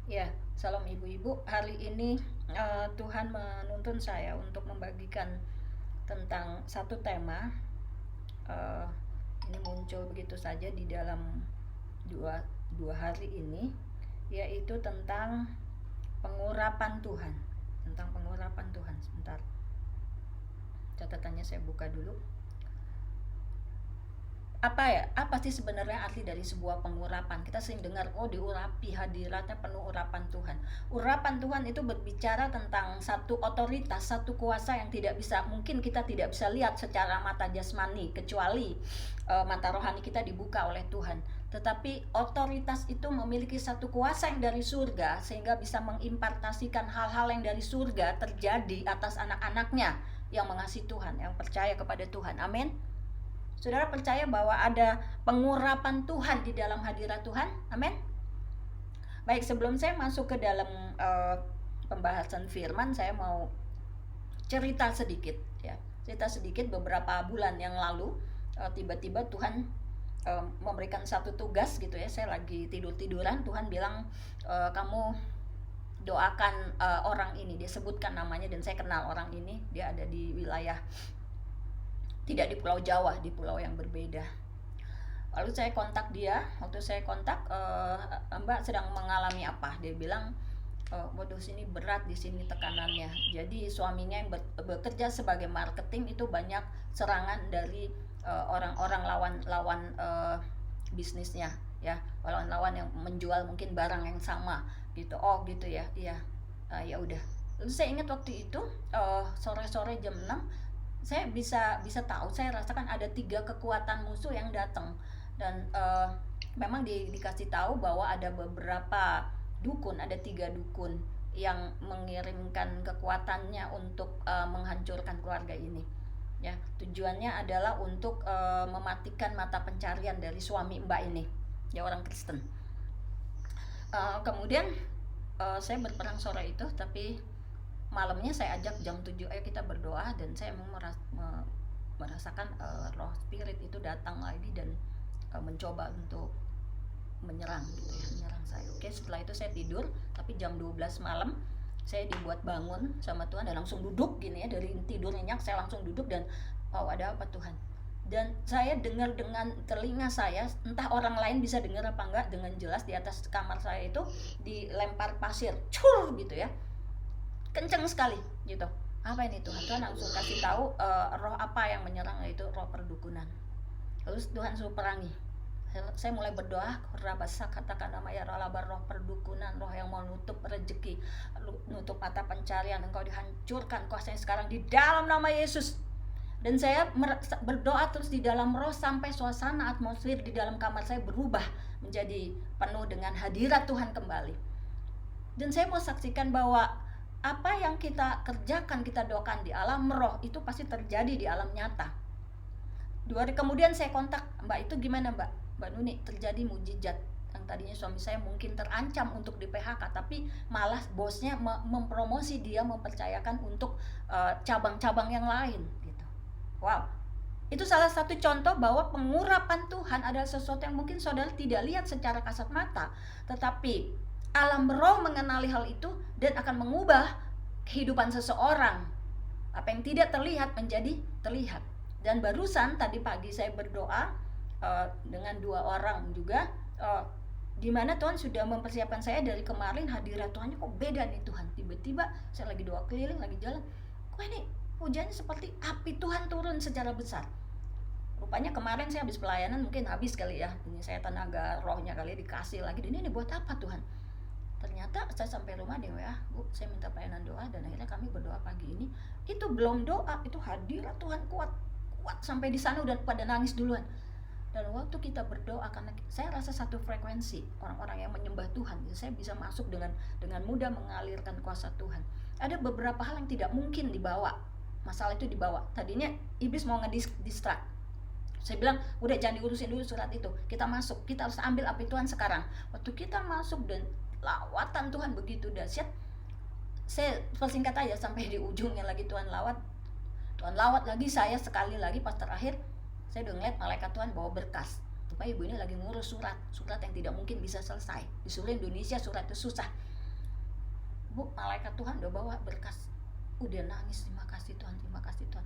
Ya, salam ibu-ibu. Hari ini Tuhan menuntun saya untuk membagikan tentang satu tema. Eh, ini muncul begitu saja di dalam dua hari ini, yaitu tentang pengurapan Tuhan. Tentang pengurapan Tuhan. Sebentar, catatannya saya buka dulu. Apa sih sebenarnya arti dari sebuah pengurapan? Kita sering dengar, oh diurapi, hadiratnya penuh urapan Tuhan. Urapan Tuhan itu berbicara tentang satu otoritas, satu kuasa yang mungkin kita tidak bisa lihat secara mata jasmani, kecuali mata rohani kita dibuka oleh Tuhan. Tetapi otoritas itu memiliki satu kuasa yang dari surga, sehingga bisa mengimpartasikan hal-hal yang dari surga terjadi atas anak-anaknya yang mengasihi Tuhan, yang percaya kepada Tuhan. Amin. Saudara percaya bahwa ada pengurapan Tuhan di dalam hadirat Tuhan? Amin. Baik, sebelum saya masuk ke dalam pembahasan firman, saya mau cerita sedikit ya. Cerita sedikit. Beberapa bulan yang lalu tiba-tiba Tuhan memberikan satu tugas gitu ya. Saya lagi tiduran, Tuhan bilang, kamu doakan orang ini. Dia sebutkan namanya dan saya kenal orang ini. Dia ada di wilayah, tidak di Pulau Jawa, di pulau yang berbeda. Lalu saya kontak dia. Waktu saya kontak, Mbak sedang mengalami apa? Dia bilang, waduh sini berat, di sini tekanannya. Jadi suaminya yang bekerja sebagai marketing itu banyak serangan dari orang-orang lawan bisnisnya ya, lawan-lawan yang menjual mungkin barang yang sama gitu. Oh gitu ya, iya. Ya udah. Lalu saya ingat waktu itu sore-sore jam 6 saya bisa tahu, saya rasakan ada 3 kekuatan musuh yang datang. Dan memang dikasih tahu bahwa ada beberapa dukun, ada 3 dukun yang mengirimkan kekuatannya untuk menghancurkan keluarga ini ya. Tujuannya adalah untuk mematikan mata pencarian dari suami Mbak ini ya, orang Kristen. Kemudian saya berperang sore itu, tapi malamnya saya ajak jam 7, ayo kita berdoa. Dan saya merasakan roh spirit itu datang lagi dan mencoba untuk menyerang gitu ya, menyerang saya. Oke, setelah itu saya tidur, tapi jam 12 malam saya dibuat bangun sama Tuhan dan langsung duduk gini ya, dari tidur nyenyak saya langsung duduk dan oh ada apa Tuhan. Dan saya dengar dengan telinga saya, entah orang lain bisa dengar apa enggak, dengan jelas di atas kamar saya itu dilempar pasir, cur gitu ya, kenceng sekali gitu. Apa ini Tuhan? Tuhan langsung kasih tahu roh apa yang menyerang, yaitu roh perdukunan. Lalu Tuhan suruh perangi. Saya mulai berdoa, rabasa katakan nama ya roh perdukunan, roh yang mau nutup rezeki, nutup mata pencarian, engkau dihancurkan kuasanya sekarang di dalam nama Yesus. Dan saya berdoa terus di dalam roh sampai suasana atmosfer di dalam kamar saya berubah menjadi penuh dengan hadirat Tuhan kembali. Dan saya mau saksikan bahwa apa yang kita kerjakan, kita doakan di alam roh, itu pasti terjadi di alam nyata. 2 hari kemudian saya kontak, Mbak itu gimana Mbak Nuni, terjadi mujizat. Yang tadinya suami saya mungkin terancam untuk di PHK, tapi malah bosnya mempromosi dia, mempercayakan untuk cabang-cabang yang lain gitu. Wow, itu salah satu contoh bahwa pengurapan Tuhan adalah sesuatu yang mungkin saudara tidak lihat secara kasat mata, tetapi alam roh mengenali hal itu dan akan mengubah kehidupan seseorang. Apa yang tidak terlihat menjadi terlihat. Dan barusan tadi pagi saya berdoa dengan 2 orang juga, di mana Tuhan sudah mempersiapkan saya dari kemarin. Hadirat Tuhannya kok beda nih Tuhan. Tiba-tiba saya lagi doa keliling, lagi jalan, kok ini hujannya seperti api Tuhan turun secara besar. Rupanya kemarin saya habis pelayanan, mungkin habis kali ya, ini saya tenaga rohnya kali dikasih lagi. Dan ini buat apa Tuhan? Ternyata saya sampai rumah deh ya, Bu, saya minta pelayanan doa, dan akhirnya kami berdoa pagi ini. Itu belum doa, itu hadirat Tuhan kuat sampai di sana udah pada nangis duluan. Dan waktu kita berdoa, karena saya rasa satu frekuensi orang-orang yang menyembah Tuhan, saya bisa masuk dengan mudah mengalirkan kuasa Tuhan. Ada beberapa hal yang tidak mungkin dibawa, masalah itu dibawa. Tadinya iblis mau ngedistrak. Saya bilang, udah jangan diurusin dulu surat itu, kita masuk, kita harus ambil api Tuhan sekarang. Waktu kita masuk dan lawatan Tuhan begitu dahsyat, saya persingkat aja sampai di ujungnya lagi Tuhan lawat lagi saya sekali lagi. Pas terakhir saya udah ngeliat malaikat Tuhan bawa berkas, supaya ibu ini lagi ngurus surat yang tidak mungkin bisa selesai. Di seluruh Indonesia surat itu susah. Bu, malaikat Tuhan udah bawa berkas. Udah nangis, terima kasih Tuhan, terima kasih Tuhan.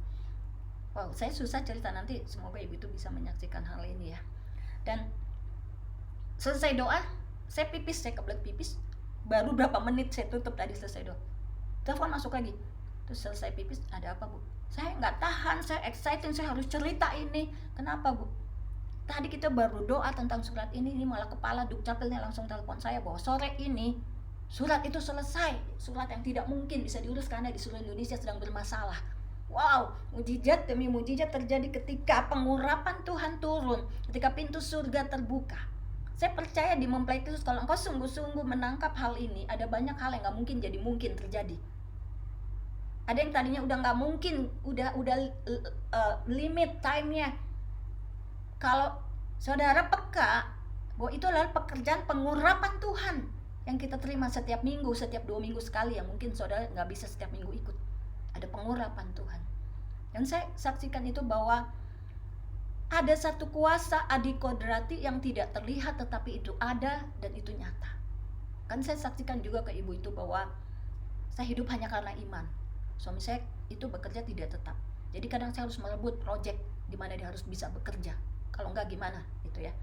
Wow, saya susah cerita, nanti semoga ibu itu bisa menyaksikan hal ini ya. Dan selesai doa, saya pipis, saya kebelet pipis. Baru berapa menit saya tutup tadi selesai doa, telepon masuk lagi. Terus selesai pipis, ada apa Bu? Saya nggak tahan, saya excited, saya harus cerita ini. Kenapa Bu? Tadi kita baru doa tentang surat ini malah kepala dukcapilnya langsung telepon saya bahwa sore ini surat itu selesai. Surat yang tidak mungkin bisa diurus karena di seluruh Indonesia sedang bermasalah. Wow, mujizat demi mujizat terjadi ketika pengurapan Tuhan turun, ketika pintu surga terbuka. Saya percaya di mempelai Kristus, kalau engkau sungguh-sungguh menangkap hal ini, ada banyak hal yang gak mungkin jadi mungkin terjadi. Ada yang tadinya udah gak mungkin, udah limit time-nya. Kalau saudara peka bahwa itu adalah pekerjaan pengurapan Tuhan yang kita terima setiap minggu, setiap 2 minggu sekali, yang mungkin saudara gak bisa setiap minggu ikut. Ada pengurapan Tuhan. Dan saya saksikan itu bahwa ada satu kuasa adikodrati yang tidak terlihat tetapi itu ada dan itu nyata. Kan saya saksikan juga ke ibu itu bahwa saya hidup hanya karena iman. Suami saya itu bekerja tidak tetap. Jadi kadang saya harus merebut proyek di mana dia harus bisa bekerja. Kalau enggak gimana itu ya.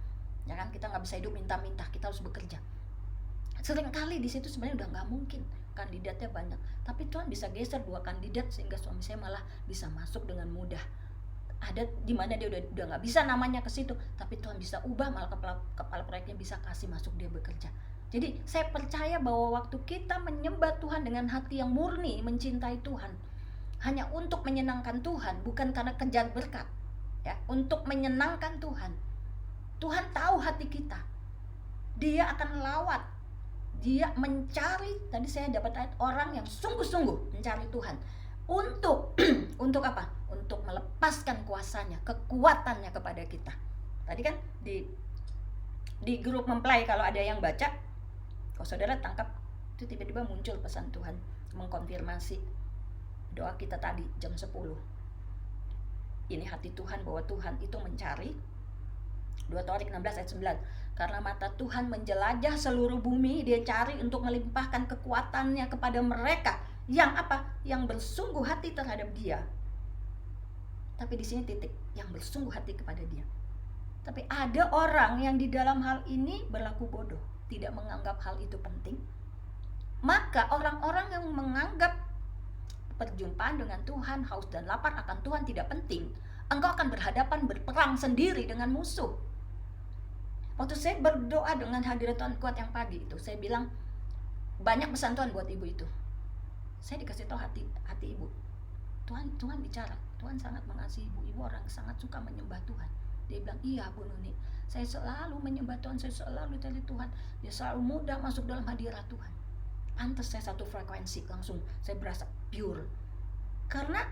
Ya kan, kita nggak bisa hidup minta-minta, kita harus bekerja. Seringkali di situ sebenarnya udah nggak mungkin, kandidatnya banyak. Tapi Tuhan bisa geser 2 kandidat sehingga suami saya malah bisa masuk dengan mudah. Ada di mana dia udah nggak bisa namanya ke situ, tapi Tuhan bisa ubah, malah kepala proyeknya bisa kasih masuk dia bekerja. Jadi saya percaya bahwa waktu kita menyembah Tuhan dengan hati yang murni, mencintai Tuhan, hanya untuk menyenangkan Tuhan, bukan karena kejar berkat, ya, untuk menyenangkan Tuhan. Tuhan tahu hati kita. Dia akan lawat. Dia mencari, tadi saya dapat ayat, orang yang sungguh-sungguh mencari Tuhan. Untuk untuk apa? Untuk melepaskan kuasanya, kekuatannya kepada kita. Tadi kan di grup mempelai kalau ada yang baca, kalau saudara tangkap, itu tiba-tiba muncul pesan Tuhan mengkonfirmasi doa kita tadi jam 10. Ini hati Tuhan bahwa Tuhan itu mencari. 2 Torik 16 ayat 9. Karena mata Tuhan menjelajah seluruh bumi, dia cari untuk melimpahkan kekuatannya kepada mereka yang apa? Yang bersungguh hati terhadap dia. Tapi di sini titik, yang bersungguh hati kepada dia. Tapi ada orang yang di dalam hal ini berlaku bodoh, tidak menganggap hal itu penting. Maka orang-orang yang menganggap perjumpaan dengan Tuhan, haus dan lapar akan Tuhan tidak penting, engkau akan berhadapan berperang sendiri dengan musuh. Waktu saya berdoa dengan hadirat Tuhan kuat yang pagi itu, saya bilang banyak pesan Tuhan buat ibu itu. Saya dikasih tahu hati ibu. Tuhan bicara. Tuhan sangat mengasihi ibu. Ibu orang sangat suka menyembah Tuhan. Dia bilang, iya Bu Nuni, saya selalu menyembah Tuhan, saya selalu cari Tuhan. Dia selalu mudah masuk dalam hadirat Tuhan. Pantas saya satu frekuensi, langsung saya berasa pure. Karena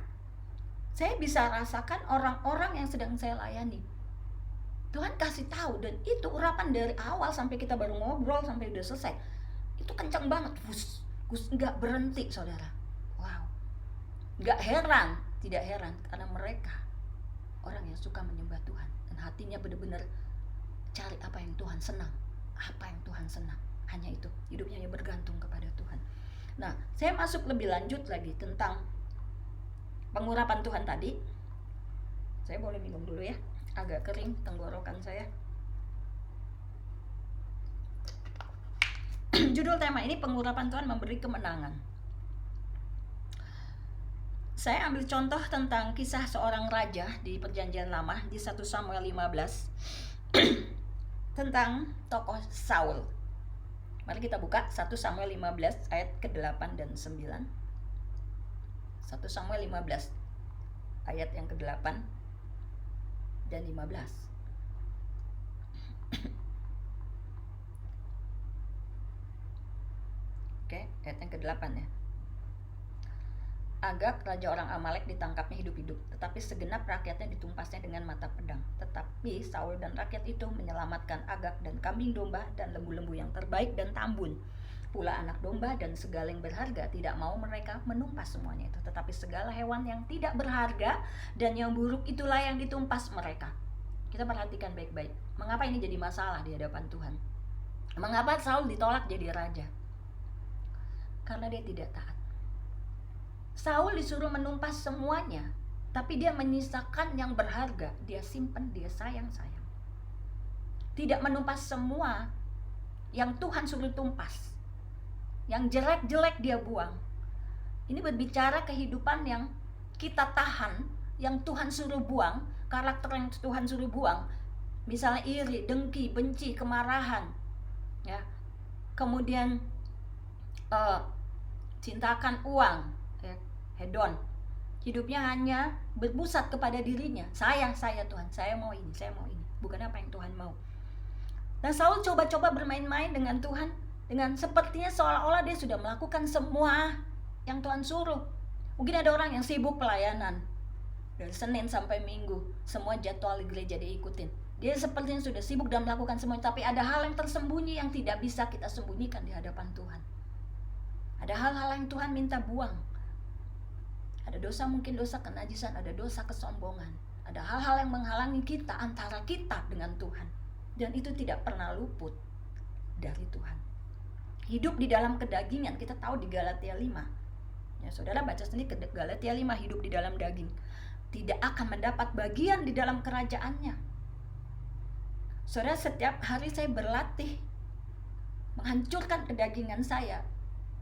saya bisa rasakan orang-orang yang sedang saya layani. Tuhan kasih tahu, dan itu urapan dari awal sampai kita baru ngobrol sampai udah selesai. Itu kencang banget, nggak berhenti saudara. Wow, nggak heran, tidak heran karena mereka orang yang suka menyembah Tuhan dan hatinya benar-benar cari apa yang Tuhan senang, apa yang Tuhan senang. Hanya itu, hidupnya hanya bergantung kepada Tuhan. Nah, saya masuk lebih lanjut lagi tentang pengurapan Tuhan tadi. Saya boleh minum dulu ya, agak kering tenggorokan saya. Judul tema ini, pengurapan Tuhan memberi kemenangan. Saya ambil contoh tentang kisah seorang raja di Perjanjian Lama di 1 Samuel 15 tentang tokoh Saul. Mari kita buka 1 Samuel 15 ayat ke-8 dan 9. 1 Samuel 15 ayat yang ke-8 dan 15. Oke, ayat yang ke-8 ya. Agag, raja orang Amalek, ditangkapnya hidup-hidup, tetapi segenap rakyatnya ditumpasnya dengan mata pedang. Tetapi Saul dan rakyat itu menyelamatkan Agag dan kambing domba dan lembu-lembu yang terbaik dan tambun. Pula anak domba dan segala yang berharga, tidak mau mereka menumpas semuanya itu. Tetapi segala hewan yang tidak berharga dan yang buruk itulah yang ditumpas mereka. Kita perhatikan baik-baik. Mengapa ini jadi masalah di hadapan Tuhan? Mengapa Saul ditolak jadi raja? karena dia tidak taat. Saul disuruh menumpas semuanya, tapi dia menyisakan yang berharga. Dia simpan, dia sayang-sayang. Tidak menumpas semua yang Tuhan suruh tumpas. Yang jelek-jelek dia buang. Ini berbicara kehidupan yang kita tahan, yang Tuhan suruh buang, karakter yang Tuhan suruh buang. Misalnya iri, dengki, benci, kemarahan, ya. Kemudian cintakan uang, ya, hedon. Hidupnya hanya berpusat kepada dirinya. Saya Tuhan, saya mau ini, bukan apa yang Tuhan mau. Dan Saul coba-coba bermain-main dengan Tuhan, dengan sepertinya seolah-olah dia sudah melakukan semua yang Tuhan suruh. Mungkin ada orang yang sibuk pelayanan dari Senin sampai Minggu, semua jadwal gereja dia ikutin. Dia sepertinya sudah sibuk dan melakukan semuanya, tapi ada hal yang tersembunyi yang tidak bisa kita sembunyikan di hadapan Tuhan. Ada hal-hal yang Tuhan minta buang. Ada dosa, mungkin dosa kenajisan, ada dosa kesombongan. Ada hal-hal yang menghalangi kita, antara kita dengan Tuhan. Dan itu tidak pernah luput dari Tuhan. Hidup di dalam kedagingan, kita tahu di Galatia 5. Ya, saudara baca sendiri Galatia 5, hidup di dalam daging. Tidak akan mendapat bagian di dalam kerajaannya. Saudara, setiap hari saya berlatih menghancurkan kedagingan saya.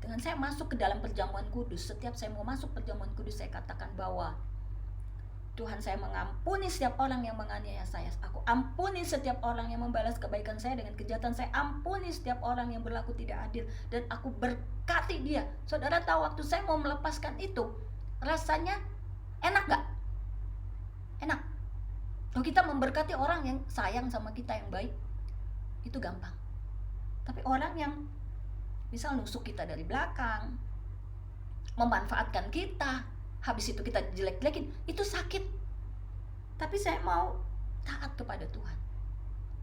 Dengan saya masuk ke dalam perjamuan kudus, setiap saya mau masuk perjamuan kudus, saya katakan bahwa Tuhan, saya mengampuni setiap orang yang menganiaya saya. Aku ampuni setiap orang yang membalas kebaikan saya dengan kejahatan. Saya ampuni setiap orang yang berlaku tidak adil. Dan aku berkati dia. Saudara tahu waktu saya mau melepaskan itu, rasanya enak gak? Enak. Kalau kita memberkati orang yang sayang sama kita, yang baik, itu gampang. Tapi orang yang misal nusuk kita dari belakang, memanfaatkan kita, habis itu kita jelek-jelekin, itu sakit. Tapi saya mau taat kepada Tuhan.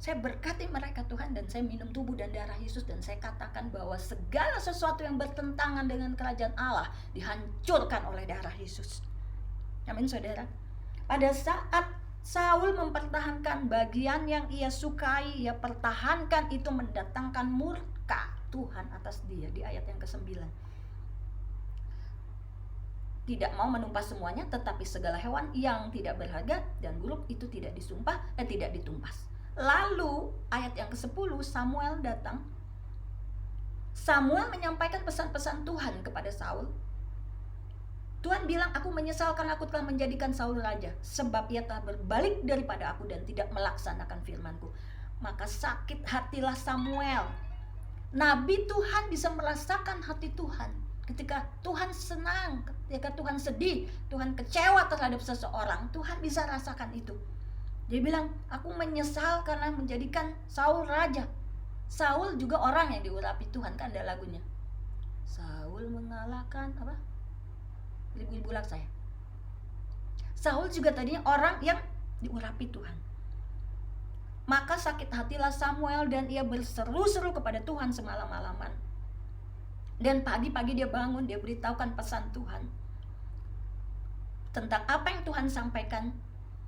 Saya berkati mereka Tuhan, dan saya minum tubuh dan darah Yesus, dan saya katakan bahwa segala sesuatu yang bertentangan dengan kerajaan Allah dihancurkan oleh darah Yesus. Amin saudara. Pada saat Saul mempertahankan bagian yang ia sukai, ia pertahankan, itu mendatangkan murka Tuhan atas dia di ayat yang ke-9. Tidak mau menumpas semuanya, tetapi segala hewan yang tidak berharga dan buruk itu tidak ditumpas. Lalu ayat yang ke-10, Samuel datang. Samuel menyampaikan pesan-pesan Tuhan kepada Saul. Tuhan bilang, aku menyesal karena aku telah menjadikan Saul raja, sebab ia telah berbalik daripada aku dan tidak melaksanakan firman-Ku. Maka sakit hatilah Samuel. Nabi Tuhan bisa merasakan hati Tuhan. Ketika Tuhan senang, ketika Tuhan sedih, Tuhan kecewa terhadap seseorang, Tuhan bisa rasakan itu. Dia bilang, aku menyesal karena menjadikan Saul raja. Saul juga orang yang diurapi Tuhan, kan ada lagunya. Saul mengalahkan apa? Ibu-ibu lak saya. Saul juga tadinya orang yang diurapi Tuhan. Maka sakit hatilah Samuel dan ia berseru-seru kepada Tuhan semalam-malaman. Dan pagi-pagi dia bangun, dia beritahukan pesan Tuhan tentang apa yang Tuhan sampaikan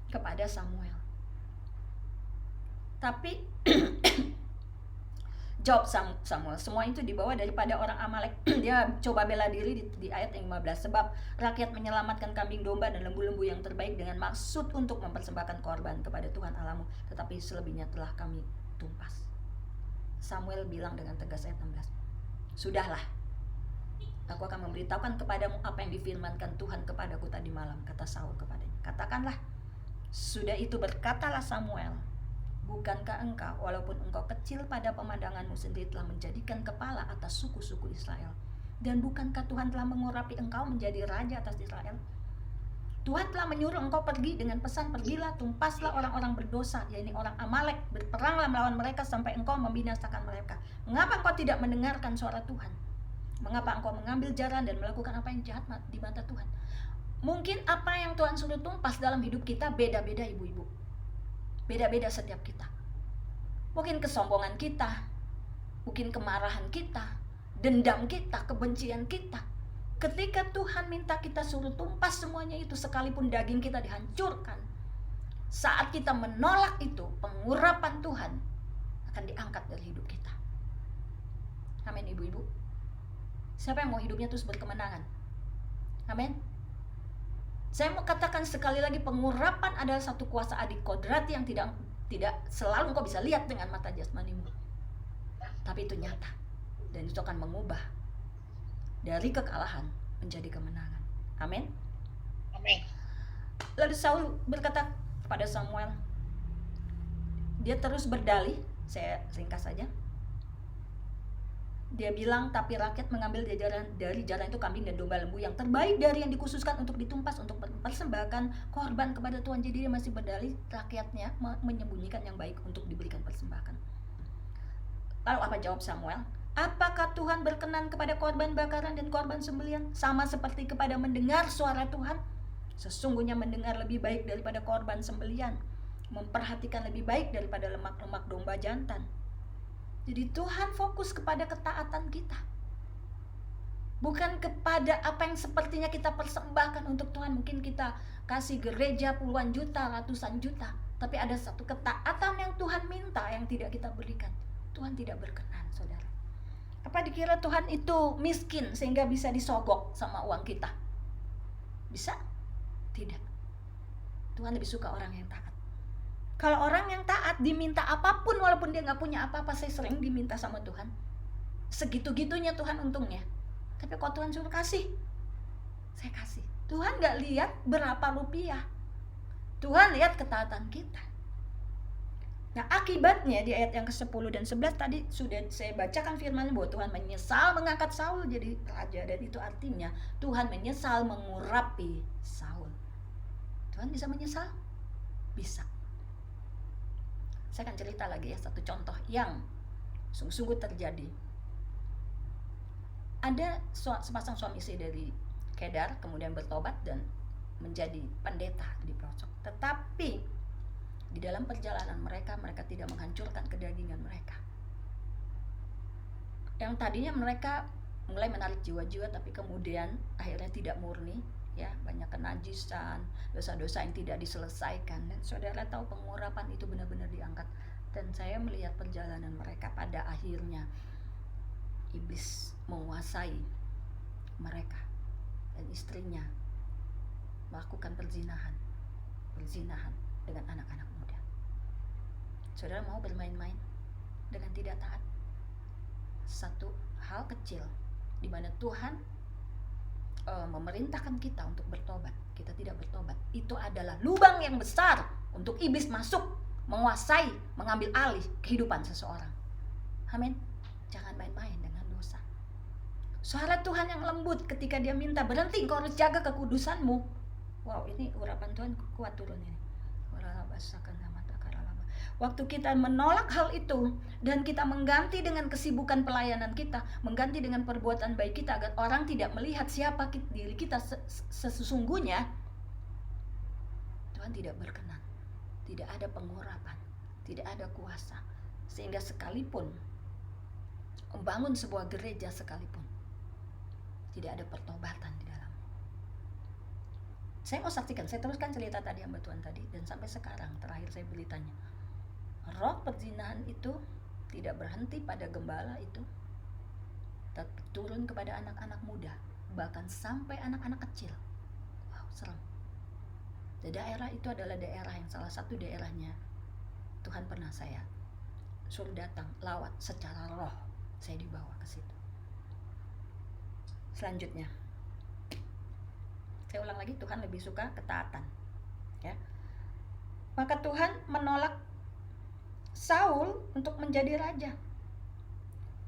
kepada Samuel. Tapi jawab Samuel, semua itu dibawa daripada orang Amalek. Dia coba bela diri di ayat yang 15. Sebab rakyat menyelamatkan kambing domba dan lembu-lembu yang terbaik dengan maksud untuk mempersembahkan korban kepada Tuhan Allahmu, tetapi selebihnya telah kami tumpas. Samuel bilang dengan tegas ayat 16, sudahlah, aku akan memberitahukan kepadamu apa yang difirmankan Tuhan kepadaku tadi malam, kata Saul kepadanya. Katakanlah. Sudah itu berkatalah Samuel, bukankah engkau, walaupun engkau kecil pada pemandanganmu sendiri, telah menjadikan kepala atas suku-suku Israel? Dan bukankah Tuhan telah mengurapi engkau menjadi raja atas Israel? Tuhan telah menyuruh engkau pergi dengan pesan, pergilah, tumpaslah orang-orang berdosa, yaitu orang Amalek, berperanglah melawan mereka sampai engkau membinasakan mereka. Mengapa engkau tidak mendengarkan suara Tuhan? Mengapa engkau mengambil jalan dan melakukan apa yang jahat di mata Tuhan? Mungkin apa yang Tuhan suruh tumpas dalam hidup kita beda-beda, ibu-ibu. Beda-beda setiap kita. Mungkin kesombongan kita, mungkin kemarahan kita, dendam kita, kebencian kita. Ketika Tuhan minta kita suruh tumpas semuanya itu, sekalipun daging kita dihancurkan, saat kita menolak itu, pengurapan Tuhan akan diangkat dari hidup kita. Amin ibu-ibu. Siapa yang mau hidupnya terus berkemenangan? Amin. Saya mau katakan sekali lagi, pengurapan adalah satu kuasa adikodrati yang tidak selalu engkau bisa lihat dengan mata jasmanimu. Tapi itu nyata. Dan itu akan mengubah dari kekalahan menjadi kemenangan. Amin. Amin. Lalu Saul berkata kepada Samuel, dia terus berdalih, saya ringkas saja. Dia bilang, tapi rakyat mengambil dari jaran itu kambing dan domba lembu yang terbaik dari yang dikhususkan untuk ditumpas, untuk mempersembahkan korban kepada Tuhan. Jadi dia masih berdalih, rakyatnya menyembunyikan yang baik untuk diberikan persembahan. Lalu apa jawab Samuel? Apakah Tuhan berkenan kepada korban bakaran dan korban sembelihan? Sama seperti kepada mendengar suara Tuhan. Sesungguhnya mendengar lebih baik daripada korban sembelihan, memperhatikan lebih baik daripada lemak-lemak domba jantan. Jadi Tuhan fokus kepada ketaatan kita, bukan kepada apa yang sepertinya kita persembahkan untuk Tuhan. Mungkin kita kasih gereja puluhan juta, ratusan juta, tapi ada satu ketaatan yang Tuhan minta yang tidak kita berikan. Tuhan tidak berkenan, saudara. Apa dikira Tuhan itu miskin sehingga bisa disogok sama uang kita? Bisa? Tidak. Tuhan lebih suka orang yang taat. Kalau orang yang taat diminta apapun walaupun dia gak punya apa-apa, saya sering diminta sama Tuhan. Segitu-gitunya Tuhan untungnya. Tapi kalau Tuhan suruh kasih, saya kasih. Tuhan gak lihat berapa rupiah. Tuhan lihat ketaatan kita. Nah akibatnya di ayat yang ke-10 dan 11 tadi sudah saya bacakan firman bahwa Tuhan menyesal mengangkat Saul jadi raja. Dan itu artinya Tuhan menyesal mengurapi Saul. Tuhan bisa menyesal? Bisa. Saya akan cerita lagi ya, satu contoh yang sungguh-sungguh terjadi. Ada sepasang suami istri dari Kedar kemudian bertobat dan menjadi pendeta di pelosok. Tetapi di dalam perjalanan mereka tidak menghancurkan kedagingan mereka. Yang tadinya mereka mulai menarik jiwa-jiwa, tapi kemudian akhirnya tidak murni, ya, banyak kenajisan, dosa-dosa yang tidak diselesaikan. Dan saudara tahu pengurapan itu benar-benar diangkat. Dan saya melihat perjalanan mereka, pada akhirnya iblis menguasai mereka dan istrinya melakukan perzinahan dengan anak-anak muda. Saudara mau bermain-main dengan tidak taat? Satu hal kecil di mana Tuhan memerintahkan kita untuk bertobat, kita tidak bertobat, itu adalah lubang yang besar untuk iblis masuk, menguasai, mengambil alih kehidupan seseorang. Amin. Jangan main-main dengan dosa. Suara Tuhan yang lembut ketika dia minta berhenti, engkau harus jaga kekudusanmu. Wow, ini urapan Tuhan kuat turun ini. Waktu kita menolak hal itu dan kita mengganti dengan kesibukan pelayanan kita, mengganti dengan perbuatan baik kita agar orang tidak melihat siapa diri kita sesungguhnya, Tuhan tidak berkenan. Tidak ada pengurapan, tidak ada kuasa, sehingga sekalipun membangun sebuah gereja sekalipun tidak ada pertobatan di dalam. Saya mau saksikan, saya teruskan cerita tadi hamba Tuhan tadi, dan sampai sekarang terakhir saya beritanya, roh perzinahan itu tidak berhenti pada gembala itu, tapi turun kepada anak-anak muda, bahkan sampai anak-anak kecil. Wow, serem. Dan daerah itu adalah daerah yang salah satu daerahnya Tuhan pernah saya suruh datang lawat secara roh, saya dibawa ke situ. Selanjutnya, saya ulang lagi, Tuhan lebih suka ketaatan, ya. Maka Tuhan menolak Saul untuk menjadi raja.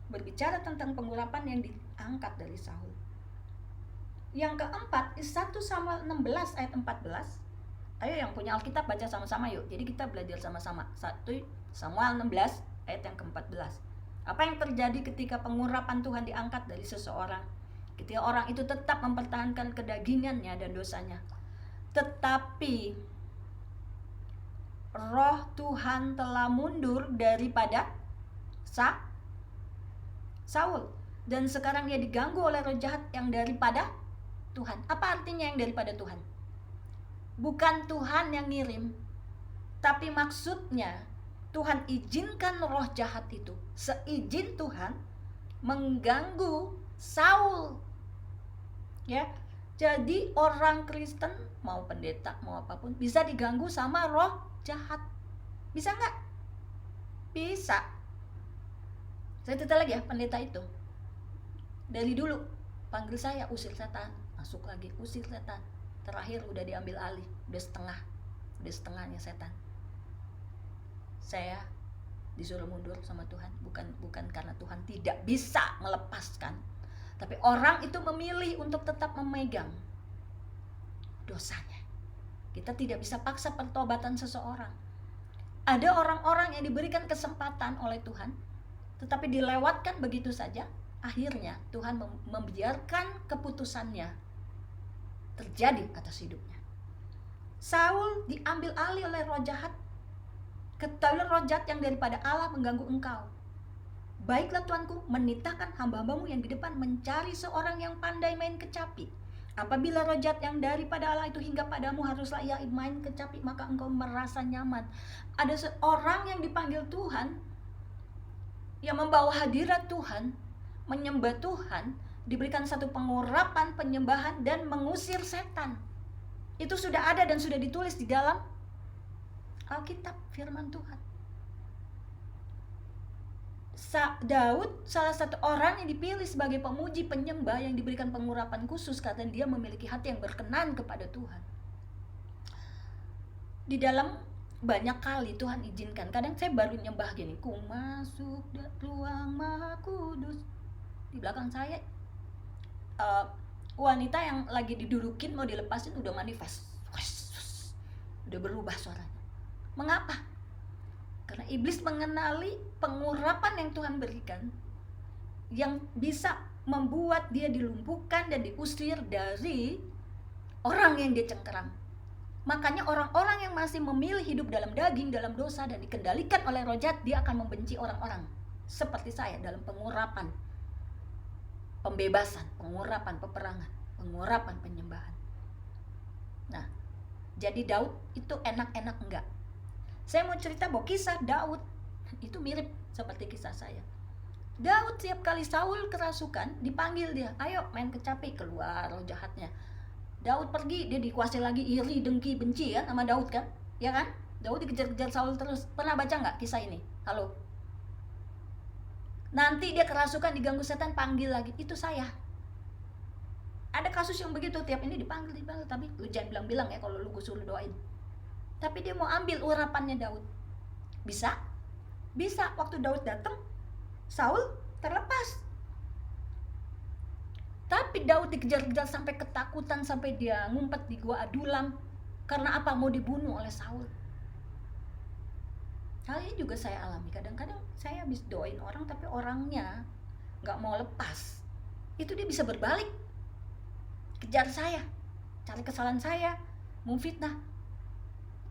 Berbicara tentang pengurapan yang diangkat dari Saul. Yang keempat, 1 Samuel 16 ayat 14. Ayo yang punya Alkitab baca sama-sama yuk. Jadi kita belajar sama-sama. 1 Samuel 16 ayat yang ke-14. Apa yang terjadi ketika pengurapan Tuhan diangkat dari seseorang? Ketika orang itu tetap mempertahankan kedagingannya dan dosanya. Tetapi roh Tuhan telah mundur daripada Saul, dan sekarang dia diganggu oleh roh jahat yang daripada Tuhan. Apa artinya yang daripada Tuhan? Bukan Tuhan yang ngirim, tapi maksudnya Tuhan izinkan roh jahat itu seizin Tuhan mengganggu Saul. Ya. Jadi orang Kristen, mau pendeta, mau apapun, bisa diganggu sama roh jahat. Bisa nggak? Bisa. Saya cerita lagi ya, pendeta itu. Dari dulu, panggil saya, usir setan. Masuk lagi, usir setan. Terakhir udah diambil alih, udah setengahnya setan. Saya disuruh mundur sama Tuhan, bukan karena Tuhan tidak bisa melepaskan, tapi orang itu memilih untuk tetap memegang dosanya. Kita tidak bisa paksa pertobatan seseorang. Ada orang-orang yang diberikan kesempatan oleh Tuhan, tetapi dilewatkan begitu saja. Akhirnya Tuhan membiarkan keputusannya terjadi atas hidupnya. Saul diambil alih oleh roh jahat. Ketahuilah roh jahat yang daripada Allah mengganggu engkau. Baiklah Tuanku, menitahkan hamba-hambamu yang di depan mencari seorang yang pandai main kecapi. Apabila roh jahat yang daripada Allah itu hingga padamu, haruslah ia main kecapi, maka engkau merasa nyaman. Ada seorang yang dipanggil Tuhan, yang membawa hadirat Tuhan, menyembah Tuhan, diberikan satu pengurapan, penyembahan, dan mengusir setan. Itu sudah ada dan sudah ditulis di dalam Alkitab, firman Tuhan. Daud salah satu orang yang dipilih sebagai pemuji, penyembah, yang diberikan pengurapan khusus karena dia memiliki hati yang berkenan kepada Tuhan. Di dalam banyak kali Tuhan izinkan, kadang saya baru nyembah gini, ku masuk ruang Maha Kudus. Di belakang saya wanita yang lagi didudukin mau dilepasin udah manifest, udah berubah suaranya. Mengapa? Karena iblis mengenali pengurapan yang Tuhan berikan, yang bisa membuat dia dilumpuhkan dan diusir dari orang yang dia cengkeram. Makanya orang-orang yang masih memilih hidup dalam daging, dalam dosa, dan dikendalikan oleh roh jahat, dia akan membenci orang-orang seperti saya dalam pengurapan, pembebasan, pengurapan peperangan, pengurapan penyembahan. Nah, jadi Daud itu enak-enak enggak? Saya mau cerita bahwa kisah Daud itu mirip seperti kisah saya. Daud tiap kali Saul kerasukan, dipanggil dia, ayo main kecapi, keluar roh jahatnya. Daud pergi, dia dikuasai lagi iri, dengki, benci kan sama Daud kan? Ya kan? Daud dikejar-kejar Saul terus. Pernah baca nggak kisah ini? Halo? Nanti dia kerasukan, diganggu setan, panggil lagi. Itu saya. Ada kasus yang begitu, tiap ini dipanggil, tapi lu jangan bilang-bilang ya kalau lu suruh doain. Tapi dia mau ambil urapannya Daud. Bisa? Bisa. Waktu Daud datang, Saul terlepas. Tapi Daud dikejar-kejar sampai ketakutan, sampai dia ngumpet di gua Adulam. Karena apa? Mau dibunuh oleh Saul. Hal ini juga saya alami. Kadang-kadang saya habis doain orang, tapi orangnya gak mau lepas. Itu dia bisa berbalik, kejar saya, cari kesalahan saya, mau fitnah.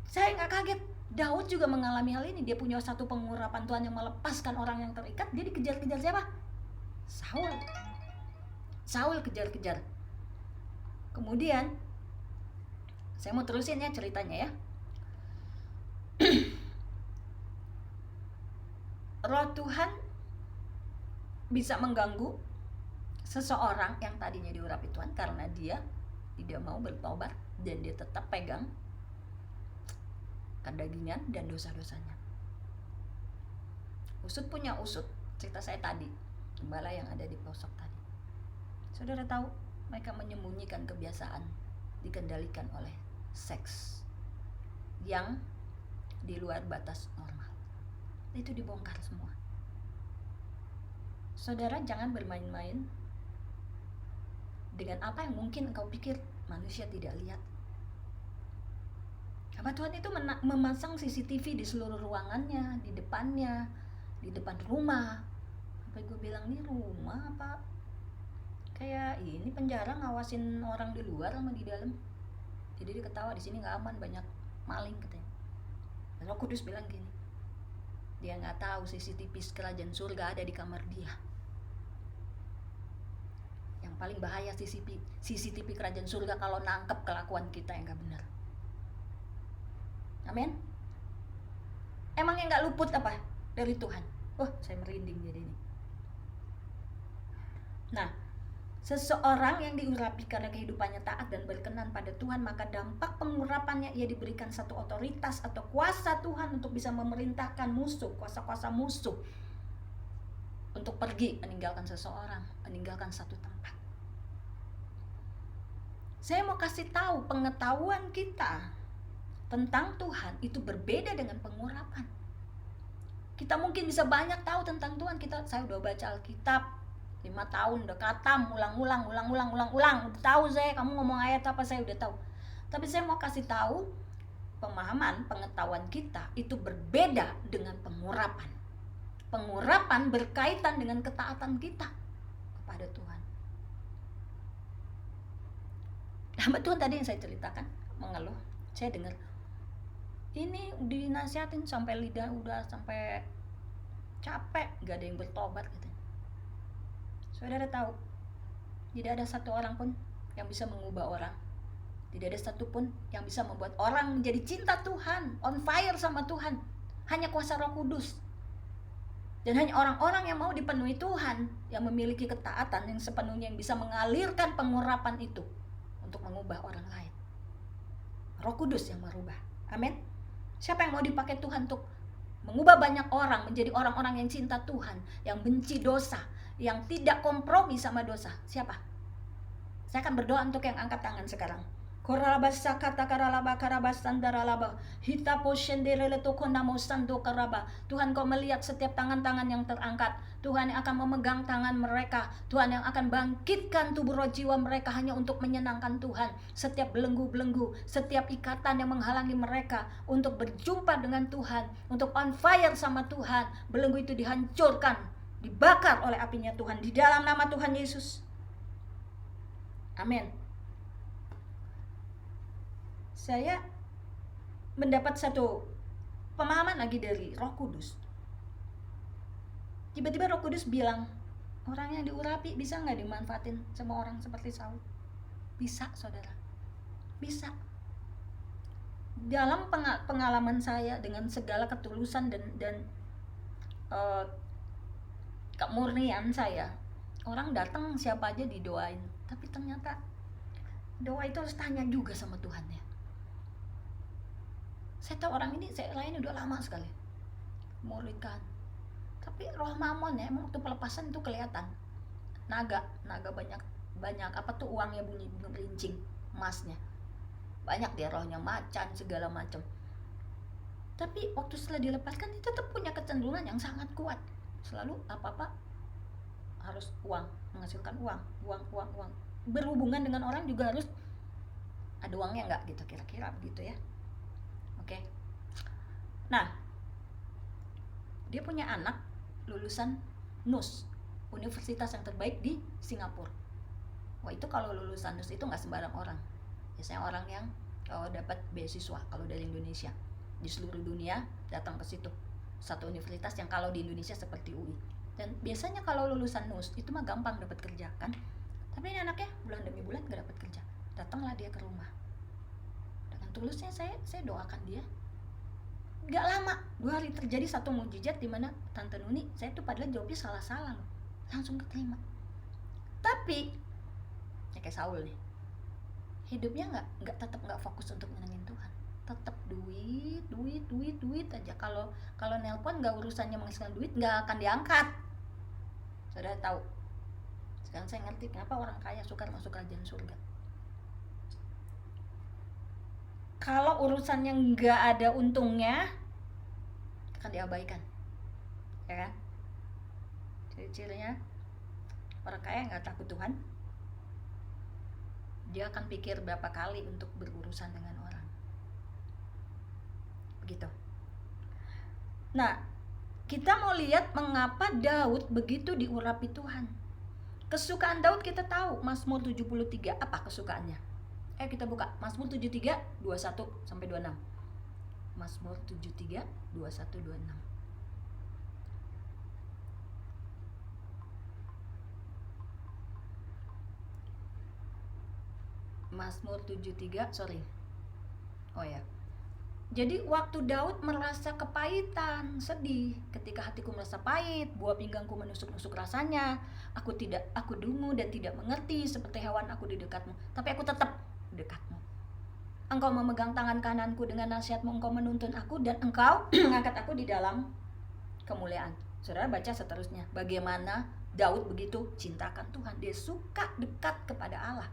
Saya gak kaget. Daud juga mengalami hal ini. Dia punya satu pengurapan Tuhan yang melepaskan orang yang terikat. Dia dikejar-kejar siapa? Saul. Saul kejar-kejar. Kemudian saya mau terusin ya ceritanya ya. Roh Tuhan bisa mengganggu seseorang yang tadinya diurapi Tuhan karena dia tidak mau bertobat dan dia tetap pegang kedagingan dan dosa-dosanya. Usut punya usut, cerita saya tadi, gembala yang ada di pelosok tadi. Saudara tahu, mereka menyembunyikan kebiasaan, dikendalikan oleh seks yang di luar batas normal. Itu dibongkar semua. Saudara jangan bermain-main dengan apa yang mungkin engkau pikir manusia tidak lihat. Karena Tuhan itu memasang CCTV di seluruh ruangannya, di depannya, di depan rumah. Sampai gue bilang, nih rumah apa? Kayak ini penjara ngawasin orang di luar sama di dalam. Jadi dia ketawa, di sini nggak aman, banyak maling katanya. Roh Kudus bilang gini, dia nggak tahu CCTV kerajaan surga ada di kamar dia. Yang paling bahaya CCTV kerajaan surga kalau nangkep kelakuan kita yang nggak benar. Amin. Emangnya nggak luput apa dari Tuhan? Saya merinding jadi ini. Nah, Seseorang yang diurapi karena kehidupannya taat dan berkenan pada Tuhan, maka dampak pengurapannya ia diberikan satu otoritas atau kuasa Tuhan untuk bisa memerintahkan musuh, kuasa-kuasa musuh untuk pergi meninggalkan seseorang, meninggalkan satu tempat. Saya mau kasih tahu, pengetahuan kita tentang Tuhan itu berbeda dengan pengurapan. Kita mungkin bisa banyak tahu tentang Tuhan. Saya udah baca Alkitab 5 tahun, udah katam, ulang-ulang, udah tahu saya, kamu ngomong ayat apa saya udah tahu. Tapi saya mau kasih tahu, pemahaman, pengetahuan kita itu berbeda dengan pengurapan. Pengurapan berkaitan dengan ketaatan kita kepada Tuhan. Hamba Tuhan tadi yang saya ceritakan, mengeluh, saya dengar, ini dinasihatin sampai lidah udah sampai capek, gak ada yang bertobat gitu. Saudara tahu, tidak ada satu orang pun yang bisa mengubah orang. Tidak ada satu pun yang bisa membuat orang menjadi cinta Tuhan, on fire sama Tuhan. Hanya kuasa Roh Kudus. Dan hanya orang-orang yang mau dipenuhi Tuhan, yang memiliki ketaatan yang sepenuhnya yang bisa mengalirkan pengurapan itu untuk mengubah orang lain. Roh Kudus yang merubah. Amin. Siapa yang mau dipakai Tuhan untuk mengubah banyak orang menjadi orang-orang yang cinta Tuhan, yang benci dosa, yang tidak kompromi sama dosa? Siapa? Saya akan berdoa untuk yang angkat tangan sekarang. Korabasa kata karalaba karabasandara hita poshenderele tokonamo sando karaba. Tuhan, Kau melihat setiap tangan-tangan yang terangkat. Tuhan yang akan memegang tangan mereka. Tuhan yang akan bangkitkan tubuh roh jiwa mereka hanya untuk menyenangkan Tuhan. Setiap belenggu-belenggu, setiap ikatan yang menghalangi mereka untuk berjumpa dengan Tuhan, untuk on fire sama Tuhan, belenggu itu dihancurkan, dibakar oleh apinya Tuhan di dalam nama Tuhan Yesus. Amin. Saya mendapat satu pemahaman lagi dari Roh Kudus. Tiba-tiba Roh Kudus bilang, orang yang diurapi bisa gak dimanfaatin sama orang seperti Saul? Bisa, saudara. Bisa. Dalam pengalaman saya dengan segala ketulusan dan kemurnian saya, orang datang siapa aja didoain. Tapi ternyata doa itu harus tanya juga sama Tuhan ya. Saya tahu orang ini, saya lain udah lama sekali muridkan. Tapi roh mamon ya, emang waktu pelepasan itu kelihatan. Naga banyak apa tuh uangnya bunyi gelincing, emasnya. Banyak dia rohnya, macan segala macam. Tapi waktu setelah dilepaskan dia tetap punya kecenderungan yang sangat kuat. Selalu apa-apa harus uang, menghasilkan uang. Berhubungan dengan orang juga harus ada uangnya enggak gitu, kira-kira begitu ya. Oke. Nah, dia punya anak lulusan NUS, universitas yang terbaik di Singapura. Wah, itu kalau lulusan NUS itu nggak sembarang orang. Biasanya orang yang dapat beasiswa kalau dari Indonesia. Di seluruh dunia datang ke situ. Satu universitas yang kalau di Indonesia seperti UI. Dan biasanya kalau lulusan NUS itu mah gampang dapat kerja kan. Tapi ini anaknya bulan demi bulan nggak dapat kerja. Datanglah dia ke rumah. Tulusnya saya doakan dia. Gak lama, 2 hari terjadi satu mukjizat di mana Tante Nuni, saya tuh padahal jawabnya salah-salah loh, langsung keterima. Tapi ya kayak Saul nih, hidupnya tetap nggak fokus untuk menyenangin Tuhan, tetap duit aja. Kalau nelpon nggak urusannya menghasilkan duit, nggak akan diangkat. Saudara tahu, sekarang saya ngerti kenapa orang kaya suka masuk kerajaan surga. Kalau urusannya nggak ada untungnya, akan diabaikan, ya kan? Ciri-cirinya orang kaya nggak takut Tuhan, dia akan pikir berapa kali untuk berurusan dengan orang, begitu. Nah, kita mau lihat mengapa Daud begitu diurapi Tuhan. Kesukaan Daud kita tahu, Mazmur 73, apa kesukaannya? Kita buka Mazmur 73 21 sampai 26. Mazmur 73 21 26. Mazmur 73, sorry. Oh ya. Jadi waktu Daud merasa kepahitan, sedih, ketika hatiku merasa pahit, buah pinggangku menusuk-nusuk rasanya, aku dungu dan tidak mengerti, seperti hewan aku di dekatmu, tapi aku tetap dekatmu. Engkau memegang tangan kananku, dengan nasihatmu engkau menuntun aku, dan engkau mengangkat aku di dalam kemuliaan. Saudara baca seterusnya, bagaimana Daud begitu cintakan Tuhan, dia suka dekat kepada Allah.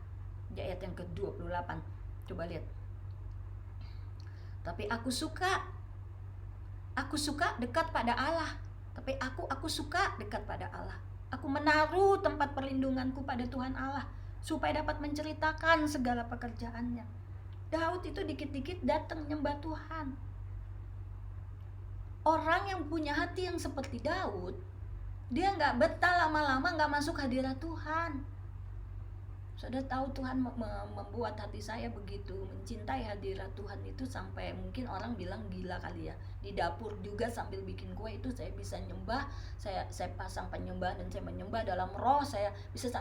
Di ayat yang ke-28, coba lihat. Tapi aku suka dekat pada Allah. Tapi aku suka dekat pada Allah. Aku menaruh tempat perlindunganku pada Tuhan Allah, supaya dapat menceritakan segala pekerjaannya. Daud itu dikit-dikit datang nyembah Tuhan. Orang yang punya hati yang seperti Daud, dia gak betah lama-lama gak masuk hadirat Tuhan. Saudara tahu Tuhan membuat hati saya begitu mencintai hadirat Tuhan itu, sampai mungkin orang bilang gila kali ya. Di dapur juga sambil bikin kue itu saya bisa nyembah, saya pasang penyembah dan saya menyembah dalam roh, saya bisa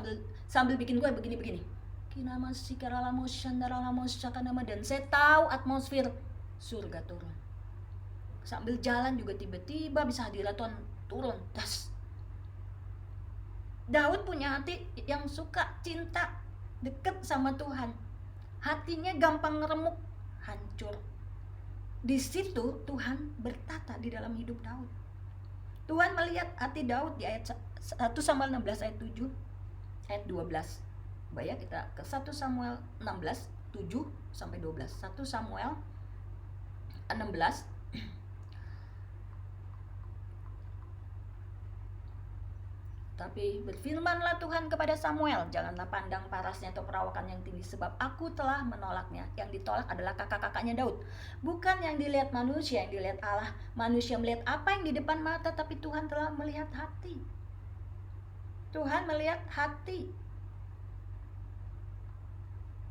sambil bikin kue begini-begini. Dan saya tahu atmosfer surga turun. Sambil jalan juga tiba-tiba bisa hadirat Tuhan turun. Das. Daud punya hati yang suka cinta dekat sama Tuhan. Hatinya gampang ngeremuk, hancur. Di situ Tuhan bertata di dalam hidup Daud. Tuhan melihat hati Daud di ayat 1 Samuel 16 ayat 7 ayat 12. Bayar kita ke 1 Samuel 16 7 sampai 12. 1 Samuel 16. Tapi berfirmanlah Tuhan kepada Samuel, janganlah pandang parasnya atau perawakan yang tinggi, sebab aku telah menolaknya. Yang ditolak adalah kakak-kakaknya Daud. Bukan yang dilihat manusia, yang dilihat Allah. Manusia melihat apa yang di depan mata, tapi Tuhan telah melihat hati. Tuhan melihat hati.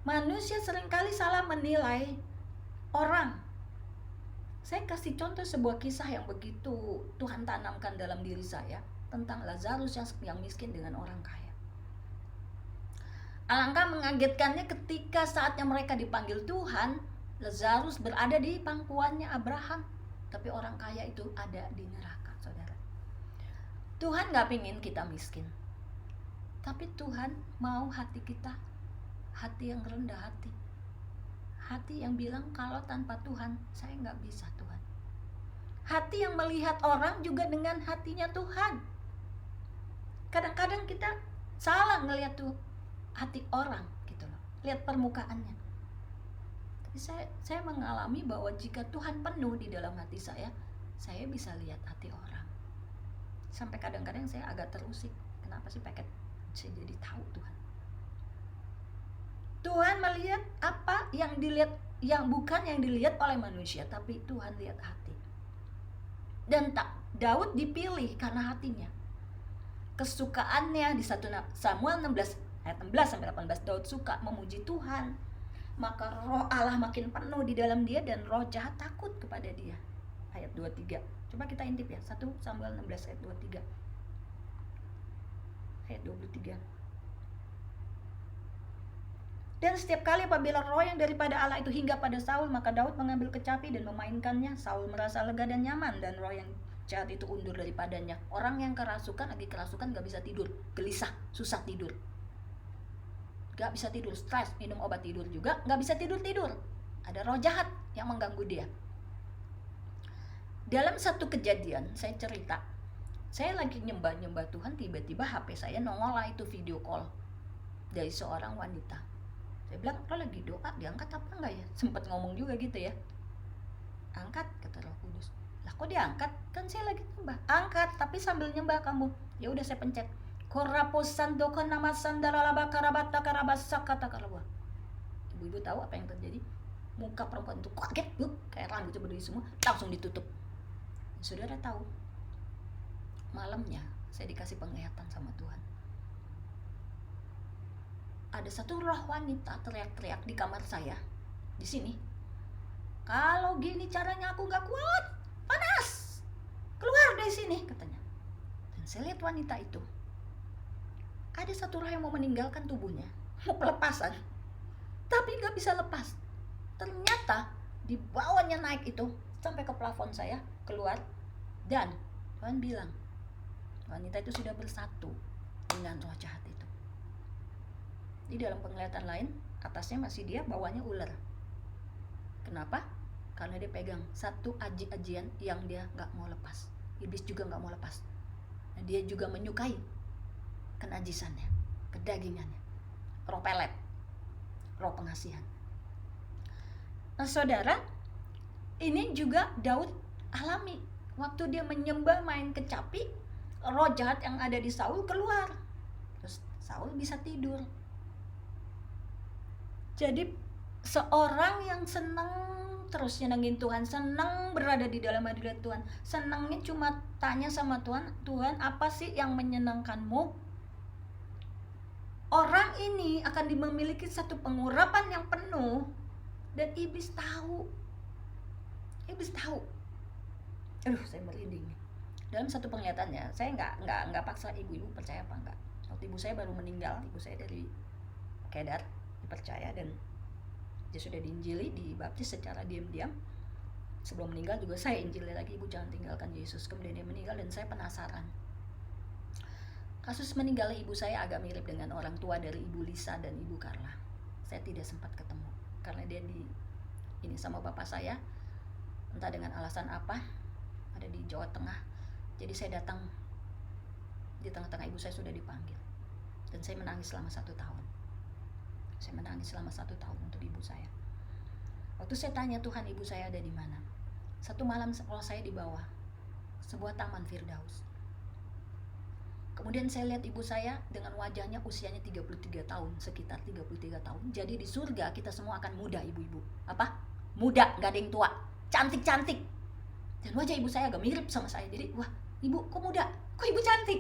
Manusia seringkali salah menilai orang. Saya kasih contoh sebuah kisah yang begitu Tuhan tanamkan dalam diri saya, tentang Lazarus yang miskin dengan orang kaya. Alangkah mengagetkannya ketika saatnya mereka dipanggil Tuhan, Lazarus berada di pangkuannya Abraham, tapi orang kaya itu ada di neraka, saudara. Tuhan gak pingin kita miskin, tapi Tuhan mau hati kita, hati yang rendah hati. Hati yang bilang kalau tanpa Tuhan saya gak bisa Tuhan. Hati yang melihat orang juga dengan hatinya Tuhan. Kadang-kadang kita salah ngelihat tuh hati orang gitu loh, lihat permukaannya. Tapi saya mengalami bahwa jika Tuhan penuh di dalam hati saya bisa lihat hati orang. Sampai kadang-kadang saya agak terusik, kenapa sih paket saya jadi tahu Tuhan. Tuhan melihat apa yang dilihat, yang bukan yang dilihat oleh manusia, tapi Tuhan lihat hati. Dan Daud dipilih karena hatinya. Kesukaannya di 1 Samuel 16 ayat 16 sampai 18, Daud suka memuji Tuhan. Maka roh Allah makin penuh di dalam dia dan roh jahat takut kepada dia. Ayat 23. Coba kita intip ya, 1 Samuel 16 ayat 23. Ayat 23. Dan setiap kali apabila roh yang daripada Allah itu hingga pada Saul, maka Daud mengambil kecapi dan memainkannya. Saul merasa lega dan nyaman, dan roh yang jahat itu undur daripadanya. Orang yang lagi kerasukan gak bisa tidur, gelisah, susah tidur, gak bisa tidur, stres, minum obat tidur juga gak bisa tidur. Ada roh jahat yang mengganggu dia. Dalam satu kejadian saya cerita, saya lagi nyembah Tuhan, tiba-tiba HP saya nongol lah itu video call dari seorang wanita. Saya bilang, lo lagi doa, diangkat apa enggak ya? Sempat ngomong juga gitu ya. Angkat, kata Roh Kudus. Lah kok diangkat? Kan saya lagi nyembah. Angkat, tapi sambil nyembah kamu. Ya udah saya pencet. Koraposan dokon nama sandaralaba karabata karabasak kata karawa. Ibu-ibu tahu apa yang terjadi? Muka perempuan itu kaget, kayak rambutnya berdiri semua, langsung ditutup. Saudara tahu, malamnya saya dikasih penglihatan sama Tuhan. Ada satu roh wanita teriak-teriak di kamar saya, di sini. Kalau gini caranya aku gak kuat, panas, keluar dari sini, katanya. Dan saya lihat wanita itu, ada satu roh yang mau meninggalkan tubuhnya, mau pelepasan, tapi gak bisa lepas. Ternyata dibawanya naik itu sampai ke plafon saya, keluar, dan Tuhan bilang wanita itu sudah bersatu dengan roh jahat itu. Di dalam penglihatan lain, atasnya masih dia, bawahnya ular. Kenapa? Karena dia pegang satu aji-ajian yang dia gak mau lepas. Iblis juga gak mau lepas. Dan dia juga menyukai kenajisannya, kedagingannya, roh pelet, roh pengasihan. Nah saudara, ini juga Daud alami. Waktu dia menyembah main kecapi, roh jahat yang ada di Saul keluar. Terus Saul bisa tidur. Jadi seorang yang senang terus nyenengin Tuhan, senang berada di dalam hadirat Tuhan, senangnya cuma tanya sama Tuhan, Tuhan apa sih yang menyenangkanmu? Orang ini akan memiliki satu pengurapan yang penuh. Dan iblis tahu. Aduh, saya merinding. Dalam satu penglihatannya, saya nggak paksa ibu-ibu percaya apa enggak. Waktu ibu saya baru meninggal, ibu saya dari Kedar, dipercaya dan dia sudah diinjili, dibaptis secara diam-diam. Sebelum meninggal juga saya injili lagi, ibu jangan tinggalkan Yesus. Kemudian dia meninggal dan saya penasaran. Kasus meninggalnya ibu saya agak mirip dengan orang tua dari ibu Lisa dan ibu Carla. Saya tidak sempat ketemu karena dia ini sama bapak saya, entah dengan alasan apa, ada di Jawa Tengah. Jadi saya datang di tengah-tengah ibu saya sudah dipanggil, dan saya menangis selama 1 tahun. Saya menangis selama 1 tahun untuk ibu saya. Waktu saya tanya Tuhan, ibu saya ada di mana? Satu malam sekolah saya di bawah sebuah taman Firdaus. Kemudian saya lihat ibu saya dengan wajahnya usianya 33 tahun, sekitar 33 tahun. Jadi di surga kita semua akan muda, ibu-ibu. Apa? Muda, gak ada yang tua. Cantik-cantik. Dan wajah ibu saya agak mirip sama saya. Jadi, wah, ibu kok muda? Kok ibu cantik?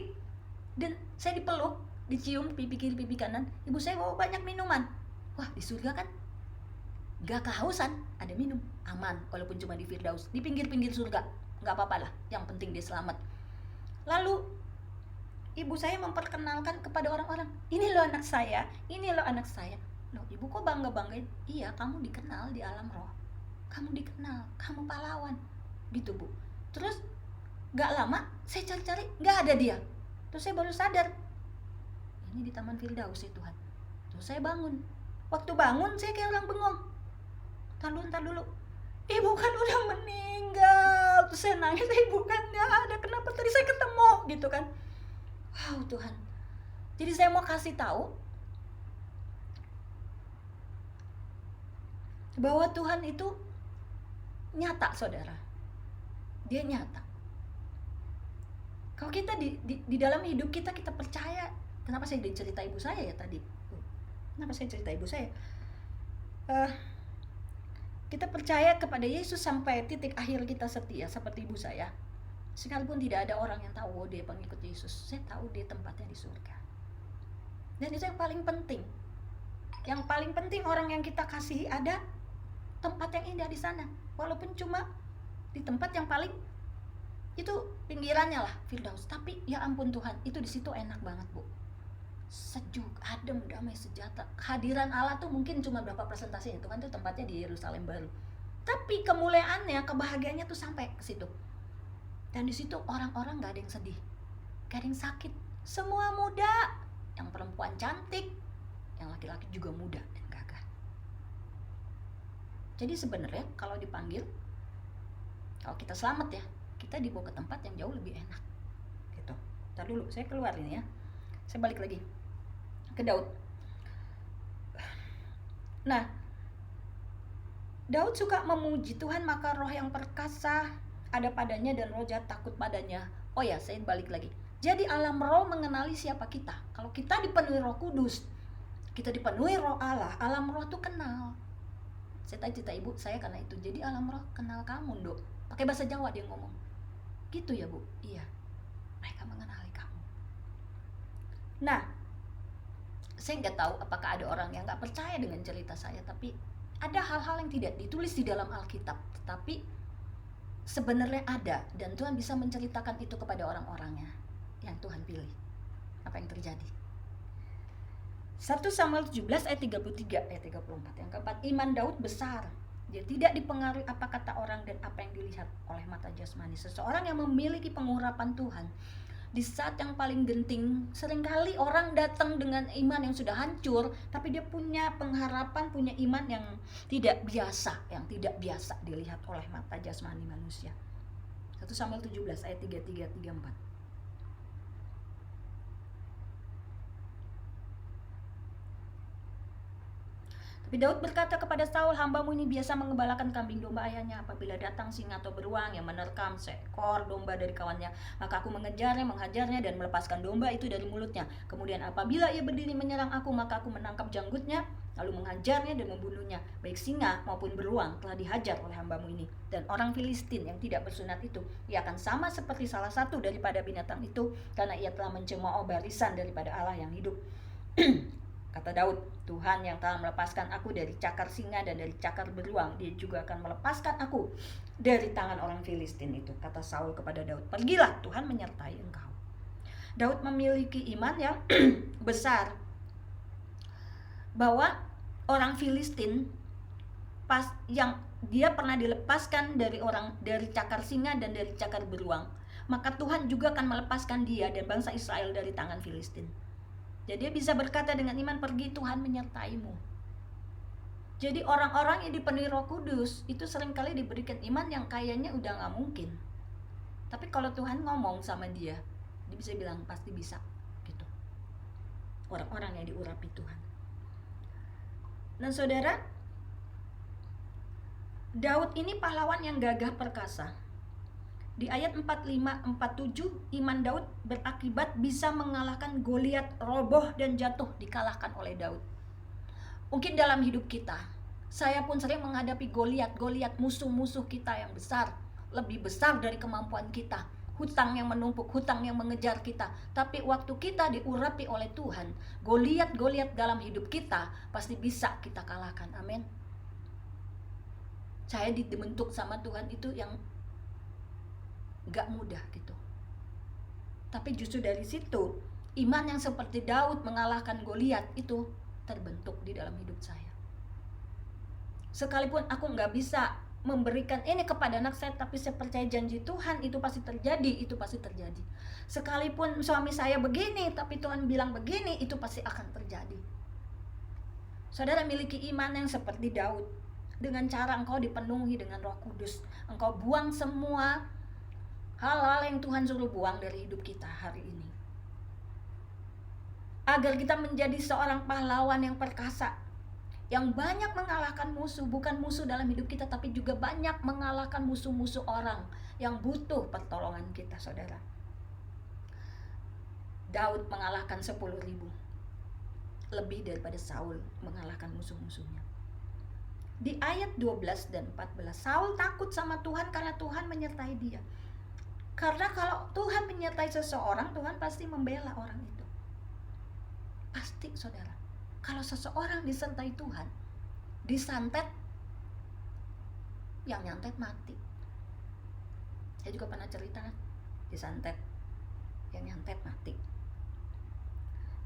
Dan saya dipeluk, dicium pipi kiri, pipi kanan. Ibu saya bawa banyak minuman. Wah, di surga kan gak kehausan, ada minum, aman. Walaupun cuma di Firdaus, di pinggir-pinggir surga, gak apa-apa lah, yang penting dia selamat. Lalu ibu saya memperkenalkan kepada orang-orang, ini loh anak saya, ini loh anak saya. Loh, ibu kok bangga-banggain? Iya, kamu dikenal di alam roh, kamu dikenal, kamu pahlawan, gitu bu. Terus gak lama saya cari-cari, gak ada dia. Terus saya baru sadar, ini di Taman Firdaus ya Tuhan. Terus saya bangun. Waktu bangun saya kayak orang bengong. Ntar dulu, ibu kan udah meninggal. Terus saya nangis, ibu kan gak ada, kenapa tadi saya ketemu, gitu kan. Wow Tuhan. Jadi saya mau kasih tahu bahwa Tuhan itu nyata, saudara. Dia nyata. Kalau kita di dalam hidup kita percaya. Kenapa saya cerita ibu saya ya tadi? Kenapa saya cerita ibu saya? Kita percaya kepada Yesus sampai titik akhir kita setia seperti ibu saya. Sekalipun tidak ada orang yang tahu dia pengikut Yesus, saya tahu dia tempatnya di surga. Dan itu yang paling penting. Yang paling penting orang yang kita kasihi ada tempat yang indah di sana. Walaupun cuma di tempat yang paling itu pinggirannya lah, Firdaus. Tapi ya ampun Tuhan, itu di situ enak banget bu. Sejuk, adem, damai, sejahtera. Kehadiran Allah tuh mungkin cuma berapa persentase. Tuhan tuh tempatnya di Yerusalem baru. Tapi kemuliaannya, kebahagiaannya tuh sampai ke situ. Dan di situ orang-orang gak ada yang sedih, gak ada yang sakit, semua muda. Yang perempuan cantik, yang laki-laki juga muda dan gagah. Jadi sebenarnya kalau dipanggil, kalau kita selamat ya, kita dibawa ke tempat yang jauh lebih enak. Gitu. Ntar dulu, saya keluar ini ya. Saya balik lagi ke Daud. Nah, Daud suka memuji Tuhan, maka roh yang perkasa ada padanya dan roh jahat takut padanya. Oh ya, saya balik lagi. Jadi alam roh mengenali siapa kita. Kalau kita dipenuhi Roh Kudus, kita dipenuhi Roh Allah, alam roh tuh kenal. Saya tanya cerita ibu saya karena itu. Jadi alam roh kenal kamu, Dok. Pakai bahasa Jawa dia ngomong. Gitu ya, Bu? Iya. Mereka mengenali kamu. Nah, saya nggak tahu apakah ada orang yang nggak percaya dengan cerita saya, tapi ada hal-hal yang tidak ditulis di dalam Alkitab, tetapi sebenarnya ada, dan Tuhan bisa menceritakan itu kepada orang-orangnya yang Tuhan pilih. Apa yang terjadi? 1 Samuel 17 ayat 33 ayat 34. Yang keempat, iman Daud besar Dia tidak dipengaruhi apa kata orang dan apa yang dilihat oleh mata jasmani. Seseorang yang memiliki pengurapan Tuhan, di saat yang paling genting, seringkali orang datang dengan iman yang sudah hancur, tapi dia punya pengharapan, punya iman yang tidak biasa dilihat oleh mata jasmani manusia. 1 Samuel 17 ayat 33-34. Tapi Daud berkata kepada Saul, hambamu ini biasa mengembalakan kambing domba ayahnya. Apabila datang singa atau beruang yang menerkam seekor domba dari kawannya, maka aku mengejarnya, menghajarnya, dan melepaskan domba itu dari mulutnya. Kemudian apabila ia berdiri menyerang aku, maka aku menangkap janggutnya, lalu menghajarnya dan membunuhnya. Baik singa maupun beruang telah dihajar oleh hambamu ini. Dan orang Filistin yang tidak bersunat itu, ia akan sama seperti salah satu daripada binatang itu, karena ia telah mencemooh barisan daripada Allah yang hidup. Kata Daud, Tuhan yang telah melepaskan aku dari cakar singa dan dari cakar beruang, dia juga akan melepaskan aku dari tangan orang Filistin itu. Kata Saul kepada Daud, pergilah, Tuhan menyertai engkau. Daud memiliki iman yang besar bahwa orang Filistin pas yang dia pernah dilepaskan dari cakar singa dan dari cakar beruang, maka Tuhan juga akan melepaskan dia dan bangsa Israel dari tangan Filistin. Jadi dia bisa berkata dengan iman, pergi, Tuhan menyertaimu. Jadi orang-orang yang dipenuhi Roh Kudus itu seringkali diberikan iman yang kayaknya udah gak mungkin. Tapi kalau Tuhan ngomong sama dia bisa bilang pasti bisa gitu. Orang-orang yang diurapi Tuhan. Dan saudara, Daud ini pahlawan yang gagah perkasa. Di ayat 45-47, iman Daud berakibat bisa mengalahkan Goliat, roboh dan jatuh dikalahkan oleh Daud. Mungkin dalam hidup kita, saya pun sering menghadapi Goliat musuh-musuh kita yang besar, lebih besar dari kemampuan kita. Hutang yang menumpuk, hutang yang mengejar kita. Tapi waktu kita diurapi oleh Tuhan, Goliat dalam hidup kita pasti bisa kita kalahkan. Amin. Saya dibentuk sama Tuhan itu yang gak mudah gitu. Tapi justru dari situ, iman yang seperti Daud mengalahkan Goliat itu terbentuk di dalam hidup saya. Sekalipun aku gak bisa memberikan ini kepada anak saya, tapi saya percaya janji Tuhan itu pasti terjadi. Sekalipun suami saya begini, tapi Tuhan bilang begini, itu pasti akan terjadi. Saudara miliki iman yang seperti Daud. Dengan cara engkau dipenuhi dengan Roh Kudus, engkau buang semua hal-hal yang Tuhan suruh buang dari hidup kita hari ini. Agar kita menjadi seorang pahlawan yang perkasa, yang banyak mengalahkan musuh, bukan musuh dalam hidup kita, tapi juga banyak mengalahkan musuh-musuh orang yang butuh pertolongan kita, saudara. Daud mengalahkan 10.000, lebih daripada Saul mengalahkan musuh-musuhnya. Di ayat 12 dan 14, Saul takut sama Tuhan karena Tuhan menyertai dia. Karena kalau Tuhan menyertai seseorang, Tuhan pasti membela orang itu. Pasti, saudara. Kalau seseorang disertai Tuhan, disantet, yang nyantet mati. Saya juga pernah cerita kan, disantet, yang nyantet mati.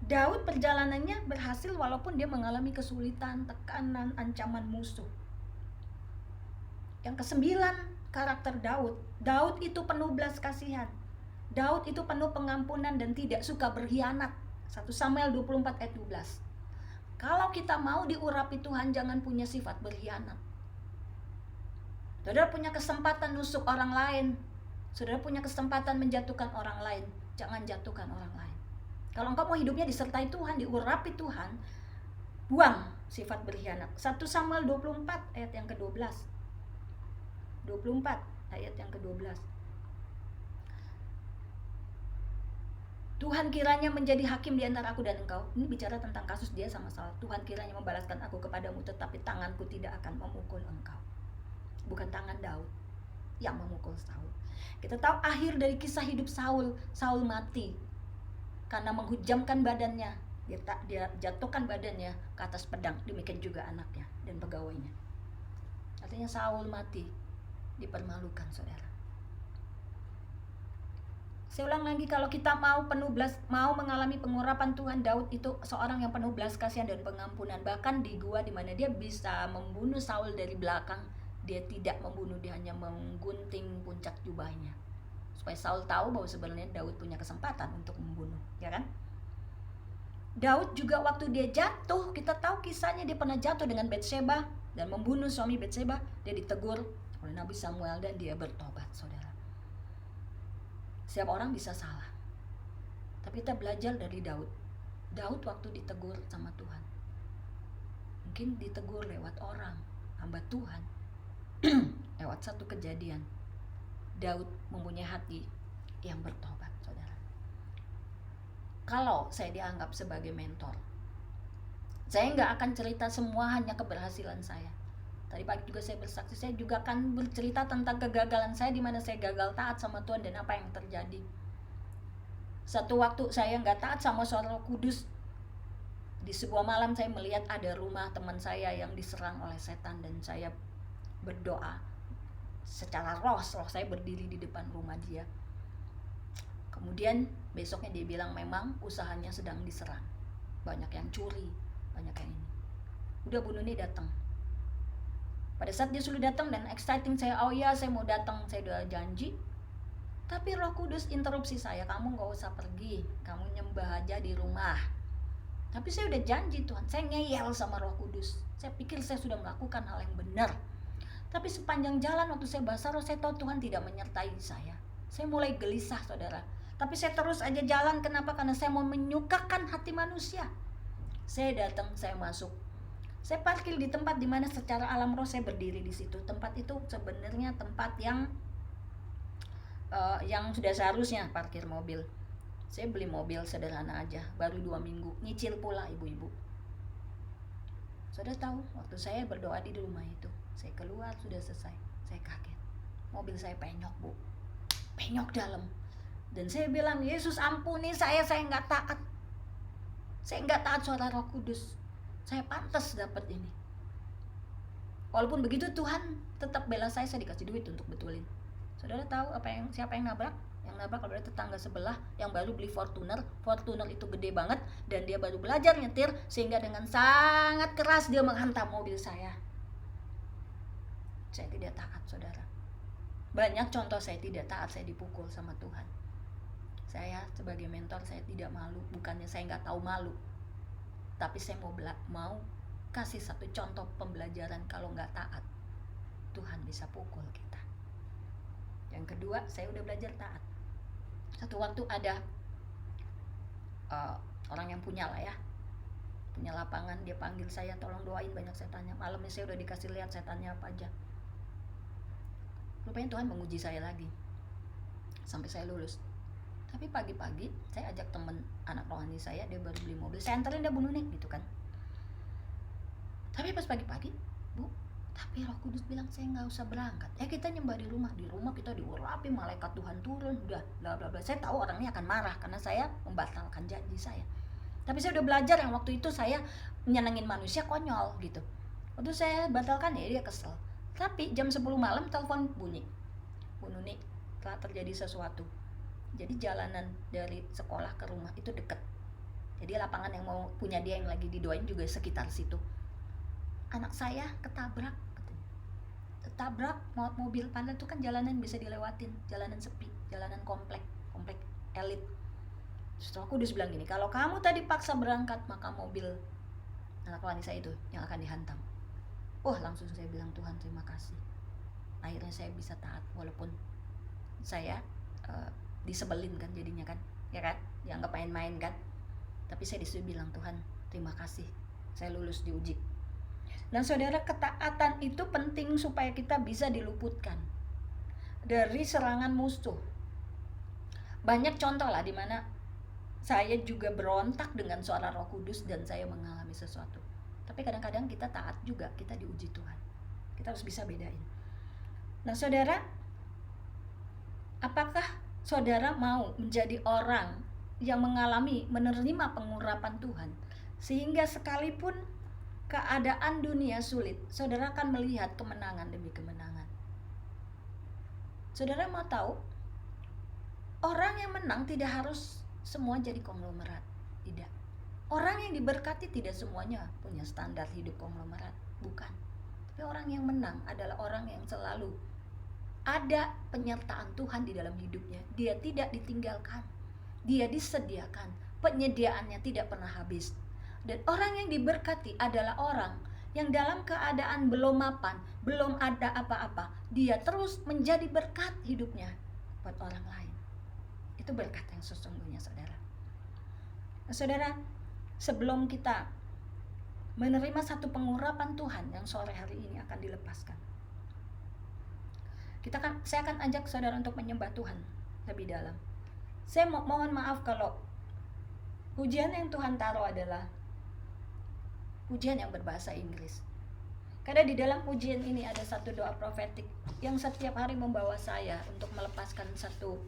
Daud perjalanannya berhasil walaupun dia mengalami kesulitan, tekanan, ancaman musuh. Yang ke-9, karakter Daud. Daud itu penuh belas kasihan. Daud itu penuh pengampunan dan tidak suka berkhianat. 1 Samuel 24 ayat 12. Kalau kita mau diurapi Tuhan, jangan punya sifat berkhianat. Saudara punya kesempatan nusuk orang lain, saudara punya kesempatan menjatuhkan orang lain, jangan jatuhkan orang lain. Kalau engkau mau hidupnya disertai Tuhan, diurapi Tuhan, buang sifat berkhianat. 1 Samuel 24 ayat yang ke-12. 24 ayat yang ke-12. Tuhan kiranya menjadi hakim di antara aku dan engkau. Ini bicara tentang kasus dia sama Saul. Tuhan kiranya membalaskan aku kepadamu, tetapi tanganku tidak akan memukul engkau. Bukan tangan Daud yang memukul Saul. Kita tahu akhir dari kisah hidup Saul. Saul mati karena menghujamkan badannya. Dia jatuhkan badannya ke atas pedang. Demikian juga anaknya dan pegawainya. Artinya Saul mati, dipermalukan, saudara. Saya ulang lagi, kalau kita mau mengalami pengurapan Tuhan, Daud itu seorang yang penuh belas kasihan dan pengampunan. Bahkan di gua di mana dia bisa membunuh Saul dari belakang, dia tidak membunuh, dia hanya menggunting puncak jubahnya. Supaya Saul tahu bahwa sebenarnya Daud punya kesempatan untuk membunuh, ya kan? Daud juga waktu dia jatuh, kita tahu kisahnya, dia pernah jatuh dengan Bathsheba dan membunuh suami Bathsheba. Dia ditegur oleh Nabi Samuel dan dia bertobat, saudara. Setiap orang bisa salah, tapi kita belajar dari Daud. Daud waktu ditegur sama Tuhan, mungkin ditegur lewat orang, hamba Tuhan, lewat satu kejadian, Daud mempunyai hati yang bertobat, saudara. Kalau saya dianggap sebagai mentor, saya nggak akan cerita semua hanya keberhasilan saya. Tadi pagi juga saya bersaksi, saya juga akan bercerita tentang kegagalan saya, di mana saya gagal taat sama Tuhan dan apa yang terjadi. Satu waktu saya nggak taat sama Suara Roh Kudus. Di sebuah malam saya melihat ada rumah teman saya yang diserang oleh setan, dan saya berdoa secara roh saya berdiri di depan rumah dia. Kemudian besoknya dia bilang memang usahanya sedang diserang, banyak yang curi, banyak yang ini. Udah bunuh ini datang. Pada saat dia sudah datang dan exciting, saya oh ya saya mau datang, saya udah janji. Tapi Roh Kudus interupsi saya, kamu gak usah pergi, kamu nyembah aja di rumah. Tapi saya udah janji Tuhan, saya ngeyel sama Roh Kudus. Saya pikir saya sudah melakukan hal yang benar. Tapi sepanjang jalan waktu saya bahasa roh, saya tahu Tuhan tidak menyertai saya. Saya mulai gelisah, saudara. Tapi saya terus aja jalan, kenapa? Karena saya mau menyukakan hati manusia. Saya datang, saya masuk. Saya parkir di tempat di mana secara alam roh saya berdiri di situ. Tempat itu sebenarnya tempat yang sudah seharusnya parkir mobil. Saya beli mobil sederhana aja, baru 2 minggu, nyicil pula ibu-ibu. Saudara tahu, waktu saya berdoa di rumah itu, saya keluar sudah selesai, saya kaget. Mobil saya penyok, Bu. Penyok dalam. Dan saya bilang, Yesus ampuni saya nggak taat. Saya nggak taat suara Roh Kudus. Saya pantas dapat ini. Walaupun begitu Tuhan tetap bela saya dikasih duit untuk betulin. Saudara tahu siapa yang nabrak? Yang nabrak adalah tetangga sebelah yang baru beli Fortuner. Fortuner itu gede banget dan dia baru belajar nyetir, sehingga dengan sangat keras dia menghantam mobil saya. Saya tidak taat, saudara. Banyak contoh saya tidak taat, saya dipukul sama Tuhan. Saya sebagai mentor, saya tidak malu. Bukannya saya nggak tahu malu, tapi saya mau kasih satu contoh pembelajaran. Kalau nggak taat, Tuhan bisa pukul kita. Yang kedua, saya udah belajar taat. Satu waktu ada orang yang punya lapangan, dia panggil saya, tolong doain, banyak setannya. Malamnya saya udah dikasih lihat setannya apa aja. Rupanya Tuhan menguji saya lagi sampai saya lulus. Tapi pagi-pagi saya ajak teman anak rohani saya, dia baru beli mobil, saya anterin dia bunuh nih gitu kan. Tapi pas pagi-pagi, Bu, tapi Roh Kudus bilang saya nggak usah berangkat. Kita nyembah di rumah kita diurapi, malaikat Tuhan turun, udah bla bla bla. Saya tahu orangnya akan marah karena saya membatalkan janji saya. Tapi saya udah belajar yang waktu itu saya menyenangin manusia konyol gitu. Waktu saya batalkan dia kesel. Tapi jam 10 malam telepon bunyi. Bu Nuni, telah terjadi sesuatu. Jadi jalanan dari sekolah ke rumah itu dekat. Jadi lapangan yang mau punya dia yang lagi didoain juga sekitar situ. Anak saya ketabrak, katanya. Ketabrak mobil, padahal itu kan jalanan bisa dilewatin, jalanan sepi, jalanan komplek elit. Terus aku udah bilang gini, kalau kamu tadi paksa berangkat, maka mobil anak rohani saya itu yang akan dihantam. Langsung saya bilang, Tuhan terima kasih. Akhirnya saya bisa taat, walaupun saya disebelin kan jadinya kan, ya kan, dianggap main-main kan. Tapi saya disuruh bilang, Tuhan terima kasih, saya lulus diuji. Dan saudara, ketaatan itu penting supaya kita bisa diluputkan dari serangan musuh. Banyak contoh lah dimana saya juga berontak dengan suara Roh Kudus dan saya mengalami sesuatu. Tapi kadang-kadang kita taat juga, kita diuji Tuhan. Kita harus bisa bedain. Nah saudara, apakah saudara mau menjadi orang yang menerima pengurapan Tuhan, sehingga sekalipun keadaan dunia sulit, saudara akan melihat kemenangan demi kemenangan? Saudara mau tahu, orang yang menang tidak harus semua jadi konglomerat, tidak. Orang yang diberkati tidak semuanya punya standar hidup konglomerat, bukan. Tapi orang yang menang adalah orang yang selalu ada penyertaan Tuhan di dalam hidupnya. Dia tidak ditinggalkan, dia disediakan, penyediaannya tidak pernah habis. Dan orang yang diberkati adalah orang yang dalam keadaan belum mapan, belum ada apa-apa, dia terus menjadi berkat hidupnya buat orang lain. Itu berkat yang sesungguhnya, saudara. Nah, saudara, sebelum kita menerima satu pengurapan Tuhan yang sore hari ini akan dilepaskan, saya akan ajak saudara untuk menyembah Tuhan lebih dalam. Saya mohon maaf kalau pujian yang Tuhan taruh adalah pujian yang berbahasa Inggris. Karena di dalam pujian ini ada satu doa profetik yang setiap hari membawa saya untuk melepaskan satu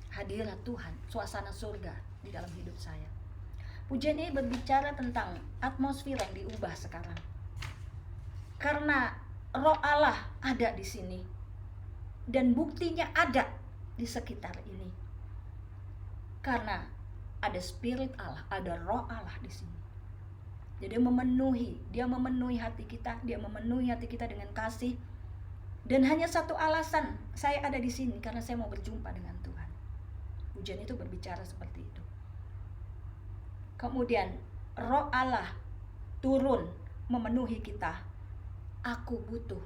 hadirat Tuhan, suasana surga di dalam hidup saya. Pujian ini berbicara tentang atmosfer yang diubah sekarang. Karena Roh Allah ada di sini dan buktinya ada di sekitar ini. Karena ada Spirit Allah, ada Roh Allah di sini. Jadi dia memenuhi hati kita, dia memenuhi hati kita dengan kasih. Dan hanya satu alasan saya ada di sini, karena saya mau berjumpa dengan Tuhan. Pujian itu berbicara seperti itu. Kemudian Roh Allah turun memenuhi kita. Aku butuh,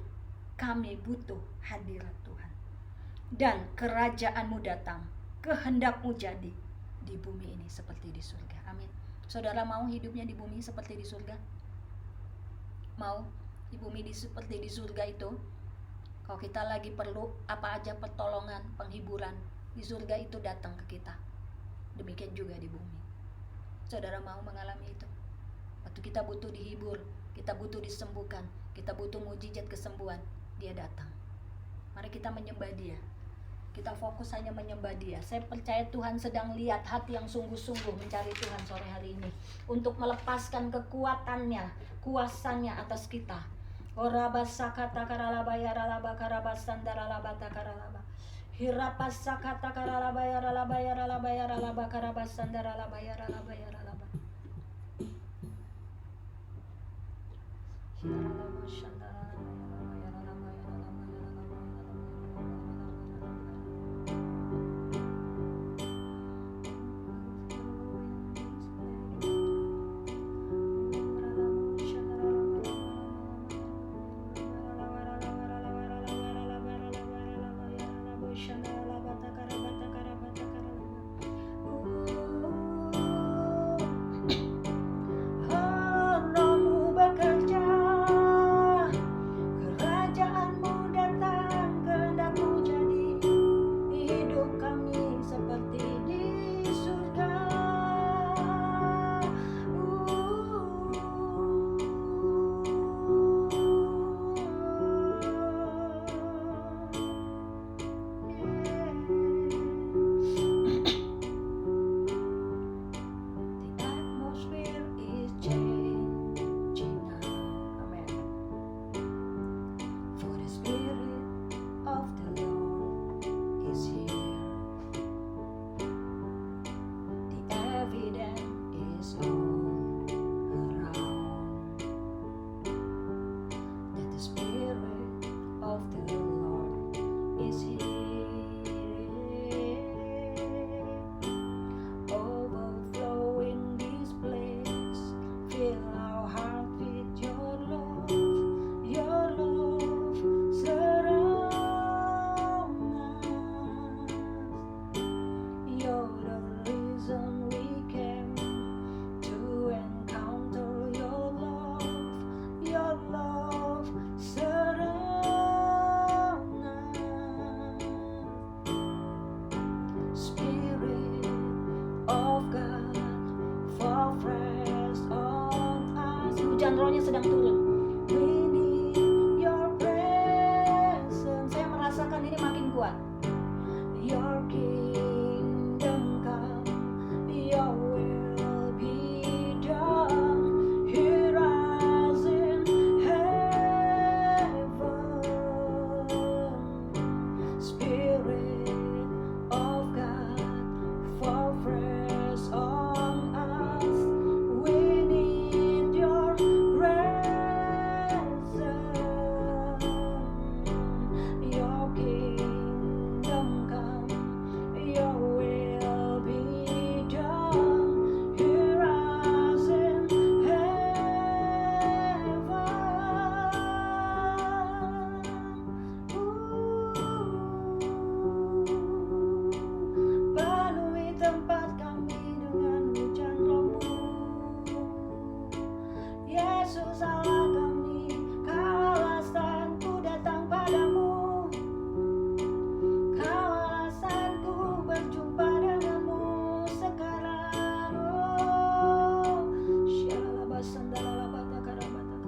kami butuh hadirat Tuhan. Dan kerajaanmu datang, kehendakmu jadi di bumi ini seperti di surga. Amin. Saudara mau hidupnya di bumi seperti di surga? Mau di bumi seperti di surga itu? Kalau kita lagi perlu apa aja pertolongan, penghiburan, di surga itu datang ke kita. Demikian juga di bumi. Saudara mau mengalami itu? Waktu kita butuh dihibur, kita butuh disembuhkan, kita butuh mujizat kesembuhan, dia datang. Mari kita menyembah dia. Kita fokus hanya menyembah dia. Saya percaya Tuhan sedang lihat hati yang sungguh-sungguh mencari Tuhan sore hari ini, untuk melepaskan kekuatannya, kuasanya atas kita. Orabasakata karalaba yaralaba karabasandara karalaba. Hirapasakata karalaba yaralaba yaralaba yaralaba karabasandara yaralaba yaralaba. Hiralaba shandara yaralaba yaralaba yaralaba. Hujan rohnya sedang turun. We need your presence. Saya merasakan ini makin kuat. Your kingdom come, your will be done here as in heaven. Spirit of God, Yesus Allah kami, Kau alasanku datang padamu, Kau alasanku berjumpa denganmu sekarang.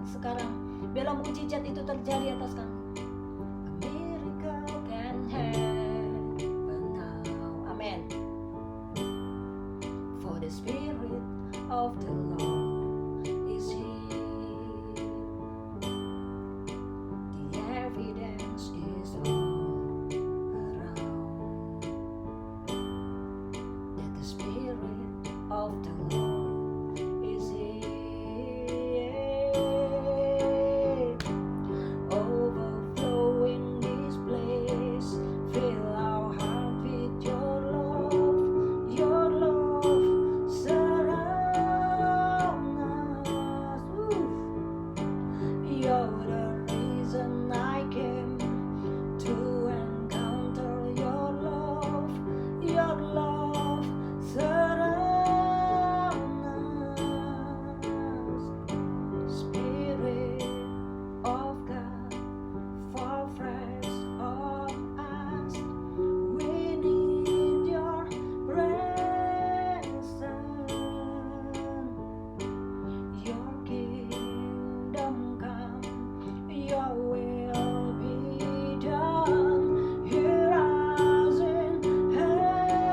Sekarang biarlah mujizat itu terjadi atas kami. A miracle can happen now. Amen. For the Spirit of the Lord is here. The evidence is all around that the Spirit of the Lord is here. Overflowing this place, fill our heart with your love. Your love surround us. You're the reason I came to encounter your love. Your love surround us. Spirit of God, fall fresh on us. We need your presence. Your kingdom come, your will be done here as in heaven.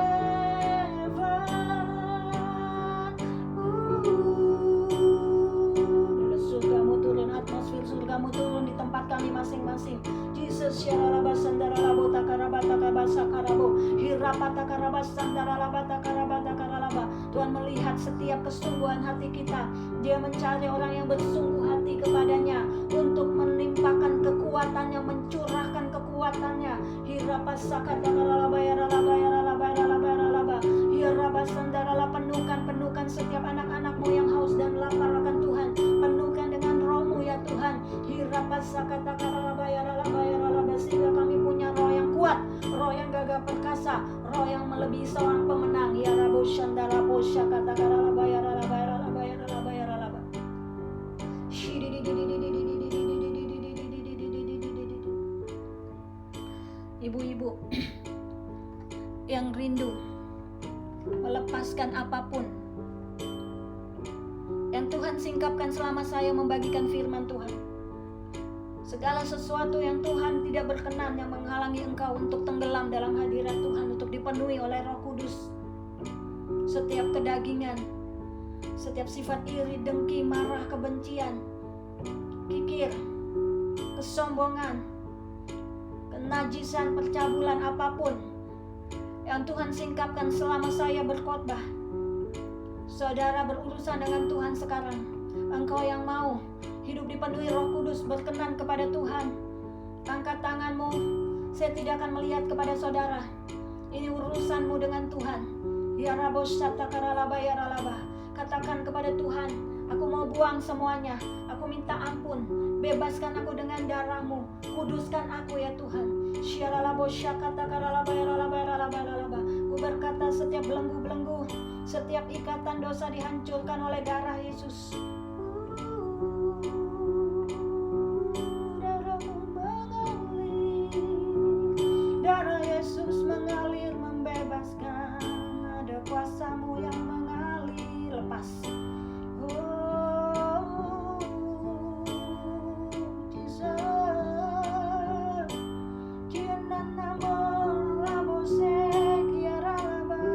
Surgamu turun, atmosfer surgamu turun di tempat kami masing-masing. Jesus, syaralaba sandaralabo takarabata kabasa karabo hirapata karabasa sandaralabata karabata karalaba. Tuhan melihat setiap kesungguhan hati kita. Dia mencari orang yang bersungguh hati kepadanya untuk menimpakan kekuatannya, mencurahkan kekuatannya. Hirapasa kataralaba yaralaba yaralaba yaralaba yaralaba hirabasandarala. Penuhkan setiap anak-anakmu yang haus dan lapar akan Tuhan. Penuhkan dengan roh-Mu ya Tuhan. Hirapasa katakaralaba yaralaba yaralaba, sehingga kami punya roh yang kuat, roh yang gagah perkasa, roh yang melebihi seorang pemenang. Ya Rabu Shandara Bosya katakaralaba yaralaba yaralaba yaralaba yaralaba. Ibu-ibu yang rindu melepaskan apapun yang Tuhan singkapkan selama saya membagikan firman Tuhan. Segala sesuatu yang Tuhan tidak berkenan, yang menghalangi engkau untuk tenggelam dalam hadirat Tuhan, untuk dipenuhi oleh Roh Kudus. Setiap kedagingan, setiap sifat iri, dengki, marah, kebencian, kikir, kesombongan, kenajisan, percabulan, apapun yang Tuhan singkapkan selama saya berkhotbah. Saudara berurusan dengan Tuhan sekarang. Engkau yang mau hidup dipenuhi Roh Kudus, berkenan kepada Tuhan, angkat tanganmu. Saya tidak akan melihat kepada saudara. Ini urusanmu dengan Tuhan. Ya Rabos satakaralaba ya ralaba. Katakan kepada Tuhan, aku mau buang semuanya. Aku minta ampun. Bebaskan aku dengan darah-Mu. Kuduskan aku ya Tuhan. Syaralabo syakatakaralaba ya ralaba ya ralaba ya ralaba. Ku berkata setiap belenggu-belenggu, setiap ikatan dosa dihancurkan oleh darah Yesus. Darah Yesus mengalir membebaskan. Ada kuasa-Mu yang mengalir. Lepas. Oh, Jesus. Kianana morabose kiaralaba.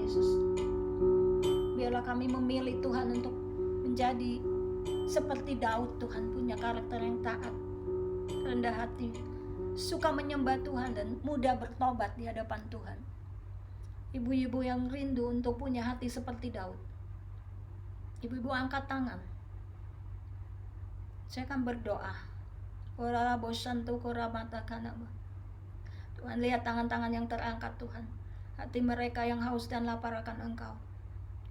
Yesus. Biarlah kami memilih Tuhan untuk menjadi seperti Daud. Tuhan punya karakter yang taat, rendah hati, suka menyembah Tuhan, dan mudah bertobat di hadapan Tuhan. Ibu-ibu yang rindu untuk punya hati seperti Daud, ibu-ibu angkat tangan. Saya akan berdoa. Tuhan, lihat tangan-tangan yang terangkat Tuhan. Hati mereka yang haus dan lapar akan Engkau.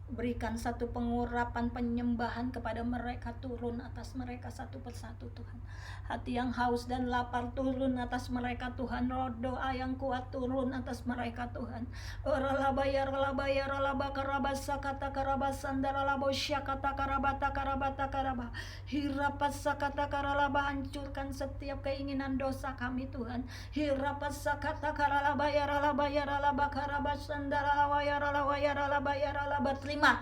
Berikan satu pengurapan penyembahan kepada mereka, turun atas mereka satu persatu Tuhan. Hati yang haus dan lapar turun atas mereka Tuhan. Roh doa yang kuat turun atas mereka Tuhan. Oralabaya ralabaya ralaba karabasa kata karabasanda ralabo syakata karabata karabata karaba. Hirapasa kata karalaba, hancurkan setiap keinginan dosa kami Tuhan. Hirapasa kata karalabaya ralabaya ralaba karabasanda ralawaya ralawaya ralabaya ralaba. Terima terima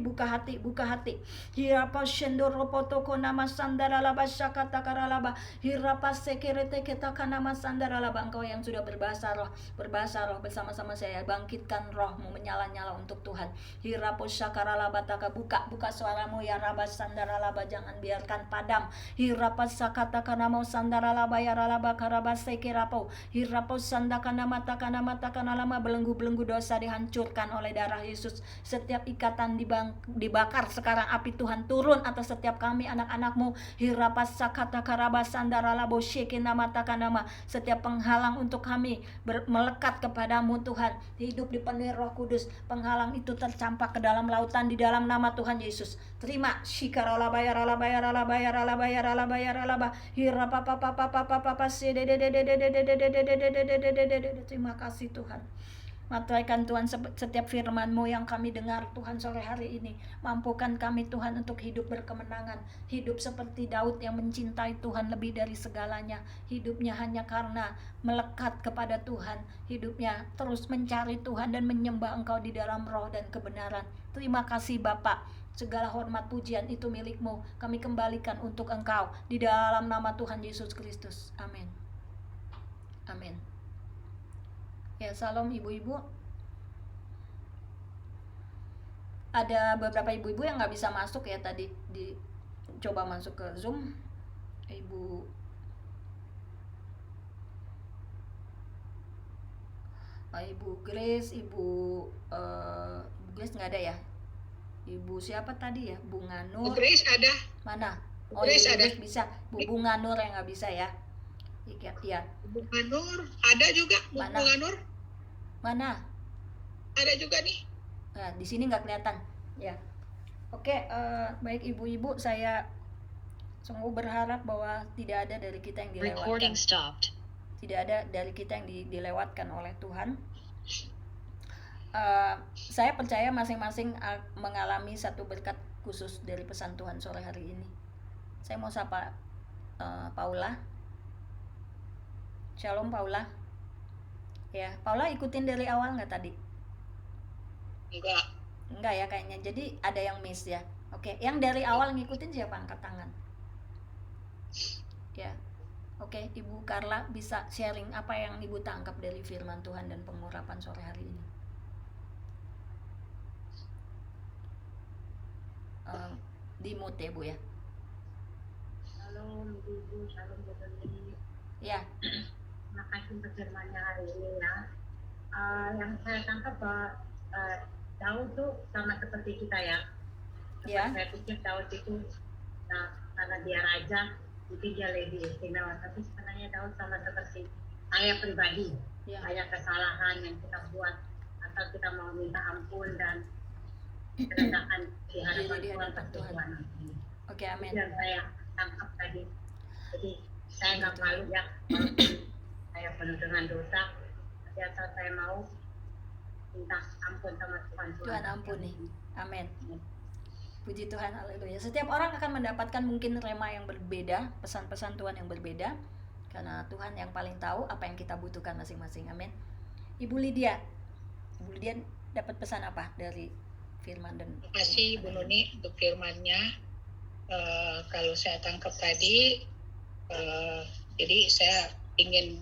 buka hati, buka hati. Hirapa shendoro potoko nama sandara laba syakata karalaba. Hirapa sekerete ketaka nama sandara laba. Engkau yang sudah berbahasa roh bersama-sama saya, bangkitkan rohmu menyala-nyala untuk Tuhan. Hirapo syakaralaba taka, buka suaramu ya raba sandara laba, jangan biarkan padam. Hirapa sakata kana mau sandara laba ya ralaba karaba sekirapo. Hirapo sandakana mata kana lama, belenggu-belenggu dosa dihancurkan oleh darah Yesus. Setiap ikatan dibakar sekarang, api Tuhan turun atas setiap kami anak-anakmu. Hirapa sakata karaba sandara labo shekina mata kanama. Setiap penghalang untuk kami melekat kepadamu Tuhan, hidup dipenuhi Roh Kudus, penghalang itu tercampak ke dalam lautan di dalam nama Tuhan Yesus. Terima shikaralabaya ralabaya ralabaya ralabaya ralabaya ralaba. Hirapa papa papa papa terima kasih Tuhan. Mataikan Tuhan setiap firman-Mu yang kami dengar Tuhan sore hari ini. Mampukan kami Tuhan untuk hidup berkemenangan. Hidup seperti Daud yang mencintai Tuhan lebih dari segalanya. Hidupnya hanya karena melekat kepada Tuhan. Hidupnya terus mencari Tuhan dan menyembah Engkau di dalam roh dan kebenaran. Terima kasih Bapa. Segala hormat pujian itu milik-Mu. Kami kembalikan untuk Engkau di dalam nama Tuhan Yesus Kristus. Amin. Amin. Ya, salam ibu-ibu. Ada beberapa ibu-ibu yang nggak bisa masuk ya tadi, coba masuk ke Zoom. Ibu Grace, Ibu Grace nggak ada ya? Ibu siapa tadi ya? Bunga Nur. Grace ada. Mana? Oh, Grace ada. Grace bisa. Bunga Nur yang nggak bisa ya? Iya. Bunga Nur ada juga. Mana? Bunga Nur. Mana? Ada juga nih. Nah, di sini nggak kelihatan. Ya. Oke, baik ibu-ibu, saya sungguh berharap bahwa tidak ada dari kita yang dilewatkan. Tidak ada dari kita yang dilewatkan oleh Tuhan. Saya percaya masing-masing mengalami satu berkat khusus dari pesan Tuhan sore hari ini. Saya mau sapa Paula. Shalom Paula. Ya, Paula ikutin dari awal nggak tadi? Enggak ya kayaknya. Jadi ada yang miss ya. Oke, yang dari awal ngikutin siapa? Angkat tangan. Ya. Oke, Ibu Carla bisa sharing apa yang Ibu tangkap dari firman Tuhan dan pengurapan sore hari ini. Di mute ya Bu ya. Halo Ibu, shalom Ibu. Ya. Terima kasih untuk firman-Nya hari ini ya. Yang saya tangkap bahwa Daud tuh sama seperti kita ya. Ya. Saya pikir Daud itu karena dia raja, mungkin dia lebih istimewa. Tapi sebenarnya Daud sama seperti saya pribadi. Ya. Banyak kesalahan yang kita buat atau kita mau minta ampun dan kerendahan di hadapan Tuhan. Oke, amin. Yang saya tangkap tadi. Jadi saya nggak malu ya. Saya penuh dengan dosa, tapi asal saya mau minta ampun sama Tuhan. Tuhan ampuni, amin. Puji Tuhan, haleluya. Setiap orang akan mendapatkan mungkin rema yang berbeda, pesan-pesan Tuhan yang berbeda, karena Tuhan yang paling tahu apa yang kita butuhkan masing-masing, amin. Ibu Lydia dapat pesan apa dari firman dan? Terima kasih Bu Nuni untuk firman-Nya. Kalau saya tangkap tadi, jadi saya ingin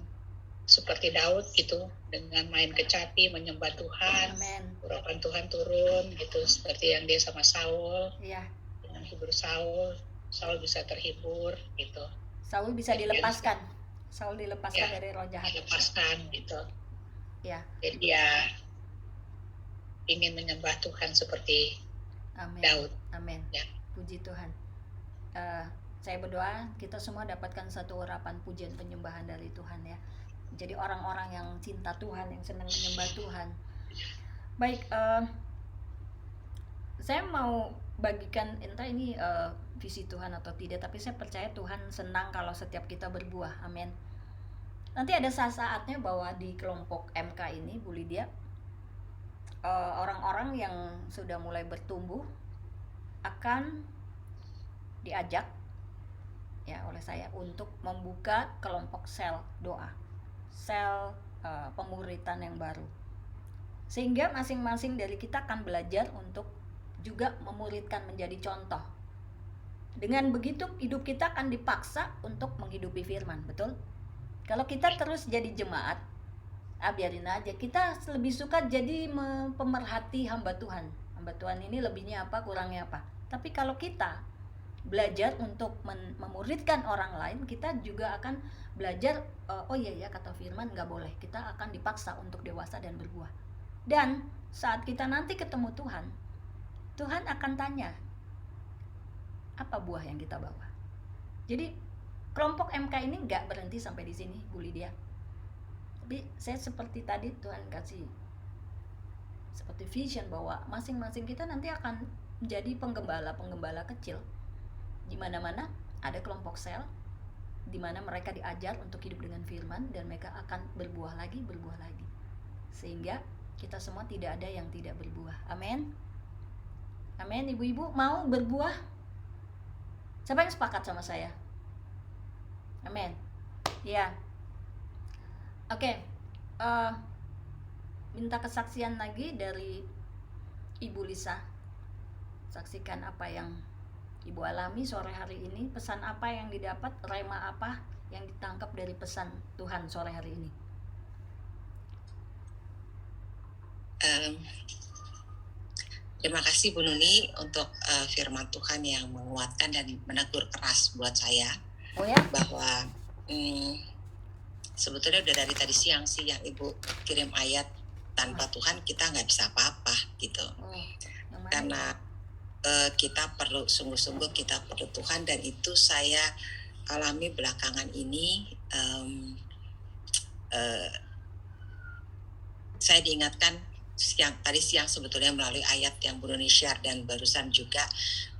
seperti Daud gitu, dengan main kecapi menyembah Tuhan, Amin. urapan Tuhan turun gitu, seperti yang dia sama Saul, Iya. dengan hibur Saul bisa terhibur gitu. Saul bisa Jadi dilepaskan. Saul dilepaskan ya, dari roh jahat. dilepaskan gitu. Ya. Jadi ya ingin menyembah Tuhan seperti Amin. Daud. Amin. Ya. Puji Tuhan. Saya berdoa kita semua dapatkan satu urapan pujian penyembahan dari Tuhan ya. Jadi orang-orang yang cinta Tuhan, yang senang menyembah Tuhan. Baik, saya mau bagikan entah ini visi Tuhan atau tidak, tapi saya percaya Tuhan senang kalau setiap kita berbuah. Amin. Nanti ada saat-saatnya bahwa di kelompok MK ini, Bu Lydia, orang-orang yang sudah mulai bertumbuh akan diajak ya oleh saya untuk membuka kelompok sel doa, sel pemuritan yang baru, sehingga masing-masing dari kita akan belajar untuk juga memuridkan menjadi contoh. Dengan begitu hidup kita akan dipaksa untuk menghidupi firman, betul? Kalau kita terus jadi jemaat, biarin aja. Kita lebih suka jadi pemerhati hamba Tuhan. Hamba Tuhan ini lebihnya apa, kurangnya apa. Tapi kalau kita belajar untuk memuridkan orang lain, kita juga akan belajar, oh iya ya kata firman nggak boleh. Kita akan dipaksa untuk dewasa dan berbuah. Dan saat kita nanti ketemu Tuhan, Tuhan akan tanya, apa buah yang kita bawa? Jadi kelompok MK ini nggak berhenti sampai di sini, Bu Lydia. Tapi saya seperti tadi Tuhan kasih seperti vision bahwa masing-masing kita nanti akan menjadi penggembala kecil. Di mana-mana ada kelompok sel di mana mereka diajar untuk hidup dengan firman dan mereka akan berbuah lagi. Sehingga kita semua tidak ada yang tidak berbuah. Amin. Amin. Ibu-ibu mau berbuah? Siapa yang sepakat sama saya? Amin. Ya. Oke. Minta kesaksian lagi dari Ibu Lisa. Saksikan apa yang Ibu alami sore hari ini, pesan apa yang didapat, rema apa yang ditangkap dari pesan Tuhan sore hari ini. Terima kasih Bu Nuni untuk firman Tuhan yang menguatkan dan menegur keras buat saya. Oh ya? Bahwa sebetulnya udah dari tadi siang sih yang Ibu kirim ayat, tanpa Tuhan kita nggak bisa apa-apa gitu. Karena kita perlu sungguh-sungguh, kita perlu Tuhan, dan itu saya alami belakangan ini. Saya diingatkan tadi siang sebetulnya melalui ayat yang Bu Nuni share dan barusan juga,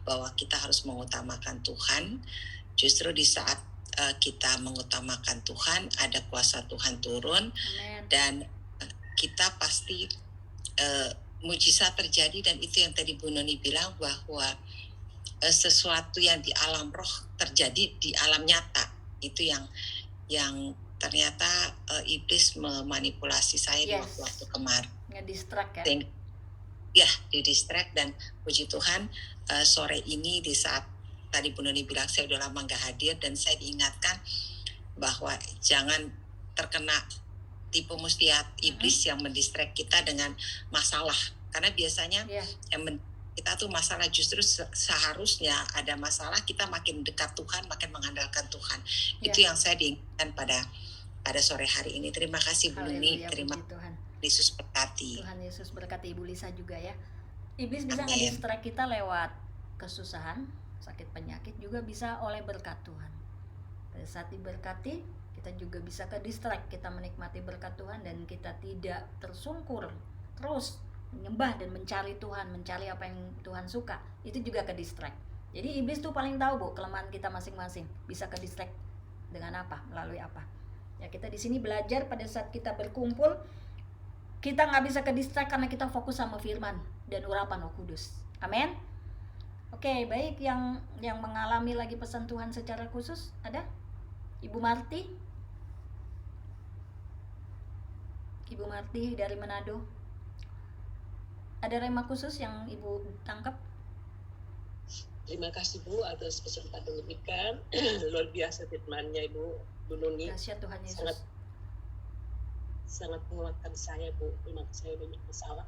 bahwa kita harus mengutamakan Tuhan. Justru di saat kita mengutamakan Tuhan, ada kuasa Tuhan turun. Amen. Dan kita pasti mujizat terjadi, dan itu yang tadi Bu Nuni bilang bahwa sesuatu yang di alam roh terjadi di alam nyata. Itu yang ternyata iblis memanipulasi saya di waktu kemarin. Ngedistract ya? Ya, didistract. Dan puji Tuhan sore ini di saat tadi Bu Nuni bilang saya udah lama gak hadir, dan saya diingatkan bahwa jangan terkena tipu muslihat iblis yang mendistract kita dengan masalah. Karena biasanya kita tuh masalah, justru seharusnya ada masalah kita makin dekat Tuhan, makin mengandalkan Tuhan. Itu yang saya diingatkan pada sore hari ini. Terima kasih Bu Nuni. Terima Tuhan. Yesus berkati. Tuhan Yesus berkati Ibu Lisa juga ya. Iblis bisa nge-distract kita lewat kesusahan, sakit penyakit, juga bisa oleh berkat Tuhan. Pada saat diberkati, kita juga bisa ke-distract, kita menikmati berkat Tuhan dan kita tidak tersungkur terus menyembah dan mencari Tuhan, mencari apa yang Tuhan suka. Itu juga ke-distract. Jadi iblis tuh paling tahu Bu kelemahan kita masing-masing, bisa ke-distract dengan apa, melalui apa. Ya, kita di sini belajar pada saat kita berkumpul, kita nggak bisa ke-distract karena kita fokus sama firman dan urapan Roh Kudus. Amin. Oke, baik, yang mengalami lagi pesan Tuhan secara khusus ada? Ibu Marti? Ibu Marti dari Manado. Ada rema khusus yang Ibu tangkap? Terima kasih Bu atas kesempatan diberikan. Luar biasa firman-Nya Ibu Nuni. Dahsyat Tuhan Yesus. Sangat menguatkan saya Bu. Memang saya banyak masalah.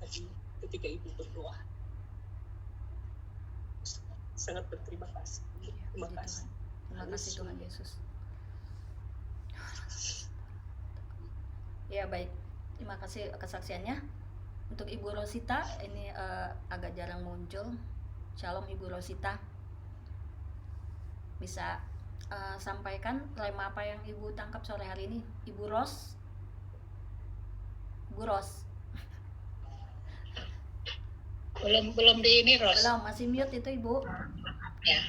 Tapi ketika Ibu berdoa, sangat berterima kasih. Terima kasih. Terima kasih Tuhan Yesus. Ya baik, terima kasih kesaksiannya. Untuk Ibu Rosita, ini agak jarang muncul. Shalom Ibu Rosita. Bisa sampaikan tema apa yang Ibu tangkap sore hari ini, Ibu Ros? Ibu Ros. Belum di ini, Ros. Belum, masih mute itu Ibu. Ya.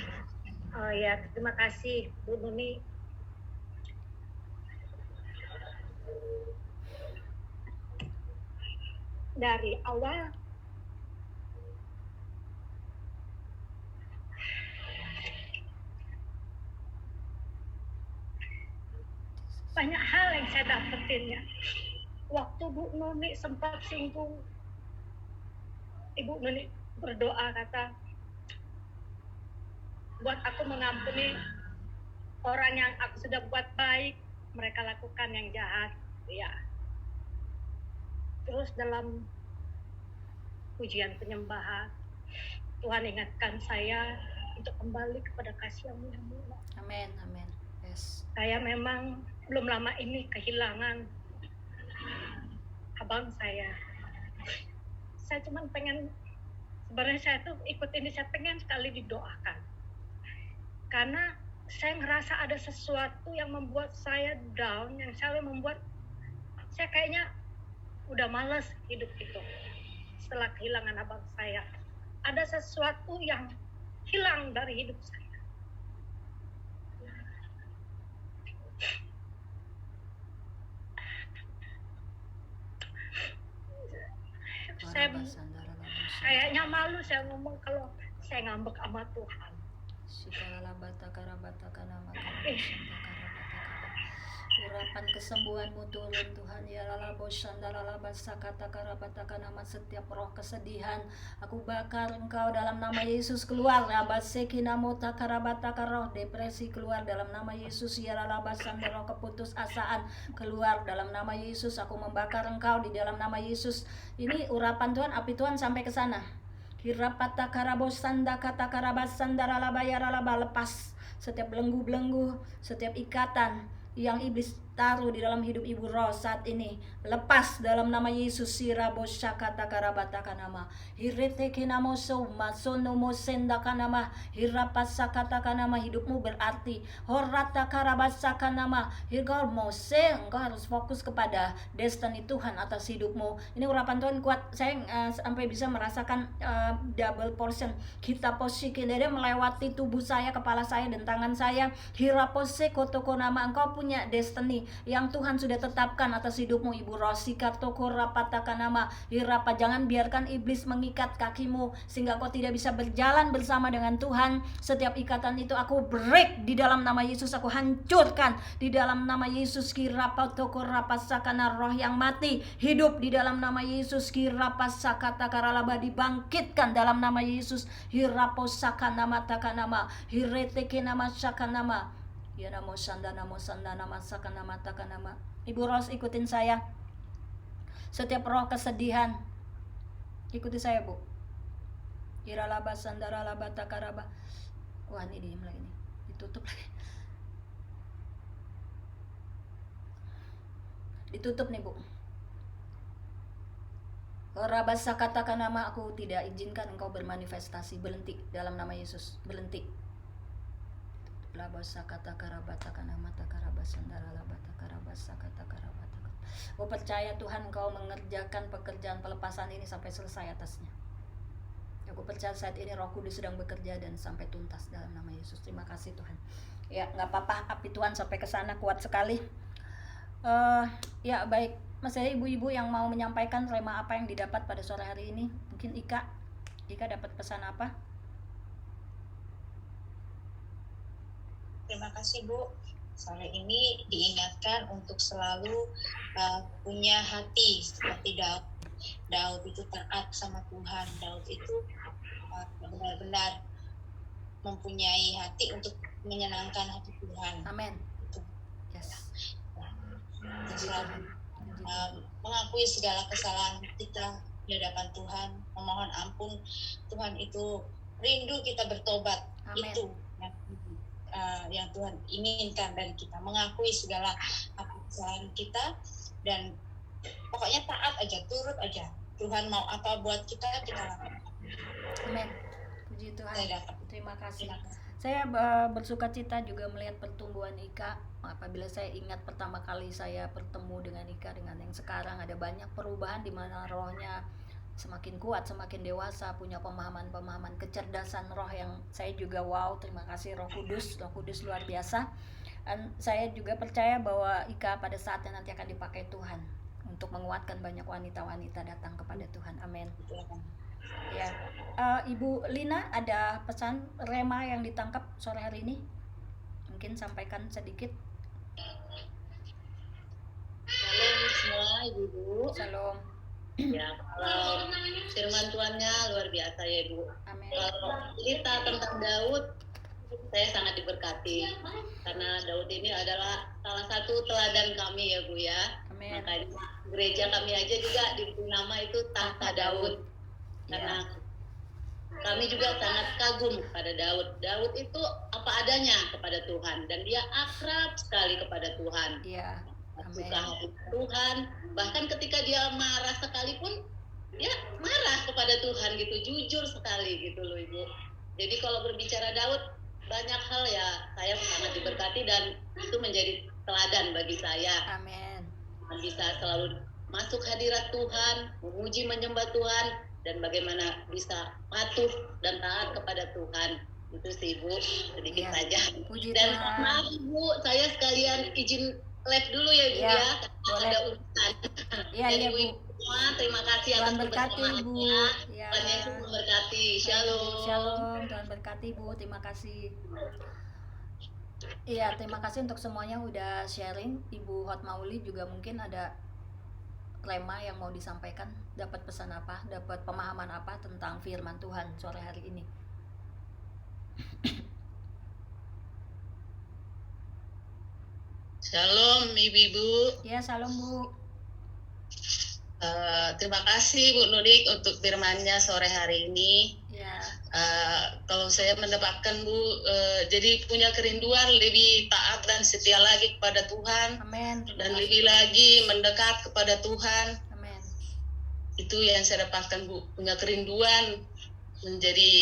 Oh ya, terima kasih Bu Nuni. Dari awal banyak hal yang saya dapetin ya. Waktu Bu Nuni sempat singgung, Ibu Nuni berdoa kata, buat aku mengampuni orang yang aku sudah buat baik, mereka lakukan yang jahat, ya. Terus dalam pujian penyembahan, Tuhan ingatkan saya untuk kembali kepada kasih yang mulia. Amin, amin. Yes. Saya memang belum lama ini kehilangan abang saya. Saya cuma pengen, sebenarnya saya tuh ikut ini, saya pengen sekali didoakan. Karena saya ngerasa ada sesuatu yang membuat saya down, yang selalu membuat saya kayaknya udah malas hidup itu. Setelah kehilangan abang saya, ada sesuatu yang hilang dari hidup saya. Saya kayaknya malu saya ngomong kalau saya ngambek sama Tuhan. Urapan kesembuhan-Mu turun Tuhan, ya lalabo shandalalaba sakata karabata nama. Setiap roh kesedihan aku bakar Engkau dalam nama Yesus, keluar. Rabaseki namo takarabata roh depresi keluar dalam nama Yesus, ya lalaba sandaro keputusasaan keluar dalam nama Yesus. Aku membakar Engkau di dalam nama Yesus. Ini urapan Tuhan, api Tuhan sampai ke sana. Hirapata karabos sanda kata karabas sandara laba yaralaba, lepas setiap belenggu-belenggu, setiap ikatan yang iblis taruh di dalam hidup Ibu Ros saat ini, lepas dalam nama Yesus. Sirabo syakata karabata kanama hirete kenamo soma sonomo senda kanama hirapasa kata kanama. Hidupmu berarti horata karabasa kanama hirgolmo se. Engkau harus fokus kepada destiny Tuhan atas hidupmu. Ini urapan Tuhan kuat. Saya sampai bisa merasakan double portion. Kita posikin dia melewati tubuh saya, kepala saya dan tangan saya. Hirapose kotoko nama. Engkau punya destiny yang Tuhan sudah tetapkan atas hidupmu Ibu Rosika toko rapataka nama hirapa. Jangan biarkan iblis mengikat kakimu sehingga kau tidak bisa berjalan bersama dengan Tuhan. Setiap ikatan itu aku break di dalam nama Yesus, aku hancurkan di dalam nama Yesus. Kirapa toko rapasakana, roh yang mati hidup di dalam nama Yesus. Kirapasakata karalaba dibangkitkan dalam nama Yesus. Hiraposakana matakanama hireteke nama sakanama. Ya namo sanda nama sakana mata kanama. Ibu Ros, ikutin saya. Setiap roh kesedihan, ikuti saya Bu. Iralaba sandara laba takaraba. Wah ini diem lagi nih, ditutup lagi. Ditutup nih Bu. Rabasa katakan nama, aku tidak izinkan engkau bermanifestasi. Berhenti dalam nama Yesus, berhenti. Labasa kata karabata kana mata karabasandara labata karabasa kata karabata. Aku percaya Tuhan Engkau mengerjakan pekerjaan pelepasan ini sampai selesai atasnya. Aku percaya saat ini Roh Kudus sedang bekerja dan sampai tuntas dalam nama Yesus. Terima kasih Tuhan. Ya nggak apa-apa, api Tuhan sampai ke sana kuat sekali. Ya baik, masih ibu-ibu yang mau menyampaikan tema apa yang didapat pada sore hari ini? Mungkin Ika dapat pesan apa? Terima kasih Bu. Sore ini diingatkan untuk selalu punya hati seperti Daud. Daud itu taat sama Tuhan. Daud itu benar-benar mempunyai hati untuk menyenangkan hati Tuhan. Amin. Itu. Yes. Selalu mengakui segala kesalahan kita di hadapan Tuhan, memohon ampun. Tuhan itu rindu kita bertobat. Amin. Itu yang Tuhan inginkan dari kita, mengakui segala kesalahan kita dan pokoknya taat aja, turut aja. Tuhan mau apa buat kita lakukan. Amin. Puji Tuhan. Saya dapat. Terima kasih. Terima kasih. Saya bersuka cita juga melihat pertumbuhan Ika. Apabila saya ingat pertama kali saya bertemu dengan Ika dengan yang sekarang, ada banyak perubahan di mana rohnya semakin kuat, semakin dewasa, punya pemahaman-pemahaman kecerdasan roh yang saya juga wow, terima kasih Roh Kudus luar biasa. Dan saya juga percaya bahwa Ika pada saatnya nanti akan dipakai Tuhan untuk menguatkan banyak wanita-wanita datang kepada Tuhan. Amin. Ya, Ibu Lina, ada pesan rema yang ditangkap sore hari ini? Mungkin sampaikan sedikit. Shalom semua ibu-ibu. Shalom. Ya, kalau firman Tuhannya luar biasa ya Ibu. Amin. Kalau cerita tentang Daud, saya sangat diberkati karena Daud ini adalah salah satu teladan kami ya Bu ya. Amin. Makanya gereja kami aja juga diberi nama itu Tahta Daud. Karena kami juga sangat kagum kepada Daud. Daud itu apa adanya kepada Tuhan dan dia akrab sekali kepada Tuhan. Iya. Amin. Suka hati Tuhan, bahkan ketika dia marah sekalipun dia marah kepada Tuhan gitu, jujur sekali gitu loh Ibu. Jadi kalau berbicara Daud, banyak hal ya saya sangat diberkati dan itu menjadi teladan bagi saya. Amin. Bisa selalu masuk hadirat Tuhan, memuji menyembah Tuhan, dan bagaimana bisa patuh dan taat kepada Tuhan. Itu sih Ibu, sedikit Ya, saja. puji Dan Tuhan. maaf Ibu, saya sekalian izin live dulu ya Ibu Ya, ya, boleh. ada urusan. Iya, Dan iya, Bu. Ibu semua, terima kasih atas Tuhan berkati, Bu. kebersamaannya. Ya. Tuhan Yesus memberkati. Shalom. Shalom, Tuhan berkati Bu, terima kasih. Iya, terima kasih untuk semuanya udah sharing. Ibu Hot Mauli juga mungkin ada rema yang mau disampaikan, dapat pesan apa, dapat pemahaman apa tentang firman Tuhan sore hari ini. Shalom ibu-ibu. Ya, shalom Bu. Terima kasih Bu Nudik untuk firman-Nya sore hari ini. Ya, Kalau saya mendapatkan Bu, jadi punya kerinduan lebih taat dan setia lagi kepada Tuhan amin. dan lebih lagi mendekat kepada Tuhan. Amin. Itu yang saya dapatkan Bu, punya kerinduan menjadi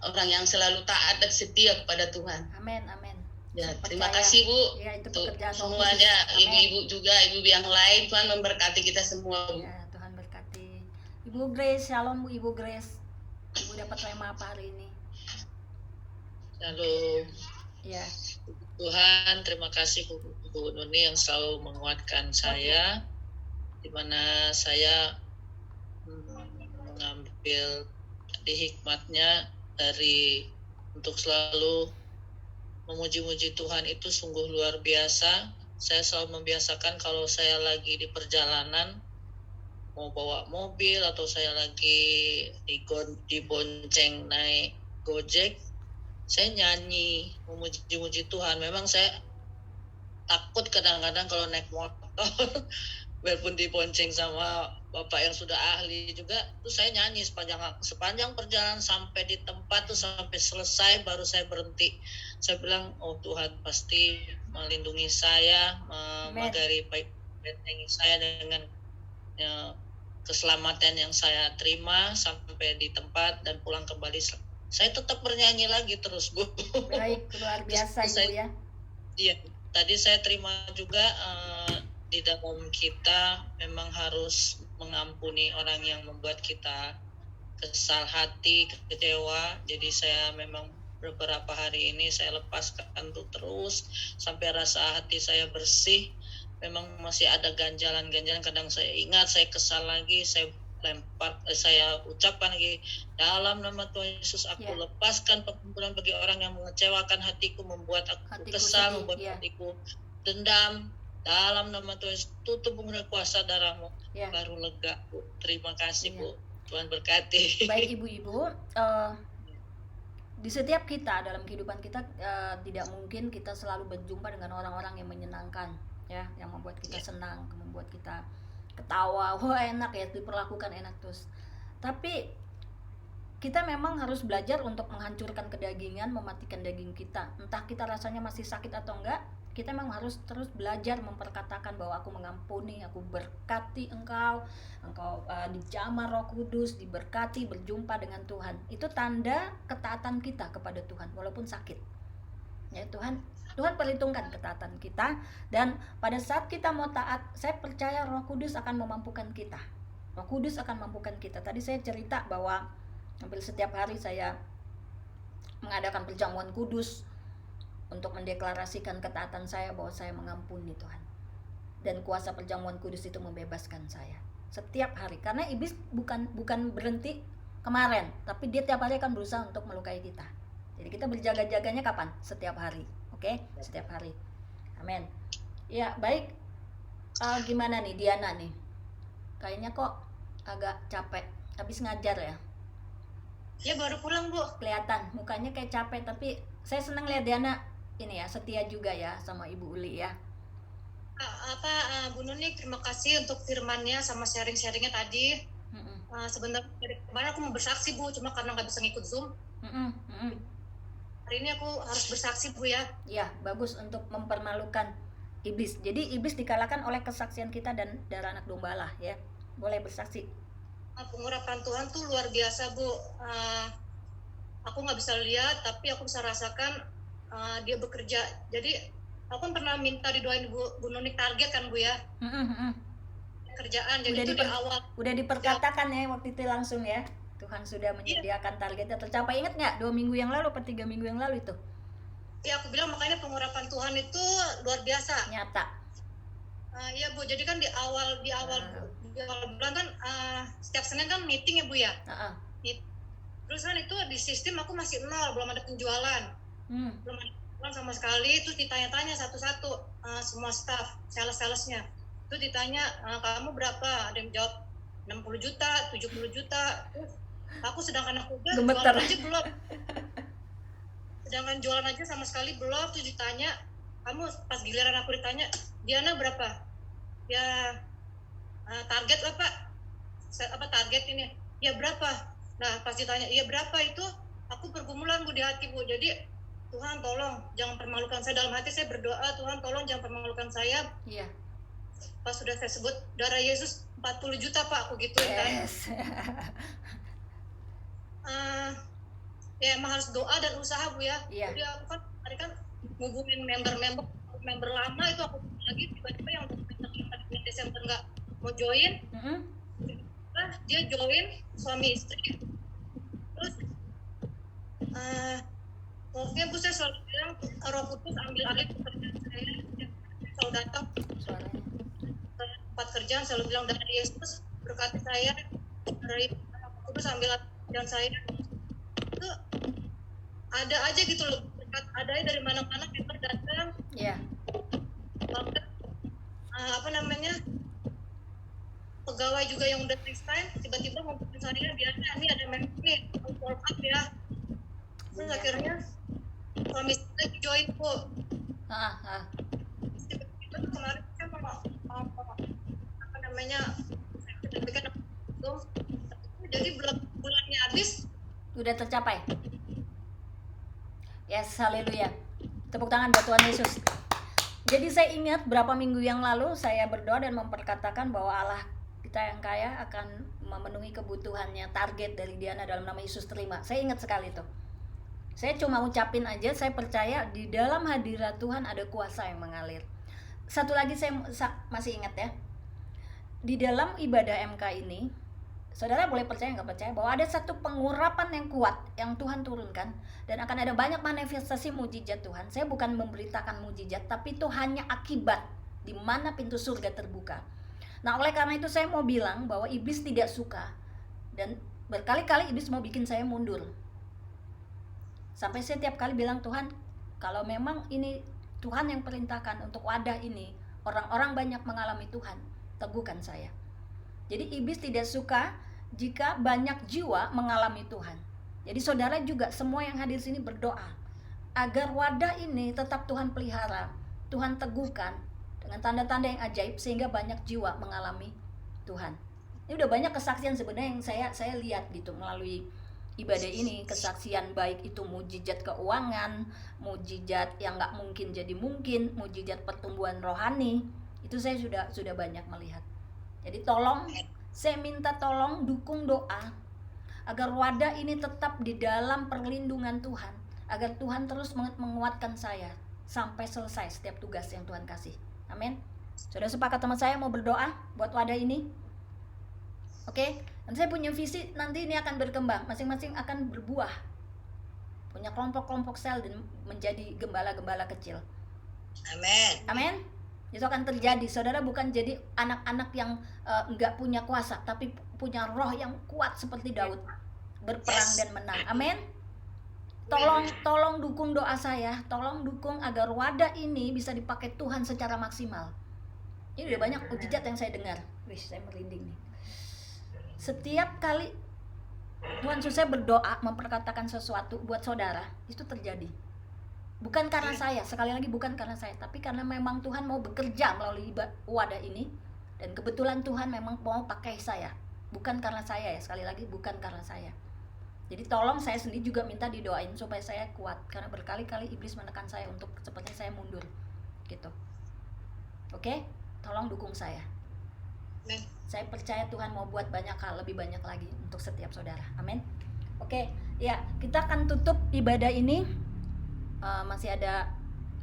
orang yang selalu taat dan setia kepada Tuhan. Amin, amin. Ya, Saya terima percaya. kasih Bu Ya, itu untuk pekerjaan Roh semuanya, Kudus. Amin. ibu-ibu juga, ibu yang lain. Tuhan memberkati kita semua Bu. Ya, Tuhan berkati. Ibu Grace, shalom Bu, Ibu Grace. Ibu dapat rema apa hari ini? Shalom. Ya, Tuhan, terima kasih Bu Nuni yang selalu menguatkan saya, di mana saya mengambil di hikmatnya dari untuk selalu memuji-muji Tuhan itu sungguh luar biasa. Saya selalu membiasakan kalau saya lagi di perjalanan, mau bawa mobil atau saya lagi dibonceng naik Gojek, saya nyanyi memuji-muji Tuhan. Memang saya takut kadang-kadang kalau naik motor biarpun dibonceng sama bapak yang sudah ahli juga, tuh saya nyanyi sepanjang perjalanan sampai di tempat tuh sampai selesai baru saya berhenti. Saya bilang, oh Tuhan pasti melindungi saya, memagari bentengi saya dengan keselamatan yang saya terima sampai di tempat dan pulang kembali. Saya tetap bernyanyi lagi terus Bu. baik, luar biasa Ibu ya. Iya, tadi saya terima juga di dalam kita memang harus mengampuni orang yang membuat kita kesal hati, kecewa. Jadi saya memang beberapa hari ini saya lepaskan tuh terus sampai rasa hati saya bersih. Memang masih ada ganjalan-ganjalan, kadang saya ingat, saya kesal lagi, saya lempar, saya ucapkan lagi, dalam nama Tuhan Yesus aku lepaskan perkumpulan bagi orang yang mengecewakan hatiku, membuat aku kesal, membuat hatiku dendam. Dalam nama Tuhan Yesus, tutup pengguna kuasa darahmu, baru lega Bu. Terima kasih Bu, Tuhan berkati. Baik ibu-ibu, di setiap kita dalam kehidupan kita tidak mungkin kita selalu berjumpa dengan orang-orang yang menyenangkan, ya, yang membuat kita senang, membuat kita ketawa, wah enak ya, diperlakukan enak terus. Tapi kita memang harus belajar untuk menghancurkan kedagingan, mematikan daging kita. Entah kita rasanya masih sakit atau enggak, kita memang harus terus belajar memperkatakan bahwa aku mengampuni, aku berkati engkau dijamah Roh Kudus, diberkati, berjumpa dengan Tuhan. Itu tanda ketaatan kita kepada Tuhan walaupun sakit. Ya, Tuhan perhitungkan ketaatan kita, dan pada saat kita mau taat, saya percaya Roh Kudus akan memampukan kita. Roh Kudus akan memampukan kita. Tadi saya cerita bahwa hampir setiap hari saya mengadakan perjamuan kudus untuk mendeklarasikan ketaatan saya bahwa saya mengampuni Tuhan. Dan kuasa perjamuan kudus itu membebaskan saya setiap hari, karena iblis bukan berhenti kemarin, tapi dia tiap hari akan berusaha untuk melukai kita. Jadi kita berjaga-jaganya kapan? Setiap hari. Oke? Setiap hari. Amin. Ya, baik. Gimana nih Diana nih? Kayaknya kok agak capek habis ngajar ya? Ya baru pulang, Bu. Kelihatan mukanya kayak capek, tapi saya senang lihat Diana ini ya, setia juga ya sama Ibu Uli ya. Bu Nuni, terima kasih untuk firmannya sama sharing-sharingnya tadi. Sebenarnya dari kemarin aku mau bersaksi, Bu, cuma karena nggak bisa ngikut Zoom. Hari ini aku harus bersaksi, Bu, ya. Ya, bagus, untuk mempermalukan iblis. Jadi iblis dikalahkan oleh kesaksian kita dan darah anak domba lah ya. Boleh bersaksi. Pengurapan Tuhan tuh luar biasa, Bu. Aku nggak bisa lihat, tapi aku bisa rasakan dia bekerja. Jadi aku kan pernah minta didoain Bu Nuni target kan, Bu, ya. Kerjaan, jadi itu di awal. Udah diperkatakan ya waktu itu langsung ya. Tuhan sudah menyediakan targetnya. Tercapai, ingat nggak 2 minggu yang lalu atau 3 minggu yang lalu itu? Ya, aku bilang makanya pengurapan Tuhan itu luar biasa. Nyata. Iya, Bu, jadi kan di awal bulan kan setiap Senin kan meeting ya, Bu, ya. Terus kan itu di sistem aku masih 0, belum ada penjualan. Belum ada penjualan sama sekali. Terus ditanya-tanya satu-satu semua staff, sales-salesnya. Terus ditanya, kamu berapa? Ada yang jawab 60 juta, 70 juta. Terus aku sedangkan aku jualan aja belum. Sedangkan jualan aja sama sekali belum. Terus ditanya, kamu pas giliran aku ditanya, Diana berapa? Ya target apa target ini? Ya berapa? Nah pas ditanya, ya berapa itu? Aku pergumulan, Bu, di hati, Bu. Jadi Tuhan tolong jangan permalukan saya. Dalam hati saya berdoa, Tuhan tolong jangan permalukan saya. Iya. Pas sudah saya sebut darah Yesus 40 juta, Pak, aku gituin kan. Ya emang harus doa dan usaha, Bu, ya. Jadi aku kan tadi kan ngubungin member lama itu aku lagi, tiba-tiba yang bulan Desember nggak mau join. Dia join, suami istri. Terus pokoknya, Bu, saya selalu bilang Roh Kudus ambil alih pekerjaan saya. Selalu datang tempat kerjaan, selalu bilang dari Yesus berkati saya, dari Roh Kudus ambil alih pekerjaan saya. Itu ada aja gitu loh, berkat ada dari mana-mana member datang. Bahkan pegawai juga yang udah resign tiba-tiba ngomongin saya, biasanya ini ada member nih, follow up ya. Terus akhirnya suami saya join, Bu. Tiba-tiba kemarin saya mau jadi bulannya habis udah tercapai. Yes, haleluya. Tepuk tangan buat Tuhan Yesus. Jadi saya ingat berapa minggu yang lalu saya berdoa dan memperkatakan bahwa Allah kita yang kaya akan memenuhi kebutuhannya, target dari Diana dalam nama Yesus, terima. Saya ingat sekali itu. Saya cuma ucapin aja, saya percaya di dalam hadirat Tuhan ada kuasa yang mengalir. Satu lagi saya masih ingat ya. Di dalam ibadah MK ini, saudara boleh percaya nggak percaya bahwa ada satu pengurapan yang kuat yang Tuhan turunkan, dan akan ada banyak manifestasi mujizat Tuhan. Saya bukan memberitakan mujizat, tapi itu hanya akibat di mana pintu surga terbuka. Nah, oleh karena itu saya mau bilang bahwa iblis tidak suka, dan berkali-kali iblis mau bikin saya mundur. Sampai saya tiap kali bilang, Tuhan, kalau memang ini Tuhan yang perintahkan untuk wadah ini, orang-orang banyak mengalami Tuhan, teguhkan saya. Jadi iblis tidak suka jika banyak jiwa mengalami Tuhan. Jadi saudara juga semua yang hadir sini berdoa agar wadah ini tetap Tuhan pelihara, Tuhan teguhkan dengan tanda-tanda yang ajaib sehingga banyak jiwa mengalami Tuhan. Ini udah banyak kesaksian sebenarnya yang saya lihat gitu melalui ibadah ini, kesaksian baik itu mujizat keuangan, mujizat yang nggak mungkin jadi mungkin, mujizat pertumbuhan rohani, itu saya sudah banyak melihat. Jadi saya minta tolong dukung doa agar wadah ini tetap di dalam perlindungan Tuhan, agar Tuhan terus menguatkan saya sampai selesai setiap tugas yang Tuhan kasih. Amin. Sudah sepakat sama saya mau berdoa buat wadah ini? Oke, dan saya punya visi nanti ini akan berkembang, masing-masing akan berbuah, punya kelompok-kelompok sel dan menjadi gembala-gembala kecil. Amin. Amin. Itu akan terjadi. Saudara bukan jadi anak-anak yang enggak punya kuasa, tapi punya roh yang kuat seperti Daud, berperang dan menang. Amin. Tolong dukung doa saya, tolong dukung agar wadah ini bisa dipakai Tuhan secara maksimal. Ini udah banyak mujizat yang saya dengar. Wih, saya merinding nih. Setiap kali Tuhan Yesus berdoa memperkatakan sesuatu buat saudara, itu terjadi. Bukan karena saya, sekali lagi bukan karena saya, tapi karena memang Tuhan mau bekerja melalui wadah ini. Dan kebetulan Tuhan memang mau pakai saya. Bukan karena saya ya, sekali lagi bukan karena saya. Jadi tolong saya sendiri juga minta didoain supaya saya kuat. Karena berkali-kali iblis menekan saya untuk sepertinya saya mundur gitu. Oke? Tolong dukung saya. Saya percaya Tuhan mau buat banyak hal, lebih banyak lagi untuk setiap saudara. Amin. Oke, ya kita akan tutup ibadah ini. Masih ada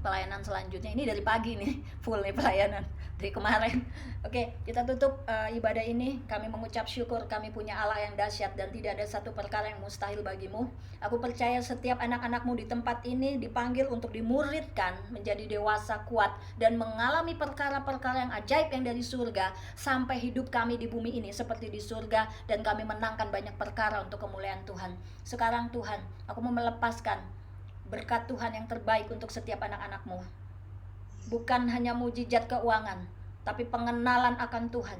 pelayanan selanjutnya. Ini dari pagi nih, full nih pelayanan dari kemarin. Oke, kita tutup ibadah ini. Kami mengucap syukur kami punya Allah yang dahsyat dan tidak ada satu perkara yang mustahil bagimu. Aku percaya setiap anak-anakmu di tempat ini dipanggil untuk dimuridkan menjadi dewasa kuat dan mengalami perkara-perkara yang ajaib yang dari surga sampai hidup kami di bumi ini seperti di surga dan kami menangkan banyak perkara untuk kemuliaan Tuhan. Sekarang Tuhan, aku mau melepaskan berkat Tuhan yang terbaik untuk setiap anak-anakmu. Bukan hanya mujizat keuangan, tapi pengenalan akan Tuhan.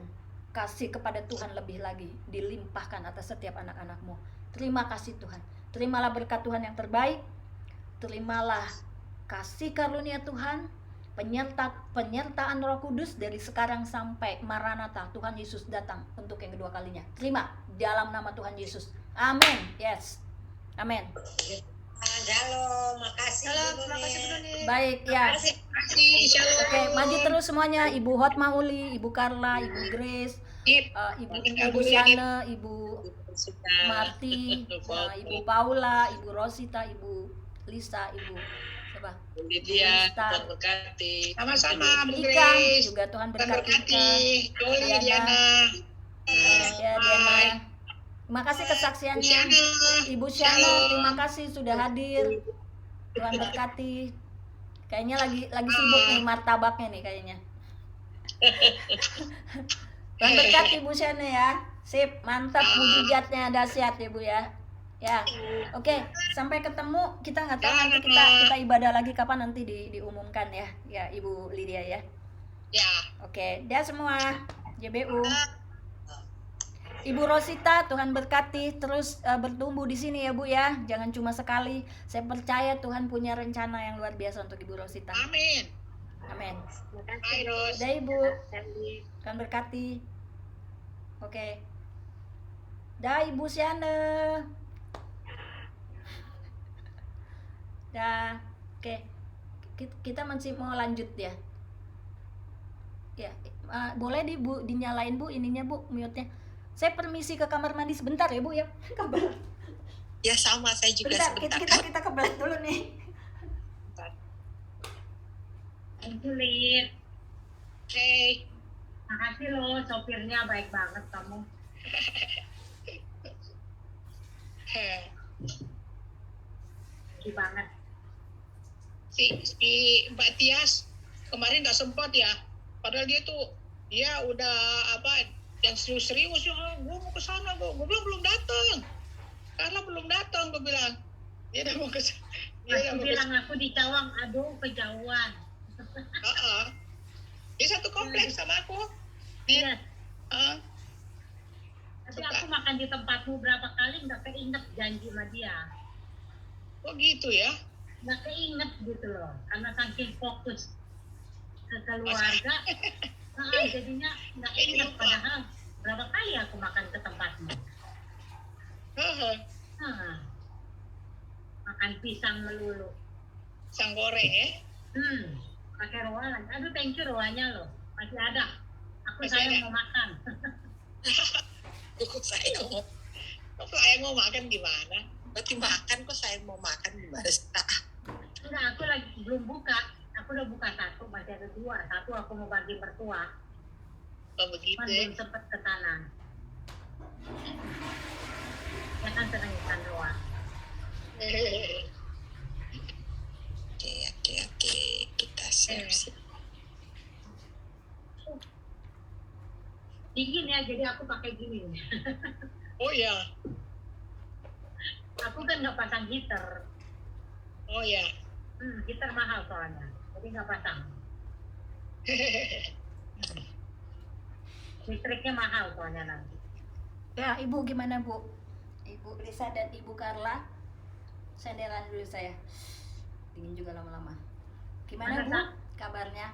Kasih kepada Tuhan lebih lagi dilimpahkan atas setiap anak-anakmu. Terima kasih Tuhan. Terimalah berkat Tuhan yang terbaik. Terimalah kasih karunia Tuhan, penyertaan Roh Kudus dari sekarang sampai Maranatha, Tuhan Yesus datang untuk yang kedua kalinya. Terima dalam nama Tuhan Yesus. Amin. Yes. Amin. Shalom, makasih. Baik ya. Shalom. Oke, maju terus semuanya. Ibu Hotma Uli, Ibu Carla, Ibu Grace, Ibu Shana, Ibu Marti, Ibu Paula, Ibu Rosita, Ibu Lisa, Ibu siapa? Lydia, Tuhan berkati. Sama-sama, Bu Ika Grace. juga Tuhan Tuhan berkati berkati. Ika. Doli, Diana. Diana. Ya Diana. Terima kasih kesaksiannya. Shana. Ibu Shana, terima kasih sudah hadir. Tuhan berkati. Kayaknya lagi sibuk nih martabaknya nih kayaknya. Tuhan berkati Ibu Shana ya. Sip, mantap mujizatnya dahsyat ya Bu ya. Ya. Oke, sampai ketemu. Kita nggak tahu nanti kita ibadah lagi kapan nanti diumumkan ya. Ya, Ibu Lydia ya. Ya. Oke, dah semua. JBU. Ibu Rosita, Tuhan berkati terus bertumbuh di sini ya Bu ya. Jangan cuma sekali. Saya percaya Tuhan punya rencana yang luar biasa untuk Ibu Rosita. Amin. Amin. Hai, Ros. Dah Ibu. Tuhan berkati. Oke. Dah Ibu Siana. Dah. Oke. Kita masih mau lanjut ya. Ya, boleh dinyalain Bu ininya Bu, mute-nya. Saya permisi ke kamar mandi sebentar ya Bu ya. Kebelet. Ya sama, saya juga Bentar, sebentar. kita kebelet dulu nih. Thank you, Lid. Hey. Makasih loh, sopirnya baik banget kamu. Thank you banget. Si Mbak Tias kemarin nggak sempat ya. Padahal dia udah yang serius ya, gue mau ke sana, gue bilang belum datang. Karena belum datang, gue bilang. Dia udah mau ke sana. Aku bilang aku di Cawang, aduh kejauhan. Dia satu kompleks sama aku. Iya. Tapi aku makan di tempatmu berapa kali nggak keinget janji sama dia. Oh gitu ya? Nggak keinget gitu loh, karena saking fokus ke keluarga, jadinya nggak inget. Padahal berapa kali aku makan ke tempatmu. Makan pisang melulu. Pisang goreng ya? Pakai roa lagi. Aduh, thank you roanya loh, masih ada. Aku Masih sayang ada? mau makan. Kok saya mau, Kok saya mau makan gimana? berarti makan kok saya mau makan gimana sih? Enggak, aku lagi belum buka. Aku udah buka satu, masih ada dua. Satu aku mau bagi mertua. Oh begitu Cuman ya? belum sempet ke sana. Ya kan senang ikan roa. Oke, kita siap-siap. Dingin ya, jadi aku pakai gini. Oh ya? Aku kan nggak pasang heater. Oh ya? Heater mahal soalnya, jadi nggak pasang. Listriknya mahal soalnya nanti. Ya, Ibu gimana, Bu? Ibu Lisa dan Ibu Carla. Senderan dulu saya. Dingin juga lama-lama. Gimana, Mana, Bu? Kak? Kabarnya?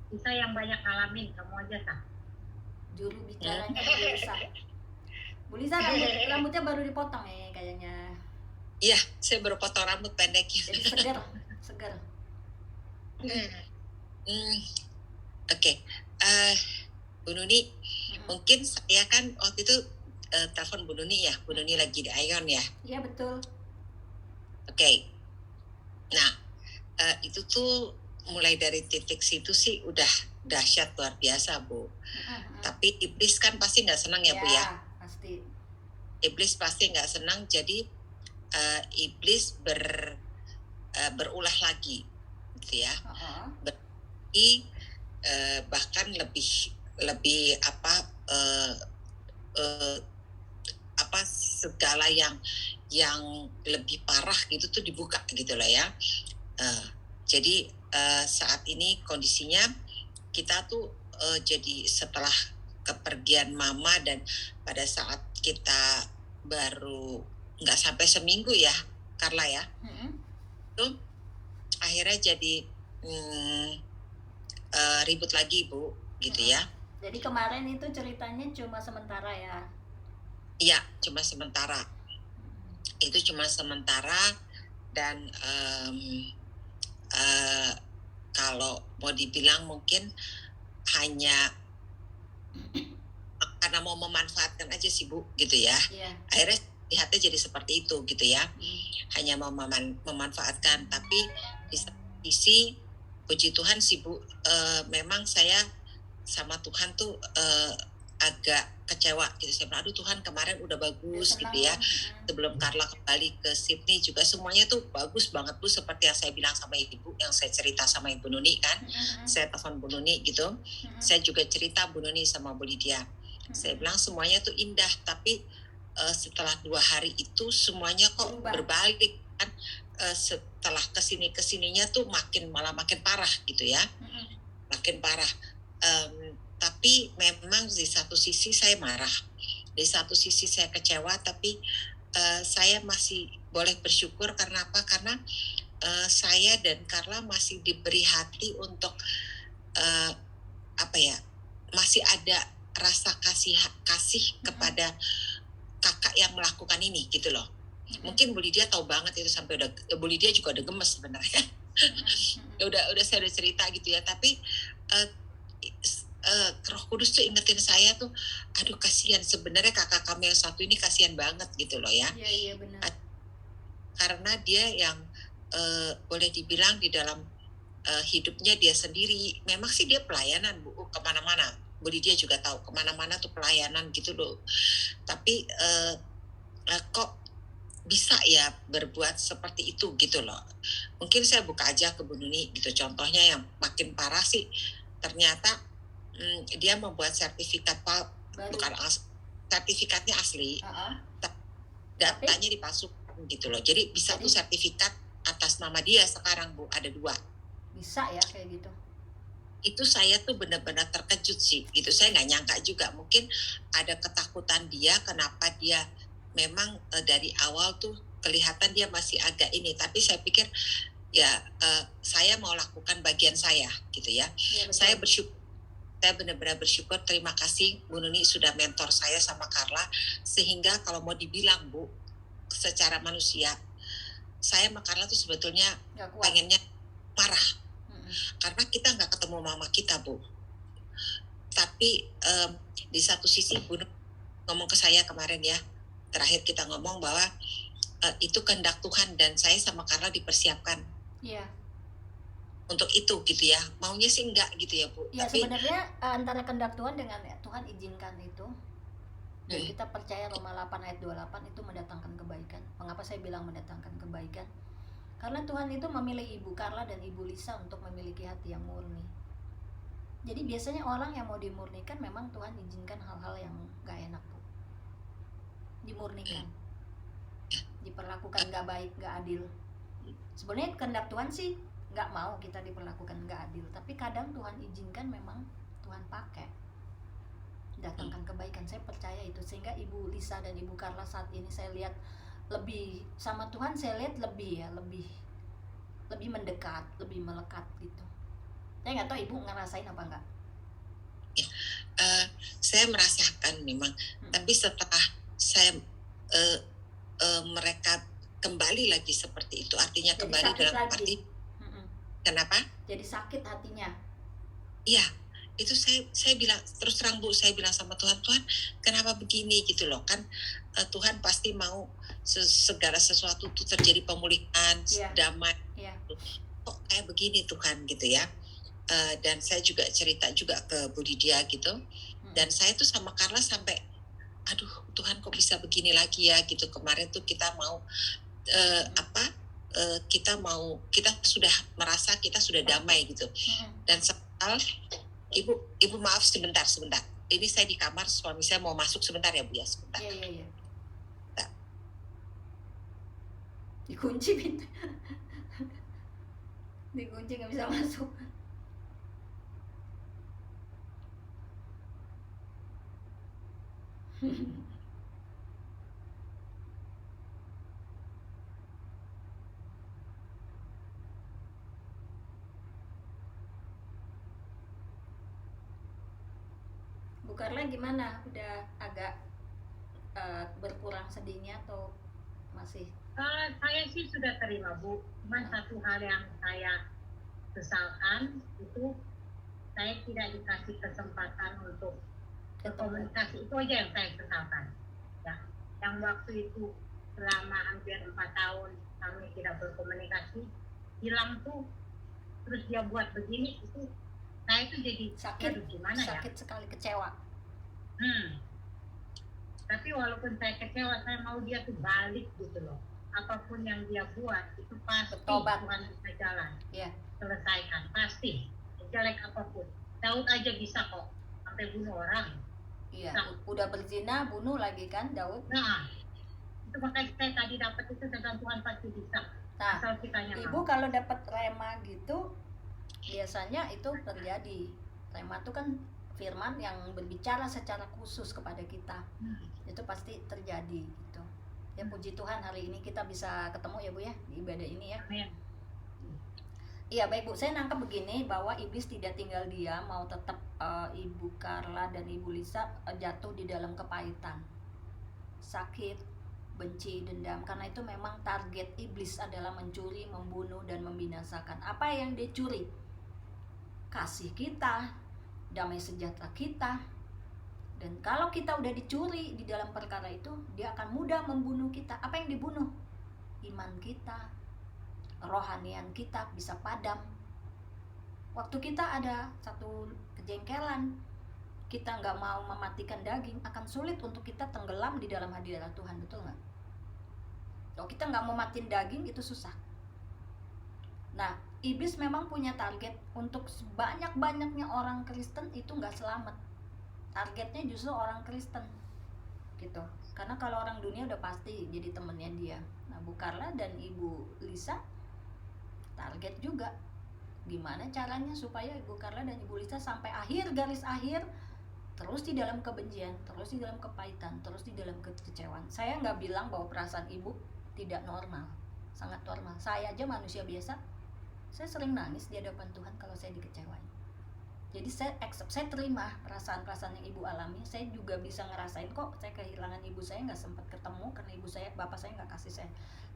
Bisa yang banyak ngalamin, kamu aja tak. Juru bicaranya Bu Lisa. Bu Lisa rambutnya baru dipotong ya kayaknya. Iya, saya baru potong rambut pendek. Jadi seger. Oke. Bu Nuni, mungkin saya kan waktu itu telepon Bu Nuni ya. Bu Nuni lagi di Ion ya. Iya, betul. Oke. Nah, itu tuh mulai dari titik situ sih udah dahsyat luar biasa, Bu. Tapi iblis kan pasti nggak senang ya, Bu ya. Pasti. Iblis pasti nggak senang, jadi iblis berulah lagi, gitu ya. Berarti bahkan lebih apa segala yang lebih parah gitu tuh dibuka gitu lah ya. Jadi saat ini kondisinya kita tuh jadi setelah kepergian mama dan pada saat kita baru nggak sampai seminggu ya Carla ya, tuh akhirnya jadi ribut lagi Bu gitu ya. Jadi kemarin itu ceritanya cuma sementara ya? Iya, cuma sementara. Itu cuma sementara dan kalau mau dibilang mungkin hanya karena mau memanfaatkan aja sih Bu gitu ya. Akhirnya lihatnya jadi seperti itu gitu ya. Hanya mau memanfaatkan, tapi di satu sisi puji Tuhan sih Bu, memang saya sama Tuhan tuh agak kecewa gitu. Saya bilang, aduh Tuhan kemarin udah bagus gitu ya. Sebelum Carla kembali ke Sydney juga semuanya tuh bagus banget Bu, seperti yang saya bilang sama Ibu, yang saya cerita sama Ibu Nuni kan. Saya telepon Bu Nuni gitu. Saya juga cerita Bu Nuni sama Bu Lydia. Saya bilang semuanya tuh indah, tapi setelah 2 hari itu semuanya kok berbalik kan. Setelah kesininya tuh malah makin parah gitu ya. Makin parah. Tapi memang di satu sisi saya marah, di satu sisi saya kecewa, tapi saya masih boleh bersyukur karena apa? Karena saya dan Carla masih diberi hati untuk masih ada rasa kasih kepada kakak yang melakukan ini gitu loh. Mungkin Bu Lydia tahu banget itu, sampai Bu Lydia juga udah gemes sebenarnya. udah saya udah cerita gitu ya, tapi Roh Kudus tuh ingetin saya tuh, aduh kasihan sebenarnya kakak kami yang satu ini kasihan banget gitu loh ya. Iya benar. Karena dia yang boleh dibilang di dalam hidupnya dia sendiri, memang sih dia pelayanan Bu, kemana-mana. Bu Lydia juga tahu kemana-mana tuh pelayanan gitu loh. Tapi kok bisa ya berbuat seperti itu gitu loh. Mungkin saya buka aja ke Bu Nuni gitu, contohnya yang makin parah sih ternyata dia membuat sertifikat bukan sertifikatnya asli, datanya dipalsukan gitu loh. Jadi bisa tuh sertifikat atas nama dia sekarang Bu, ada 2. Bisa ya kayak gitu? itu saya tuh benar-benar terkejut sih gitu. Saya nggak nyangka juga, mungkin ada ketakutan dia, kenapa dia memang dari awal tuh kelihatan dia masih agak ini, tapi saya pikir ya saya mau lakukan bagian saya gitu ya. Saya bersyukur, saya benar-benar bersyukur, terima kasih Bu Nuni sudah mentor saya sama Carla, sehingga kalau mau dibilang Bu, secara manusia saya sama Carla tuh sebetulnya pengennya marah, karena kita nggak ketemu mama kita Bu. Tapi di satu sisi Bu ngomong ke saya kemarin ya, terakhir kita ngomong bahwa itu kehendak Tuhan, dan saya sama Carla dipersiapkan untuk itu gitu ya. Maunya sih enggak gitu ya Bu. Ya tapi sebenarnya antara kehendak Tuhan dengan Tuhan izinkan itu, dan kita percaya Roma 8 ayat 28 itu mendatangkan kebaikan. Mengapa saya bilang mendatangkan kebaikan? Karena Tuhan itu memilih Ibu Carla dan Ibu Lisa untuk memiliki hati yang murni. Jadi biasanya orang yang mau dimurnikan, memang Tuhan izinkan hal-hal yang gak enak Bu. Dimurnikan, diperlakukan gak baik, gak adil. Sebenarnya kehendak Tuhan sih gak mau kita diperlakukan gak adil, tapi kadang Tuhan izinkan, memang Tuhan pakai datangkan kebaikan. Saya percaya itu, sehingga Ibu Lisa dan Ibu Carla saat ini saya lihat lebih sama Tuhan, saya lihat lebih mendekat, lebih melekat gitu. Saya nggak tahu Ibu ngerasain apa enggak? Saya merasakan memang, tapi setelah saya mereka kembali lagi seperti itu, artinya jadi kembali dalam lagi. Arti kenapa? Jadi sakit hatinya. Iya, itu saya bilang terus terang Bu, saya bilang sama Tuhan, Tuhan kenapa begini gitu loh, kan Tuhan pasti mau segala sesuatu itu terjadi pemulihan, damai. Kok kayak begini Tuhan gitu ya. Dan saya juga cerita juga ke Bu Didia gitu, dan saya tuh sama Carla sampai aduh Tuhan kok bisa begini lagi ya gitu. Kemarin tuh kita mau kita sudah merasa kita sudah damai gitu. Dan soal ibu maaf sebentar, ini saya di kamar, suami saya mau masuk sebentar ya Bu ya, sebentar. Iya. Dikunci pintu. Dikunci nggak bisa masuk. Bu Carla gimana? Udah agak berkurang sedihnya atau masih? Saya sih sudah terima Bu. Cuma satu hal yang saya sesalkan itu, saya tidak dikasih kesempatan untuk berkomunikasi. Itu aja yang saya sesalkan ya. Yang waktu itu selama hampir 4 tahun kami tidak berkomunikasi, hilang tuh, terus dia buat begini, itu saya tuh jadi sakit, gimana ya, sakit sekali, kecewa. Tapi walaupun saya kecewa, saya mau dia tuh balik gitu loh. Apapun yang dia buat itu pasti bertobat. Tuhan bisa jalan, selesaikan pasti. Jelek apapun, Daud aja bisa kok sampai bunuh orang. Iya, udah berzina, bunuh lagi kan Daud. Nah, itu makanya saya tadi dapat itu, dengan Tuhan pasti bisa. Nah, Ibu mau. Kalau dapat rema gitu, biasanya itu terjadi. Rema itu kan firman yang berbicara secara khusus kepada kita. Itu pasti terjadi gitu. Ya puji Tuhan hari ini kita bisa ketemu ya Bu ya, di ibadah ini ya. Iya baik Bu, saya nangkep begini, bahwa iblis tidak tinggal diam, mau tetap Ibu Carla dan Ibu Lisa jatuh di dalam kepahitan, sakit, benci, dendam. Karena itu memang target iblis adalah mencuri, membunuh, dan membinasakan. Apa yang dia curi? Kasih kita, damai sejahtera kita. Dan kalau kita udah dicuri di dalam perkara itu, dia akan mudah membunuh kita. Apa yang dibunuh? Iman kita, rohanian kita bisa padam. Waktu kita ada satu kejengkelan, kita nggak mau mematikan daging, akan sulit untuk kita tenggelam di dalam hadirat Tuhan, betul nggak? Kalau kita nggak mau matiin daging, itu susah. Nah, iblis memang punya target untuk sebanyak-banyaknya orang Kristen itu nggak selamat. Targetnya justru orang Kristen gitu. Karena kalau orang dunia udah pasti jadi temennya dia. Nah, Bu Carla dan Ibu Lisa target juga Gimana caranya supaya Ibu Carla dan Ibu Lisa sampai akhir, garis akhir, terus di dalam kebencian, terus di dalam kepahitan, terus di dalam kekecewaan. Saya nggak bilang bahwa perasaan Ibu tidak normal, sangat normal. Saya aja manusia biasa, saya sering nangis di hadapan Tuhan kalau saya dikecewain. Jadi saya accept, saya terima perasaan-perasaan yang Ibu alami. Saya juga bisa ngerasain kok, saya kehilangan ibu saya, nggak sempat ketemu karena ibu saya, bapak saya nggak kasih saya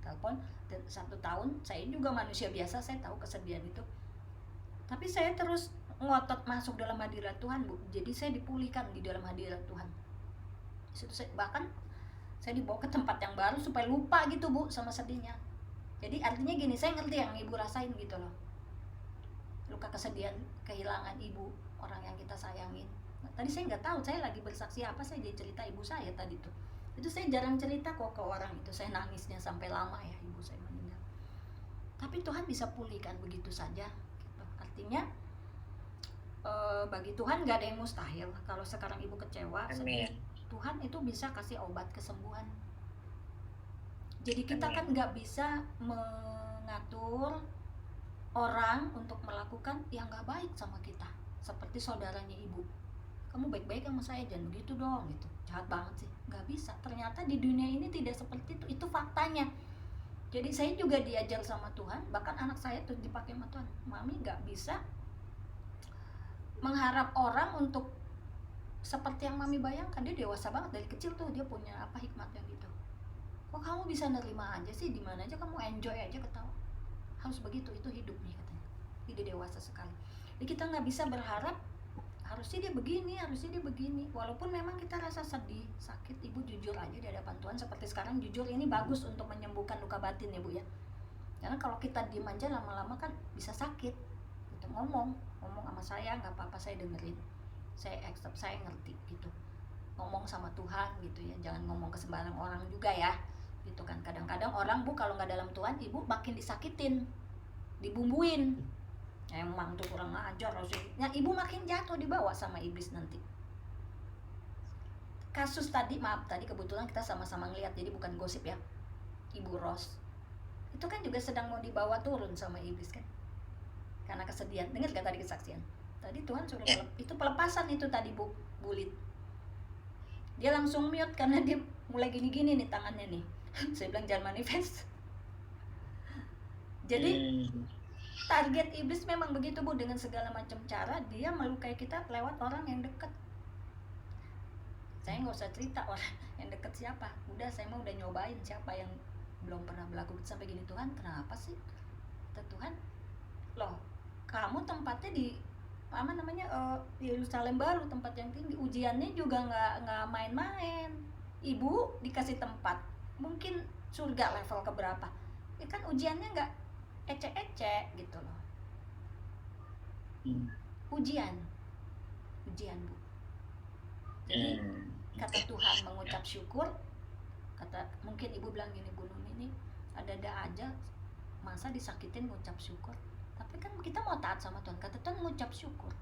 telepon. Dan 1 tahun, saya juga manusia biasa, saya tahu kesedihan itu. Tapi saya terus ngotot masuk dalam hadirat Tuhan, Bu. Jadi saya dipulihkan di dalam hadirat Tuhan. Bahkan saya dibawa ke tempat yang baru supaya lupa gitu, Bu, sama sedihnya. Jadi artinya gini, saya ngerti yang Ibu rasain gitu loh. Luka kesedihan, kehilangan ibu, orang yang kita sayangin. Nah, tadi saya nggak tahu, saya lagi bersaksi apa, saya jadi cerita ibu saya tadi tuh. Itu saya jarang cerita kok ke orang itu, saya nangisnya sampai lama ya, ibu saya meninggal. Tapi Tuhan bisa pulihkan begitu saja. Gitu. Artinya bagi Tuhan nggak ada yang mustahil. Kalau sekarang ibu kecewa, sedih, Tuhan itu bisa kasih obat kesembuhan. Jadi kita kan nggak bisa mengatur orang untuk melakukan yang gak baik sama kita. Seperti saudaranya ibu, kamu baik-baik sama saya, jangan begitu dong gitu. Jahat banget sih, gak bisa. Ternyata di dunia ini tidak seperti itu faktanya. Jadi saya juga diajar sama Tuhan, bahkan anak saya tuh dipakai sama Tuhan. Mami gak bisa mengharap orang untuk seperti yang Mami bayangkan. Dia dewasa banget dari kecil tuh, dia punya apa hikmatnya gitu. Kok kamu bisa nerima aja sih, dimana aja kamu enjoy aja, ketawa. Harus begitu, itu hidup nih katanya. Dia dewasa sekali. Jadi kita nggak bisa berharap harusnya dia begini, harusnya dia begini. Walaupun memang kita rasa sedih, sakit, ibu jujur aja di hadapan Tuhan. Seperti sekarang jujur ini bagus untuk menyembuhkan luka batin ya Bu ya. Karena kalau kita diem aja lama-lama kan bisa sakit. Gitu, ngomong sama saya, nggak apa-apa, saya dengerin, saya accept, saya ngerti gitu. Ngomong sama Tuhan gitu ya, jangan ngomong ke sembarang orang juga ya. Gitu kan, kadang-kadang orang Bu kalau nggak dalam Tuhan, ibu makin disakitin, dibumbuin, emang tuh kurang ajar harusnya, ibu makin jatuh, dibawa sama iblis nanti. Kasus tadi, maaf tadi kebetulan kita sama-sama ngeliat, jadi bukan gosip ya, Ibu Ros itu kan juga sedang mau dibawa turun sama iblis kan, karena kesedihan. Dengar gak tadi kesaksian tadi, Tuhan suruh itu pelepasan itu tadi Bu Bulit, dia langsung mute karena dia mulai gini-gini nih tangannya nih. Saya bilang jangan manifest. Jadi target iblis memang begitu Bu, dengan segala macam cara dia melukai kita lewat orang yang dekat. Saya nggak usah cerita orang yang dekat siapa, udah saya mau udah nyobain siapa yang belum pernah berlaku sampai gini. Tuhan kenapa sih? Kata Tuhan, loh kamu tempatnya di apa namanya Yerusalem baru, tempat yang tinggi, ujiannya juga nggak main-main. Ibu dikasih tempat mungkin surga level keberapa ya kan, ujiannya nggak ecek-ecek gitu loh. Ujian Bu. Jadi kata Tuhan mengucap syukur, kata mungkin ibu bilang gini, Bu Nuni ini ada-ada aja masa disakitin ngucap syukur. Tapi kan kita mau taat sama Tuhan, kata Tuhan ngucap syukur.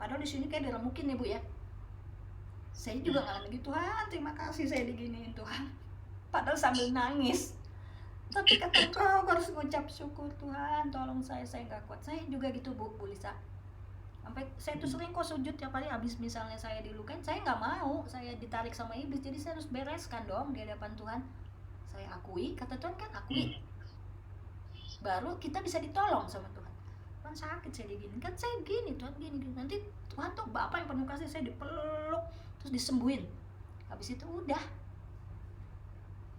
Padahal di sini kayak diremukin ya Bu ya. Saya juga ngalamin gitu, Tuhan terima kasih saya diginiin Tuhan, padahal sambil nangis. Tapi kata kau harus ngucap syukur, Tuhan tolong saya nggak kuat. Saya juga gitu Bu Lisa, sampai saya tuh sering kok sujud tiap hari. Habis misalnya saya dilukain, saya nggak mau, saya ditarik sama iblis, jadi saya harus bereskan dong di hadapan Tuhan. Saya akui, kata Tuhan kan akui, baru kita bisa ditolong sama Tuhan. Tuhan sakit saya digini kan, saya gini Tuhan gini, nanti Tuhan tuh Bapak yang penuh kasih, saya dipeluk terus disembuhin. Habis itu udah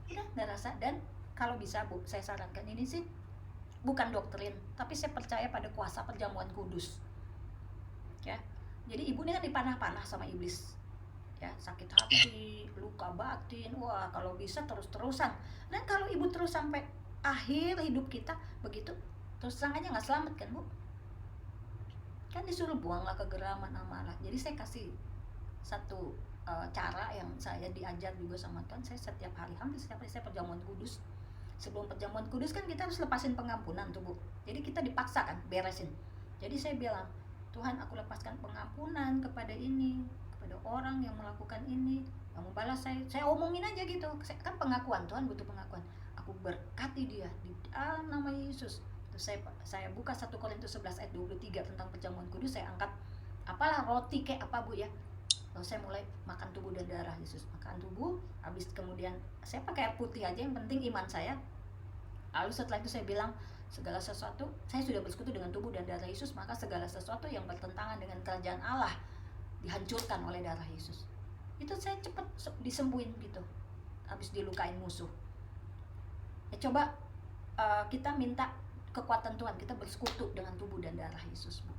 nggak rasa. Dan kalau bisa Bu, saya sarankan ini sih bukan doktrin, tapi saya percaya pada kuasa perjamuan kudus ya. Jadi ibu ini kan dipanah-panah sama iblis ya, sakit hati, luka batin, wah kalau bisa terus-terusan. Dan kalau ibu terus sampai akhir hidup kita begitu, terus terang aja nggak selamat kan Bu, kan disuruh buanglah kegeraman amarah. Jadi saya kasih satu cara yang saya diajar juga sama Tuhan. Saya setiap hari, hampir setiap hari saya perjamuan kudus. Sebelum perjamuan kudus kan kita harus lepasin pengampunan tuh Bu, jadi kita dipaksa kan beresin. Jadi saya bilang, Tuhan aku lepaskan pengampunan kepada ini, kepada orang yang melakukan ini, yang membalas saya omongin aja gitu. Kan pengakuan, Tuhan butuh pengakuan. Aku berkati dia di dalam nama Yesus, Terus saya buka 1 Korintus 11 ayat 23 tentang perjamuan kudus, saya angkat apalah roti kayak apa Bu ya. Lalu saya mulai makan tubuh dan darah Yesus, makan tubuh, habis kemudian saya pakai air putih aja, yang penting iman saya. Lalu setelah itu saya bilang, segala sesuatu, saya sudah bersekutu dengan tubuh dan darah Yesus, maka segala sesuatu yang bertentangan dengan kerajaan Allah dihancurkan oleh darah Yesus. Itu saya cepat disembuhin gitu, habis dilukain musuh. Ya coba kita minta kekuatan Tuhan, kita bersekutu dengan tubuh dan darah Yesus, Bu.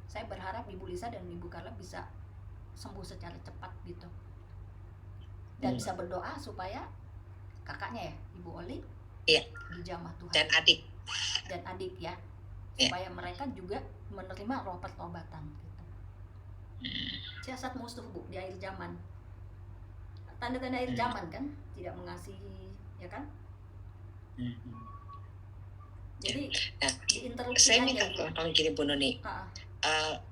Saya berharap Ibu Lisa dan Ibu Carla bisa sembuh secara cepat gitu, dan bisa berdoa supaya kakaknya ya, Ibu Oli, dijamah Tuhan, dan adik ya, supaya mereka juga menerima roh pertobatan gitu. Siasat musuh Bu di akhir zaman, tanda-tanda akhir zaman kan, tidak mengasihi, ya kan? Jadi diinterupsi saya aja minta Bu. tolong gini Bu Nuni.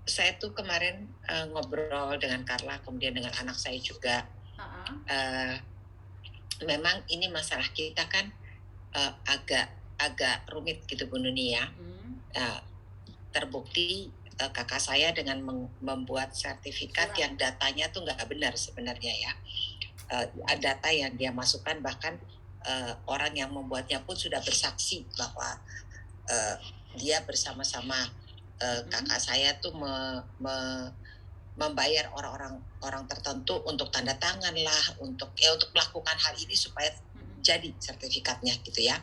Saya tuh kemarin ngobrol dengan Carla, kemudian dengan anak saya juga. Memang ini masalah kita kan agak rumit gitu Bu Nuni ya. Terbukti kakak saya dengan membuat sertifikat yang datanya tuh nggak benar sebenarnya ya. Data yang dia masukkan, bahkan orang yang membuatnya pun sudah bersaksi bahwa dia bersama-sama kakak saya tuh membayar orang tertentu untuk tanda tangan lah, untuk melakukan hal ini supaya jadi sertifikatnya gitu ya.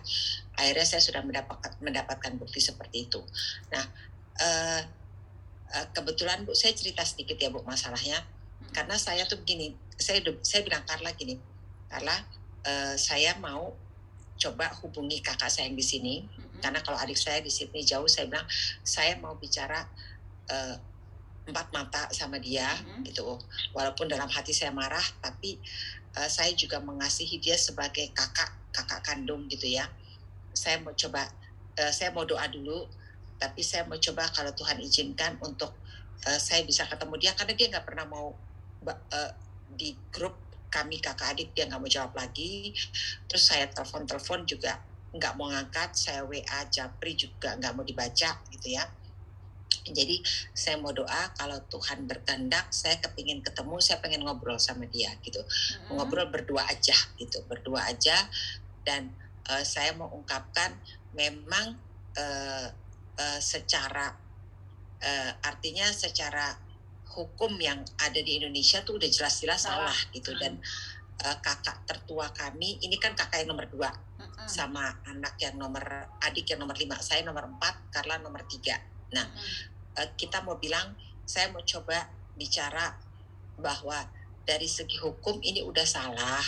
Akhirnya saya sudah mendapatkan bukti seperti itu. Nah, kebetulan Bu, saya cerita sedikit ya Bu masalahnya, karena saya tuh begini, saya bilang Carla gini, Carla, saya mau coba hubungi kakak saya yang di sini, karena kalau adik saya di sini jauh, saya bilang saya mau bicara 4 mata sama dia gitu, walaupun dalam hati saya marah, tapi saya juga mengasihi dia sebagai kakak kandung gitu ya. Saya mau coba, saya mau doa dulu, tapi saya mau coba kalau Tuhan izinkan untuk saya bisa ketemu dia, karena dia nggak pernah mau di grup kami kakak adik, dia nggak mau jawab lagi. Terus saya telepon juga nggak mau ngangkat, saya WA Japri juga nggak mau dibaca gitu ya. Jadi saya mau doa kalau Tuhan berkehendak, saya kepingin ketemu, saya pengen ngobrol sama dia gitu, ngobrol berdua aja gitu, berdua aja. Dan saya mau ungkapkan memang secara artinya secara hukum yang ada di Indonesia tuh udah jelas-jelas salah gitu. Dan kakak tertua kami, ini kan kakak yang nomor 2 sama adik yang nomor 5, saya nomor 4, Carla nomor 3. Nah, kita mau bilang, saya mau coba bicara bahwa dari segi hukum ini udah salah.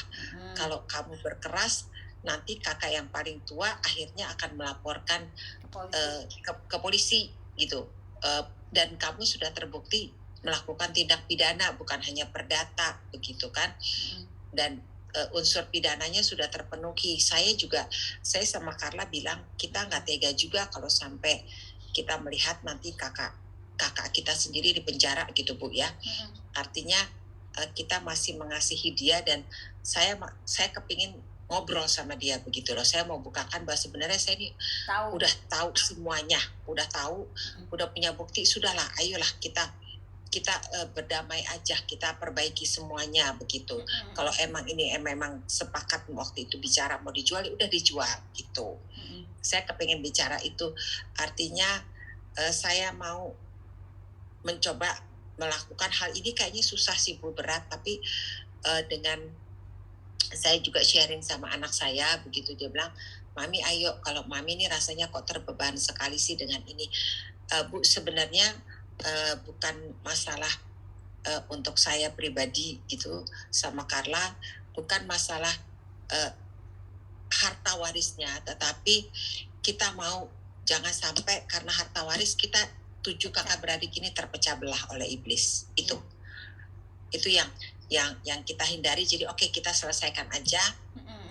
Kalau kamu berkeras, nanti kakak yang paling tua akhirnya akan melaporkan ke polisi gitu. Dan kamu sudah terbukti melakukan tindak pidana, bukan hanya perdata begitu kan. Dan unsur pidananya sudah terpenuhi. Saya sama Carla bilang, kita nggak tega juga kalau sampai kita melihat nanti kakak kita sendiri di penjara gitu Bu ya. Artinya kita masih mengasihi dia, dan saya kepingin ngobrol sama dia begitu loh. Saya mau bukakan bahwa sebenarnya saya ini udah tahu semuanya, udah punya bukti. Sudahlah, ayolah kita berdamai aja, kita perbaiki semuanya begitu. Kalau emang ini memang sepakat waktu itu bicara mau dijual, udah dijual gitu. Saya kepengen bicara itu, artinya saya mau mencoba melakukan hal ini. Kayaknya susah sih Bu, berat, tapi dengan saya juga sharing sama anak saya begitu, dia bilang, Mami ayo, kalau Mami ini rasanya kok terbeban sekali sih dengan ini. Bu, sebenarnya bukan masalah untuk saya pribadi gitu sama Carla, bukan masalah harta warisnya, tetapi kita mau jangan sampai karena harta waris kita 7 kakak beradik ini terpecah belah oleh iblis. Itu yang kita hindari. Jadi oke, kita selesaikan aja,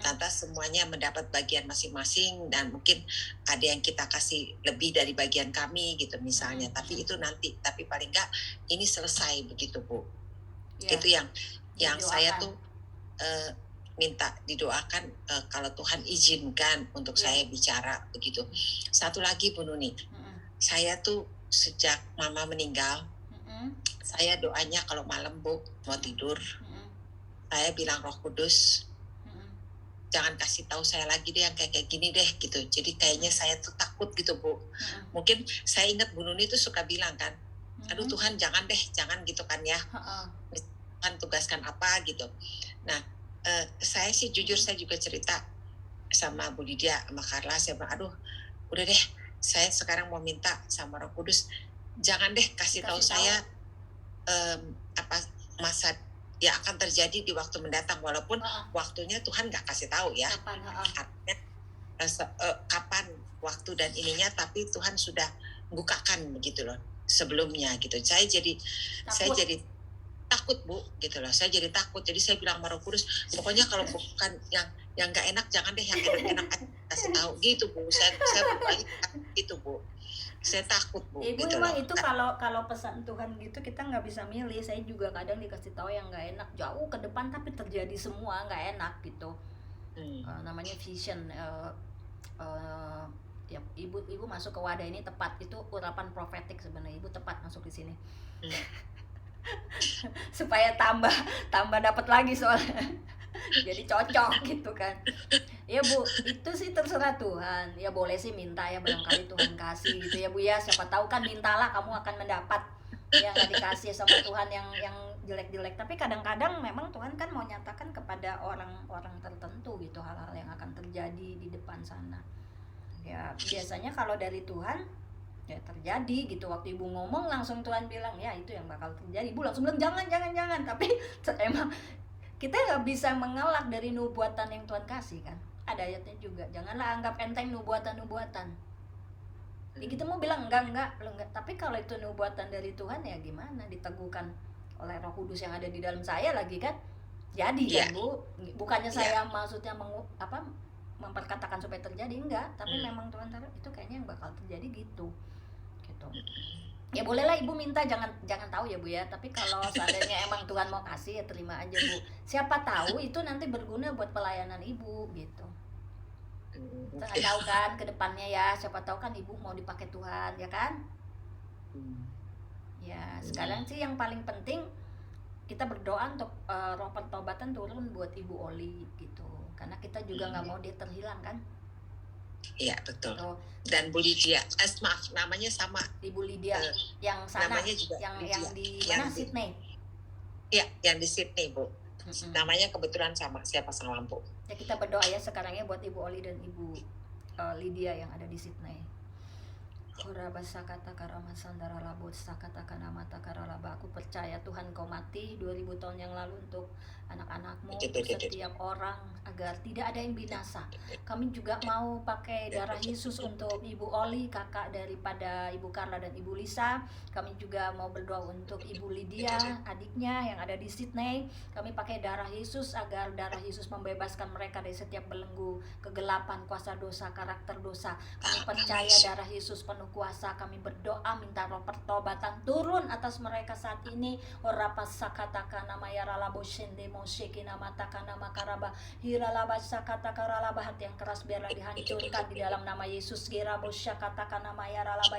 lantas semuanya mendapat bagian masing-masing, dan mungkin ada yang kita kasih lebih dari bagian kami gitu misalnya. Tapi itu nanti, tapi paling enggak ini selesai begitu Bu. Itu yang saya tuh minta didoakan kalau Tuhan izinkan untuk saya bicara begitu. Satu lagi Bu Nuni, saya tuh sejak Mama meninggal, saya doanya kalau malam Bu mau tidur, saya bilang Roh Kudus, jangan kasih tahu saya lagi deh yang kayak gini deh gitu. Jadi kayaknya saya tuh takut gitu Bu. Mungkin saya ingat Bu Nuni tuh suka bilang kan, aduh Tuhan jangan deh, jangan gitu kan ya. Tuhan tugaskan apa gitu. Nah saya sih jujur saya juga cerita sama Bu Lydia sama Carla, saya bilang aduh udah deh, saya sekarang mau minta sama Roh Kudus jangan deh kasih tahu saya apa masa yang akan terjadi di waktu mendatang, walaupun waktunya Tuhan nggak kasih tahu ya artinya kapan waktu dan ininya, tapi Tuhan sudah bukakan begitu loh sebelumnya gitu. Saya jadi takut Bu gitu loh, saya jadi takut. Jadi saya bilang sama Roh Kudus, pokoknya kalau bukan yang nggak enak jangan deh, yang enak kasih tahu gitu Bu. Saya itu Bu, saya takut Bu. Ibu gitu memang loh. itu kalau pesan Tuhan gitu kita nggak bisa milih. Saya juga kadang dikasih tahu yang nggak enak jauh ke depan tapi terjadi semua nggak enak gitu. Namanya vision. Ya, ibu masuk ke wadah ini tepat, itu urapan profetik sebenarnya. Ibu tepat masuk di sini. Supaya tambah dapat lagi soalnya. Jadi cocok gitu kan. Ya Bu, itu sih terserah Tuhan. Ya boleh sih minta ya, barangkali Tuhan kasih gitu ya Bu ya. Siapa tahu kan, mintalah kamu akan mendapat. Ya nggak dikasih sama Tuhan yang jelek-jelek. Tapi kadang-kadang memang Tuhan kan mau nyatakan kepada orang-orang tertentu gitu hal-hal yang akan terjadi di depan sana. Ya biasanya kalau dari Tuhan ya terjadi gitu. Waktu Ibu ngomong langsung Tuhan bilang ya itu yang bakal terjadi. Ibu langsung bilang jangan. Tapi emang kita nggak bisa mengelak dari nubuatan yang Tuhan kasih kan. Ada ayatnya juga, janganlah anggap enteng nubuatan. Ya kita mau bilang enggak. Tapi kalau itu nubuatan dari Tuhan ya gimana, diteguhkan oleh Roh Kudus yang ada di dalam saya lagi kan. Jadi kan Bu, bukannya saya maksudnya memperkatakan supaya terjadi, enggak, tapi memang Tuhan taruh itu kayaknya yang bakal terjadi gitu. Ya bolehlah Ibu minta, jangan tahu ya Bu ya. Tapi kalau seandainya emang Tuhan mau kasih ya terima aja Bu. Siapa tahu itu nanti berguna buat pelayanan Ibu gitu. Kita nggak tahu kan ke depannya ya. Siapa tahu kan Ibu mau dipakai Tuhan ya kan. Ya sekarang sih yang paling penting kita berdoa untuk roh pertobatan turun buat Ibu Oli gitu. Karena kita juga nggak mau dia terhilang kan. Iya betul. Dan Bu Lydia, maaf namanya sama. Ibu Lydia yang sana, namanya juga yang di yang mana Sydney. Iya, yang di Sydney Bu. Namanya kebetulan sama, saya pasang lampu. Ya kita berdoa ya sekarang ya buat Ibu Oli dan Ibu Lydia yang ada di Sydney. Aku percaya Tuhan Kau mati 2000 tahun yang lalu untuk anak-anakmu, untuk setiap orang agar tidak ada yang binasa. Kami juga mau pakai darah Yesus untuk Ibu Oli, kakak daripada Ibu Carla dan Ibu Lisa. Kami juga mau berdoa untuk Ibu Lydia, adiknya yang ada di Sydney. Kami pakai darah Yesus agar darah Yesus membebaskan mereka dari setiap belenggu kegelapan, kuasa dosa, karakter dosa. Kami percaya darah Yesus penuh kuasa. Kami berdoa minta roh pertobatan turun atas mereka saat ini. Orapasakataka nama yaralabo shende mosheki nama taka nama karaba hiralaba sakataka ralaba, hati yang keras biarlah dihancurkan di dalam nama Yesus. Girabo syakataka nama yaralaba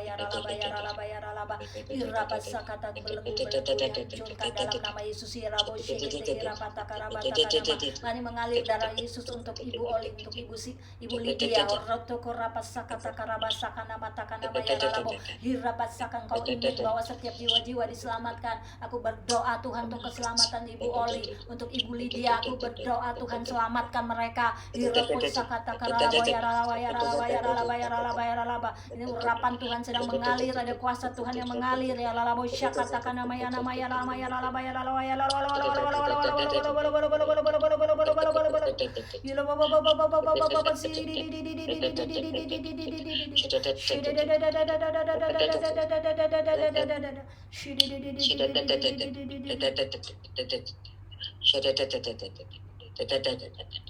hiraba sakata belenggu dihancurkan dalam nama Yesus. Hirabo shekete hirapataka rabataka nama. Mari mengalir darah Yesus untuk Ibu Oli, untuk Ibu Lydia. Orotoko rapasakataka rabasaka nama taka nama yaralabo hirabasakan. Kau ingin bahwa setiap jiwa-jiwa diselamatkan. Aku berdoa Tuhan untuk keselamatan Ibu Oli, untuk Ibu Lydia. Aku berdoa Tuhan selamatkan mereka. Ini urapan Tuhan sedang mengalir, ada kuasa Tuhan yang mengalir ya lalabo syakatakan namanya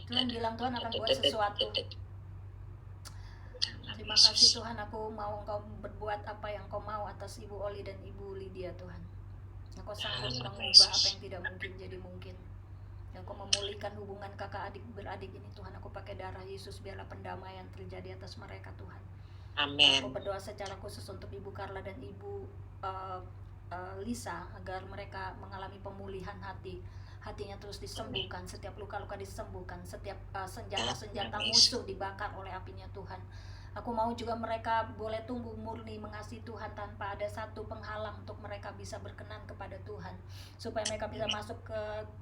Tuhan bilang Tuhan akan buat sesuatu. Terima kasih Tuhan, aku mau Engkau berbuat apa yang Kau mau atas Ibu Oli dan Ibu Lydia Tuhan. Engkau sanggup mengubah apa yang tidak mungkin jadi mungkin. yang Kau memulihkan hubungan kakak adik beradik ini Tuhan. Aku pakai darah Yesus, biarlah pendamaian terjadi atas mereka Tuhan. Amin. Aku berdoa secara khusus untuk Ibu Carla dan Ibu Lisa, agar mereka mengalami pemulihan hati, hatinya terus disembuhkan, setiap luka-luka disembuhkan, setiap senjata-senjata musuh dibakar oleh apinya Tuhan. Aku mau juga mereka boleh tumbuh murni mengasihi Tuhan tanpa ada satu penghalang untuk mereka bisa berkenan kepada Tuhan, supaya mereka bisa masuk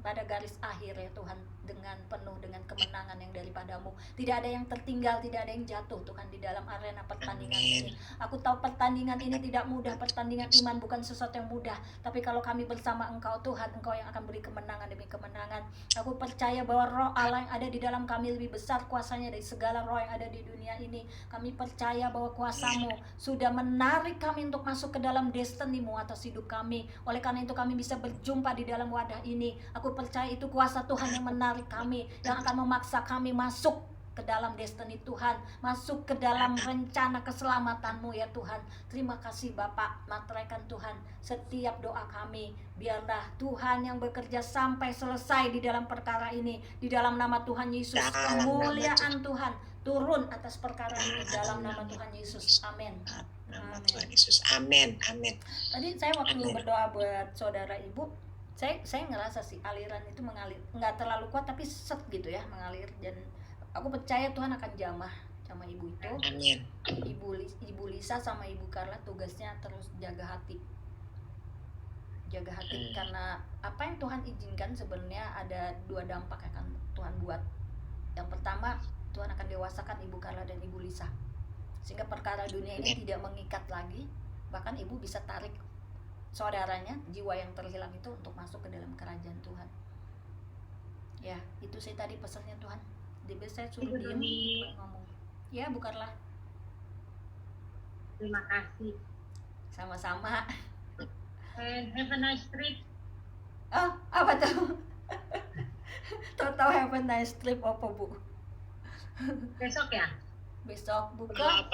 pada garis akhir ya Tuhan, dengan penuh dengan kemenangan yang daripadamu. Tidak ada yang tertinggal, tidak ada yang jatuh Tuhan di dalam arena pertandingan ini. Aku tahu pertandingan ini tidak mudah, pertandingan iman bukan sesuatu yang mudah, tapi kalau kami bersama Engkau Tuhan, Engkau yang akan beri kemenangan demi kemenangan. Aku percaya bahwa roh Allah yang ada di dalam kami lebih besar kuasanya dari segala roh yang ada di dunia ini. Kami percaya bahwa kuasa-Mu sudah menarik kami untuk masuk ke dalam destiny-Mu atas hidup kami. Oleh karena itu kami bisa berjumpa di dalam wadah ini. Aku percaya itu kuasa Tuhan yang menarik kami, yang akan memaksa kami masuk ke dalam destiny Tuhan, masuk ke dalam rencana keselamatan-Mu ya Tuhan. Terima kasih Bapak, materaikan Tuhan setiap doa kami. Biarlah Tuhan yang bekerja sampai selesai di dalam perkara ini. Di dalam nama Tuhan Yesus, kemuliaan Tuhan turun atas perkara ini dalam nama Tuhan Yesus. Amin. Nama Tuhan Yesus. Amin. Amin. Tadi saya waktu berdoa buat saudara ibu, saya ngerasa sih aliran itu mengalir, nggak terlalu kuat tapi set gitu ya, mengalir, dan aku percaya Tuhan akan jamah sama ibu itu. Amin. Ibu Lisa sama Ibu Carla tugasnya terus jaga hati. Jaga hati karena apa yang Tuhan izinkan sebenarnya ada dua dampak yang akan Tuhan buat. Yang pertama, Tuhan akan dewasakan Ibu Carla dan Ibu Lisa, sehingga perkara dunia ini tidak mengikat lagi. Bahkan ibu bisa tarik saudaranya, jiwa yang terhilang itu, untuk masuk ke dalam kerajaan Tuhan. Ya, itu saya tadi pesannya Tuhan. Saya suruh diem ngomong. Ya, Bu Carla. Terima kasih. Sama-sama. And have a nice trip. Oh, apa tuh? Tahu-tahu have a nice trip apa Bu? Besok ya? Besok buka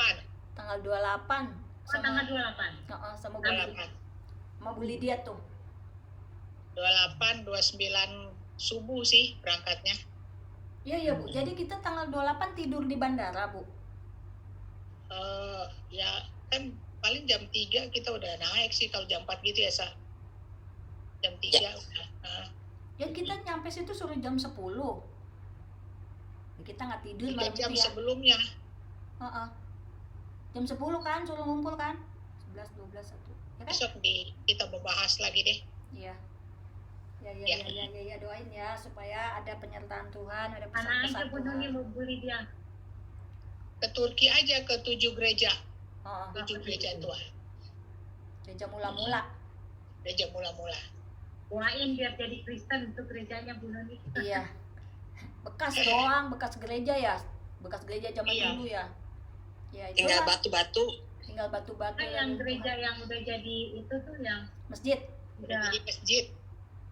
tanggal 28 tanggal 28. sama Bu Lydia tuh 28, 29 subuh sih berangkatnya. Iya Bu, jadi kita tanggal 28 tidur di bandara Bu. Ya kan paling jam 3 kita udah naik sih, kalau jam 4 gitu ya Sa. Jam 3 udah. Ya kita nyampe situ suruh jam 10. Kita nggak tidur 3 jam sebelumnya. Jam 10 kan suruh ngumpul kan, 11, 12, 1 ya kan? Besok kita membahas lagi deh. Iya. Ya, doain ya supaya ada penyertaan Tuhan, ada pesan-pesan Tuhan. Ke Turki aja, ke 7 gereja. 7 gereja Tuhan. Gereja mula-mula. Gereja mula-mula. Doain biar jadi Kristen untuk gerejanya Bu Noni. Iya. Bekas doang, bekas gereja ya, bekas gereja zaman dulu ya. Ya itu tinggal batu-batu. Tinggal batu-batu. Yang gereja yang udah jadi itu tuh yang masjid. Udah jadi masjid.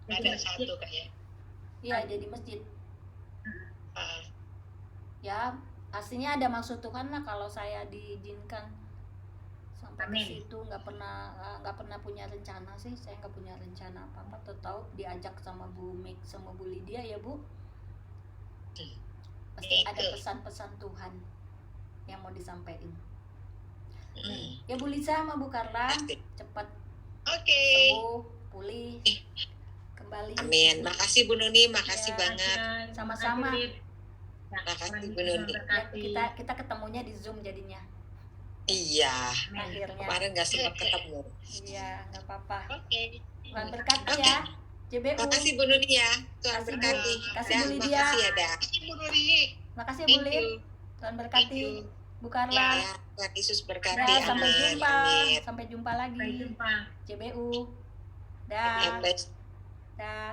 Ada satu kayaknya. Iya, jadi masjid. Ya, aslinya ada maksud Tuhan lah kalau saya diizinkan sampai ke situ. Nggak pernah punya rencana sih, saya nggak punya rencana apa-apa. Tahu diajak sama Bu Mik sama Bu Lydia ya Bu. Pasti ada pesan-pesan Tuhan yang mau disampaikan. Ya Bu Lisa sama Bu Carla cepat sembuh, pulih kembali. Amin. Makasih Bu Nuni, makasih banget. Sama-sama. Makasih Bu Nuni. Ya, kita ketemunya di Zoom jadinya. Iya. Akhirnya. Kemarin nggak sempat ketemu. Iya, nggak apa-apa. Oke. Tuhan berkati ya. JBU. Makasih Bu Nuni ya. Tuhan berkati. Makasih Bu Lydia. Makasih ya, Da. Makasih Bu Nuni. Makasih Bu Lid. Tuhan berkati. Bu Carla. Ya, Tuhan Yesus berkati. Dah, sampai Amin. jumpa. Amin. Sampai jumpa lagi. Sampai jumpa. JBU. Dah. Amin. Dah.